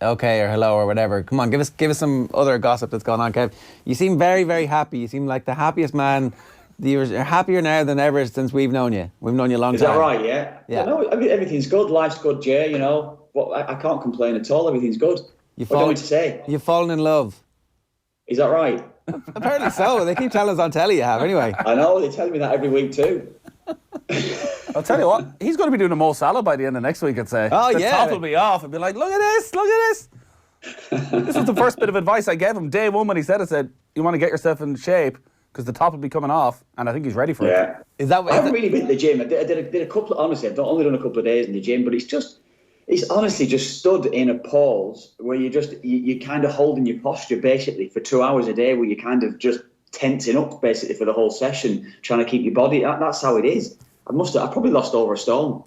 okay or hello or whatever. Come on, give us some other gossip that's going on, Kev. You seem very, very happy. You seem like the happiest man. You're happier now than ever since we've known you. We've known you a long time. Is that right? Yeah. Yeah. No, I mean, everything's good. Life's good, Jay. You know, I can't complain at all. Everything's good. What do you want me to say? You've fallen in love. Is that right? Apparently so. They keep telling us on telly you have. Anyway. I know. They tell me that every week too. I'll tell you what. He's going to be doing a Mo Salah by the end of next week. I'd say. Oh the yeah. The top will be off. I'd be like, look at this. Look at this. This was the first bit of advice I gave him. Day one when he said it, said, you want to get yourself in shape because the top will be coming off, and I think he's ready for it. Is that? I haven't really been to the gym. I did a couple. Honestly, I've only done a couple of days in the gym, but it's honestly just stood in a pause where you're kind of holding your posture basically for 2 hours a day, where you're kind of just tensing up basically for the whole session, trying to keep your body. That's how it is. I probably lost over a stone.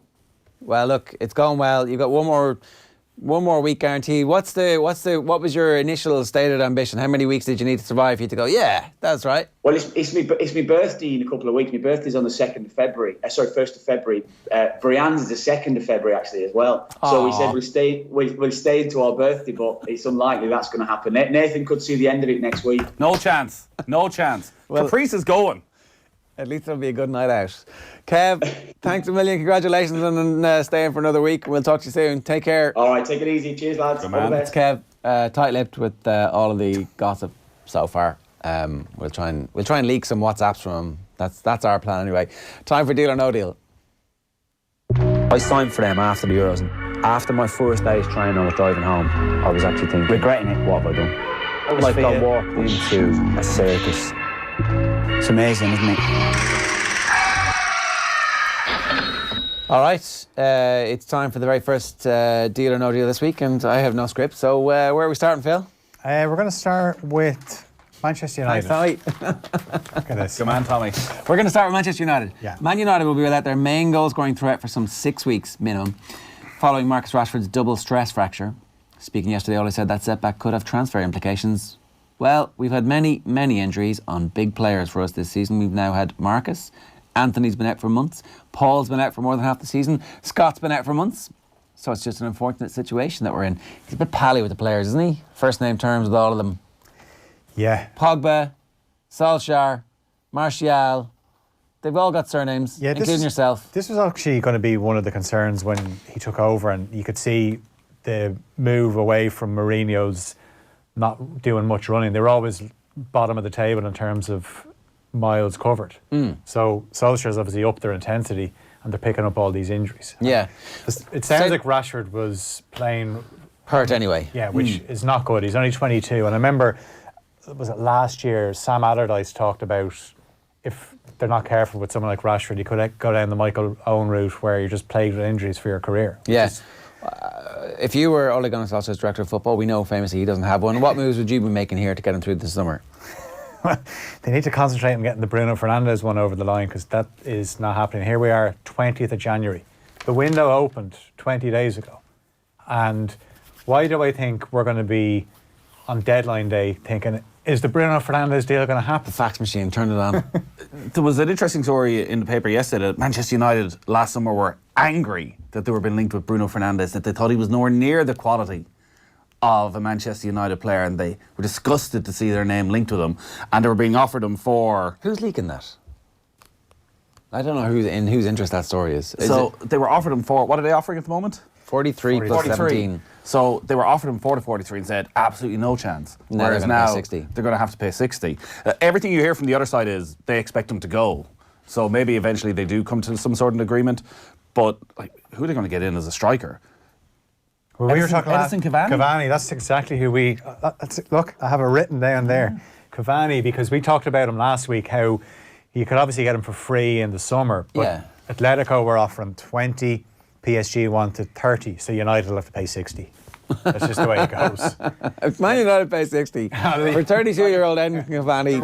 Well, look, it's going well. You've got one more week guarantee. What was your initial stated ambition? How many weeks did you need to survive for you to go, yeah, that's right? Well, it's my birthday in a couple of weeks. My birthday's on the 2nd of February. 1st of February. Brianne's is the 2nd of February, actually, as well. So we said we'll stay until our birthday, but it's unlikely that's going to happen. Nathan could see the end of it next week. No chance. No chance. Well, Caprice is going. At least it'll be a good night out. Kev, thanks a million. Congratulations on staying for another week. We'll talk to you soon. Take care. All right, take it easy. Cheers, lads. All the best. It's Kev, tight-lipped with all of the gossip so far. We'll try and leak some WhatsApps from him. That's our plan anyway. Time for Deal or No Deal. I signed for them after the Euros, and after my first day's training, I was driving home. I was actually thinking, regretting it. What have I done? Like I walked into a circus. It's amazing, isn't it? All right, it's time for the very first Deal or No Deal this week, and I have no script. So where are we starting, Phil? We're going to start with Manchester United. Thanks, Tommy. Look at this. Come on, Tommy. We're going to start with Manchester United. Yeah. Man United will be without their main goal-scoring threat for some 6 weeks minimum, following Marcus Rashford's double stress fracture. Speaking yesterday, Ole said that setback could have transfer implications. Well, we've had many, many injuries on big players for us this season. We've now had Marcus. Anthony's been out for months. Paul's been out for more than half the season. Scott's been out for months. So it's just an unfortunate situation that we're in. He's a bit pally with the players, isn't he? First name terms with all of them. Yeah. Pogba, Solskjaer, Martial. They've all got surnames, including yourself. This was actually going to be one of the concerns when he took over, and you could see the move away from Mourinho's not doing much running. They were always bottom of the table in terms of miles covered. So Solskjaer's obviously upped their intensity, and they're picking up all these injuries. Yeah. It sounds like Rashford was playing... hurt anyway. Yeah, which is not good. He's only 22. And I remember, was it last year, Sam Allardyce talked about if they're not careful with someone like Rashford, you could go down the Michael Owen route where you're just plagued with injuries for your career. Yeah. If you were Ole Gunnar Solskjaer's director of football, we know famously he doesn't have one. What moves would you be making here to get him through this summer? They need to concentrate on getting the Bruno Fernandes one over the line, because that is not happening. Here we are, 20th of January. The window opened 20 days ago. And why do I think we're going to be on deadline day thinking, is the Bruno Fernandes deal going to happen? The fax machine, turn it on. There was an interesting story in the paper yesterday that Manchester United last summer were angry that they were being linked with Bruno Fernandes, that they thought he was nowhere near the quality of a Manchester United player, and they were disgusted to see their name linked to them, and they were being offered him for... Who's leaking that? I don't know whose interest that story is. They were offered him for... What are they offering at the moment? 43 plus 17. So they were offered him 43 and said, absolutely no chance. Whereas now they're going to have to pay 60. Everything you hear from the other side is they expect him to go. So maybe eventually they do come to some sort of agreement. But who are they going to get in as a striker? Well, we were talking about Edison Cavani. That's exactly who we... look, I have it written down there. Cavani, because we talked about him last week, how you could obviously get him for free in the summer. But Atletico were offering 20, PSG wanted 30, so United will have to pay 60. That's just the way it goes. If Man United pay 60 for 32-year-old Edison Cavani,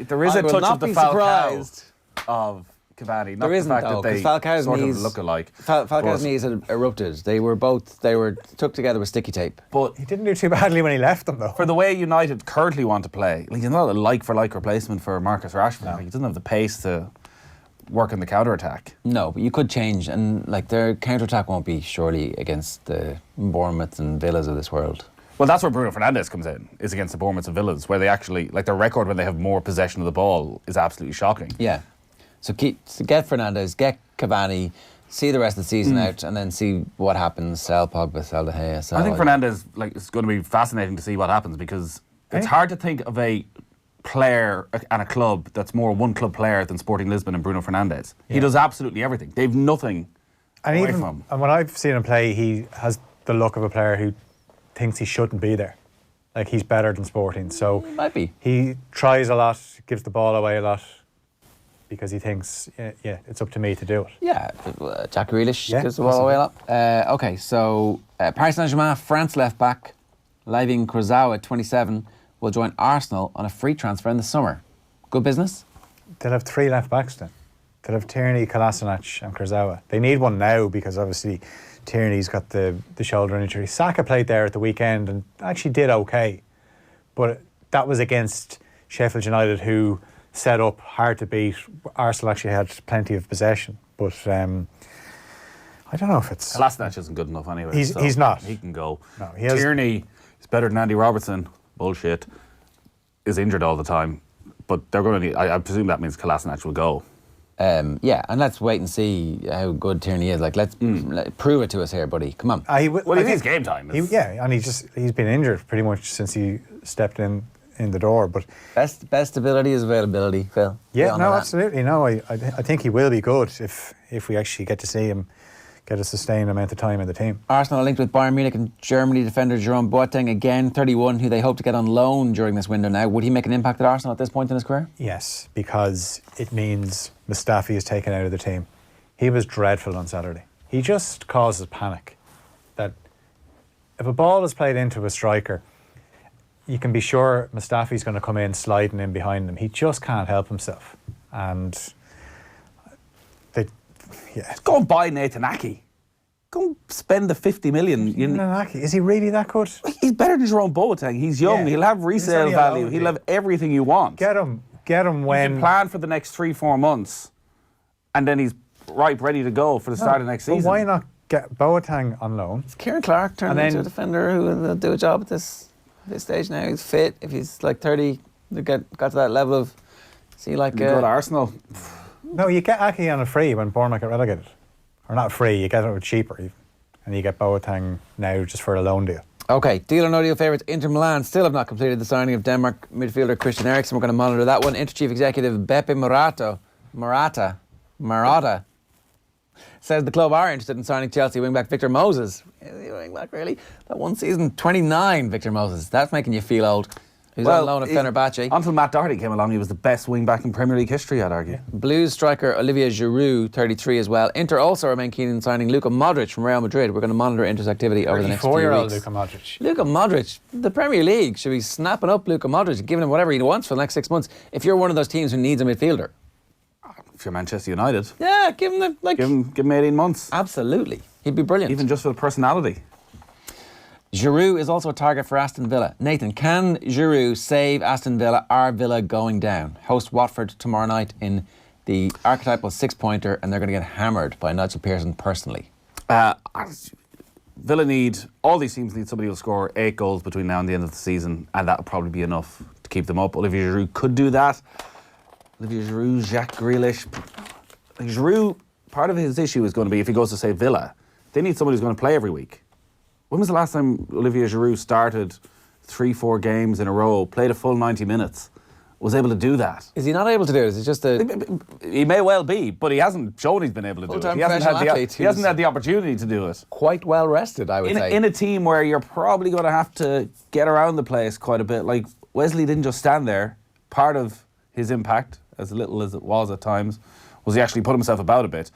there is a touch of the Falcao of Cavani. Not there isn't, the fact though, that they Falcao's sort knees, of look alike. Falcao's knees had erupted. They were took together with sticky tape. But he didn't do too badly when he left them, though. For the way United currently want to play, he's not a like-for-like replacement for Marcus Rashford. No. He doesn't have the pace to work in the counter-attack. No, but you could change, and their counter-attack won't be surely against the Bournemouths and Villas of this world. Well, that's where Bruno Fernandes comes in, is against the Bournemouths and Villas, where they actually, their record when they have more possession of the ball is absolutely shocking. Yeah. So get Fernandes, get Cavani, see the rest of the season out, and then see what happens. Sell Pogba, sell De Gea. I think Fernandes, it's going to be fascinating to see what happens, because it's hard to think of a player and a club that's more one club player than Sporting Lisbon and Bruno Fernandes. Yeah. He does absolutely everything. They've nothing away from him. And when I've seen him play, he has the look of a player who thinks he shouldn't be there. He's better than Sporting. So he might be. He tries a lot, gives the ball away a lot, because he thinks, it's up to me to do it. Yeah, Jack Grealish gives the ball away a lot. Okay, so Paris Saint-Germain, France left back, Layvin Kurzawa at 27, will join Arsenal on a free transfer in the summer. Good business? They'll have 3 left backs then. They'll have Tierney, Kolasinac and Kurzawa. They need one now, because obviously Tierney's got the shoulder injury. Saka played there at the weekend and actually did okay. But that was against Sheffield United, who set up hard to beat. Arsenal actually had plenty of possession, but I don't know if it's... Kolasinac isn't good enough anyway. He's not. He can go. No, Tierney is better than Andy Robertson. Bullshit. Is injured all the time. But they're going to need... I presume that means Kolasinac will go. Yeah, and let's wait and see how good Tierney is. Let's prove it to us here, buddy. Come on. He needs game time. And he's been injured pretty much since he stepped in the door. But best ability is availability, Phil. Yeah, no, absolutely. No, I think he will be good if we actually get to see him get a sustained amount of time in the team. Arsenal are linked with Bayern Munich and Germany defender Jerome Boateng, again 31, who they hope to get on loan during this window now. Would he make an impact at Arsenal at this point in his career? Yes, because it means Mustafi is taken out of the team. He was dreadful on Saturday. He just causes panic. That if a ball is played into a striker, you can be sure Mustafi's going to come in sliding in behind him. He just can't help himself. And go and buy Nathan Ake. Go and spend the 50 million. Is he really that good? He's better than Jerome Boateng. He's young. He'll have resale value. He'll have everything you want. Get him when... You can plan for the next 3-4 months, and then he's ready to go for the start of next season. Why not get Boateng on loan? It's Kieran Clark turned into a defender who will do a job at this stage now. He's fit. If he's 30, got to that level of See, like you go to Arsenal. No, you get Aki on a free when Bournemouth get relegated. Or not free, you get it cheaper even. And you get Boateng now just for a loan deal. Okay, deal or no deal favourites. Inter Milan still have not completed the signing of Denmark midfielder Christian Eriksen. We're going to monitor that one. Inter Chief Executive Beppe Marotta says the club are interested in signing Chelsea wingback Victor Moses. Wingback, really? That one season, 29, Victor Moses. That's making you feel old. He's on loan at Fenerbahce. Until Matt Doherty came along, he was the best wing-back in Premier League history, I'd argue. Blues striker Olivier Giroud, 33 as well. Inter also remain keen in signing Luka Modric from Real Madrid. We're going to monitor Inter's activity over the next few weeks. 34-year-old Luka Modric. Luka Modric, the Premier League should be snapping up Luka Modric and giving him whatever he wants for the next 6 months. If you're one of those teams who needs a midfielder. If you're Manchester United. Yeah, give him give him 18 months. Absolutely. He'd be brilliant. Even just for the personality. Giroud is also a target for Aston Villa. Nathan, can Giroud save Aston Villa? Are Villa going down? Host Watford tomorrow night in the archetypal six-pointer, and they're going to get hammered by Nigel Pearson personally. Villa need, all these teams need somebody who'll score 8 goals between now and the end of the season, and that'll probably be enough to keep them up. Olivier Giroud could do that. Olivier Giroud, Jacques Grealish. Giroud, part of his issue is going to be if he goes to, say, Villa, they need somebody who's going to play every week. When was the last time Olivier Giroud started 3-4 games in a row, played a full 90 minutes, was able to do that? Is he not able to do it? Is it just He may well be, but he hasn't shown he's been able to do it. He hasn't had the opportunity to do it. Quite well rested, I would say. In a team where you're probably going to have to get around the place quite a bit. Like, Wesley didn't just stand there. Part of his impact, as little as it was at times, was he actually put himself about a bit.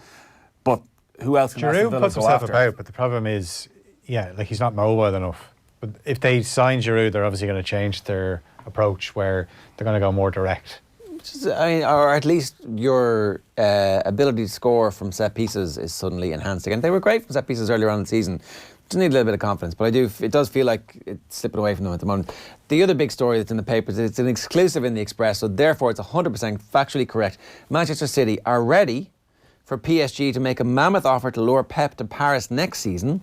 But who else can Giroud puts himself after? about, but the problem is, like he's not mobile enough. But if they sign Giroud, they're obviously going to change their approach where they're going to go more direct. Or at least your ability to score from set pieces is suddenly enhanced again. They were great from set pieces earlier on in the season. Just need a little bit of confidence, but it does feel like it's slipping away from them at the moment. The other big story that's in the papers, it's an exclusive in the Express, so therefore it's 100% factually correct. Manchester City are ready for PSG to make a mammoth offer to lure Pep to Paris next season.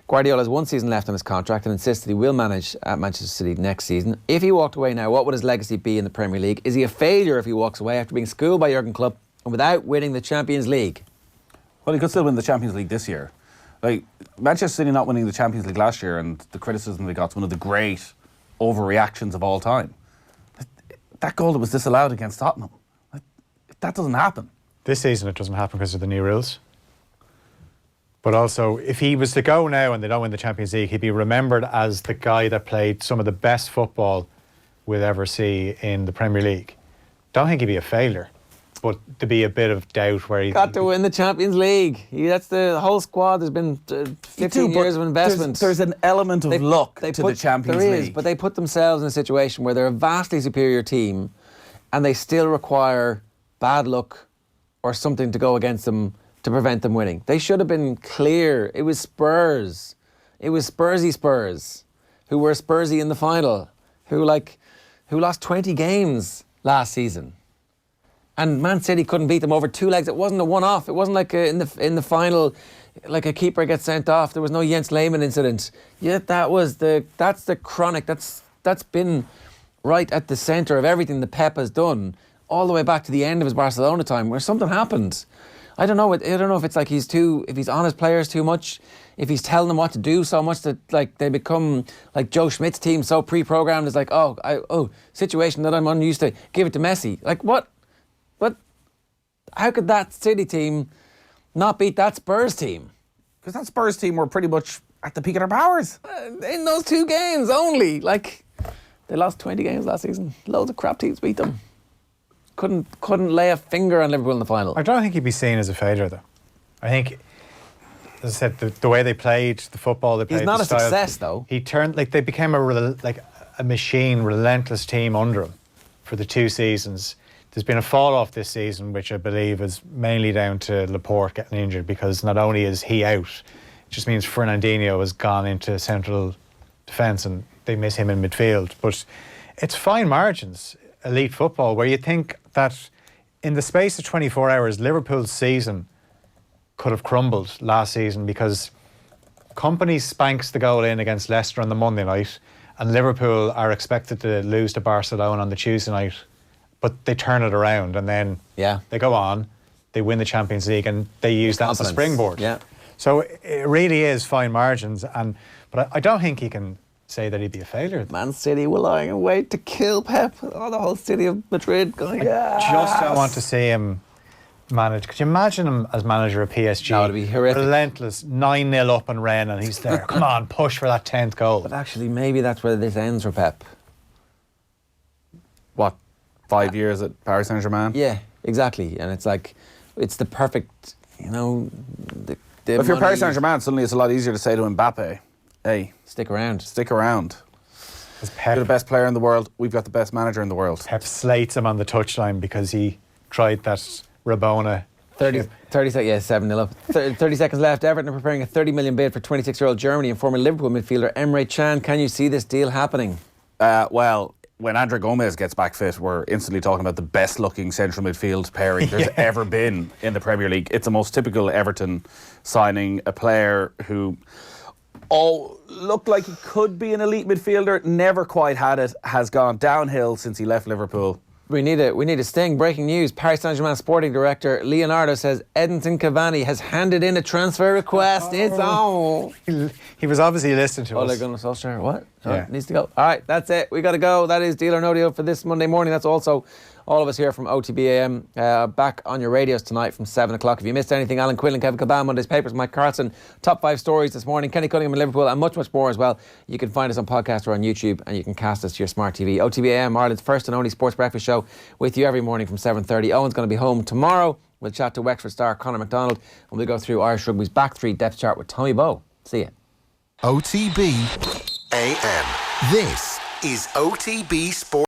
Guardiola has 1 season left on his contract and insists that he will manage at Manchester City next season. If he walked away now, what would his legacy be in the Premier League? Is he a failure if he walks away after being schooled by Jurgen Klopp and without winning the Champions League? Well, he could still win the Champions League this year. Like, Manchester City not winning the Champions League last year and the criticism they got is one of the great overreactions of all time. That goal that was disallowed against Tottenham, that doesn't happen. This season it doesn't happen because of the new rules. But also, if he was to go now and they don't win the Champions League, he'd be remembered as the guy that played some of the best football we'll ever see in the Premier League. Don't think he'd be a failure, but there'd be a bit of doubt where he got to win the Champions League. That's the whole squad. There's been 15 years of investment. There's an element of luck to the Champions League. There is, but they put themselves in a situation where they're a vastly superior team and they still require bad luck or something to go against them to prevent them winning. They should have been clear. It was Spurs. It was Spursy Spurs who were Spursy in the final, who lost 20 games last season. And Man City couldn't beat them over 2 legs. It wasn't a one-off. It wasn't like in the final, like a keeper gets sent off. There was no Jens Lehmann incident. Yet that's the chronic. That's been right at the centre of everything that Pep has done, all the way back to the end of his Barcelona time, where something happened. I don't know if it's like if he's on his players too much, if he's telling them what to do so much that like they become like Joe Schmidt's team so pre-programmed. It's like situation that I'm unused to. Give it to Messi. Like what? How could that City team not beat that Spurs team? Because that Spurs team were pretty much at the peak of their powers. In those 2 games only. Like, they lost 20 games last season. Loads of crap teams beat them. Couldn't lay a finger on Liverpool in the final. I don't think he'd be seen as a failure, though. I think, as I said, the way they played, the football they played. He's not a success, though. He turned, they became a machine, relentless team under him for the 2 seasons. There's been a fall-off this season, which I believe is mainly down to Laporte getting injured, because not only is he out, it just means Fernandinho has gone into central defence and they miss him in midfield. But it's fine margins, elite football, where you think that in the space of 24 hours, Liverpool's season could have crumbled last season because Kompany spanks the goal in against Leicester on the Monday night and Liverpool are expected to lose to Barcelona on the Tuesday night, but they turn it around and then they go on, they win the Champions League, and they use that as a springboard. Yeah. So it really is fine margins, but I don't think he can say that he'd be a failure. Man City were lying in wait to kill Pep. Oh, the whole city of Madrid going, Just don't want to see him manage. Could you imagine him as manager of PSG? No, it'd be horrific. Relentless, 9-0 up and Rennes, and he's there. Come on, push for that 10th goal. But actually, maybe that's where this ends for Pep. What, 5 years at Paris Saint-Germain? Yeah, exactly. And it's like, it's the perfect, you know... If you're Paris Saint-Germain, suddenly it's a lot easier to say to Mbappe, hey, stick around. Stick around. Pep, you're the best player in the world. We've got the best manager in the world. Pep slates him on the touchline because he tried that Rabona. 30 7-0 up. 30 seconds left. Everton are preparing a 30 million bid for 26-year-old Germany and former Liverpool midfielder Emre Can. Can you see this deal happening? Well, when Andre Gomez gets back fit, we're instantly talking about the best-looking central midfield pairing there's ever been in the Premier League. It's the most typical Everton signing, a player who looked like he could be an elite midfielder, never quite had it, has gone downhill since he left Liverpool. We need a sting. Breaking news. Paris Saint-Germain sporting director Leonardo says Edinson Cavani has handed in a transfer request. It's on. He was obviously listening to us. Ole Gunnar Solskjaer. What? Yeah. Needs to go. All right, that's it. We got to go. That is Deal or No Deal for this Monday morning. That's also all of us here from OTB AM. Back on your radios tonight from 7 o'clock. If you missed anything, Alan Quinlan, Kevin Kilbane, Monday's Papers, Mike Carlson, top 5 stories this morning, Kenny Cunningham in Liverpool, and much, much more as well. You can find us on podcast or on YouTube, and you can cast us to your smart TV. OTB AM, Ireland's first and only sports breakfast show, with you every morning from 7:30. Owen's going to be home tomorrow. We'll chat to Wexford star Conor McDonald, and we'll go through Irish Rugby's back 3 depth chart with Tommy Bowe. See ya. OTB AM. This is OTB Sport.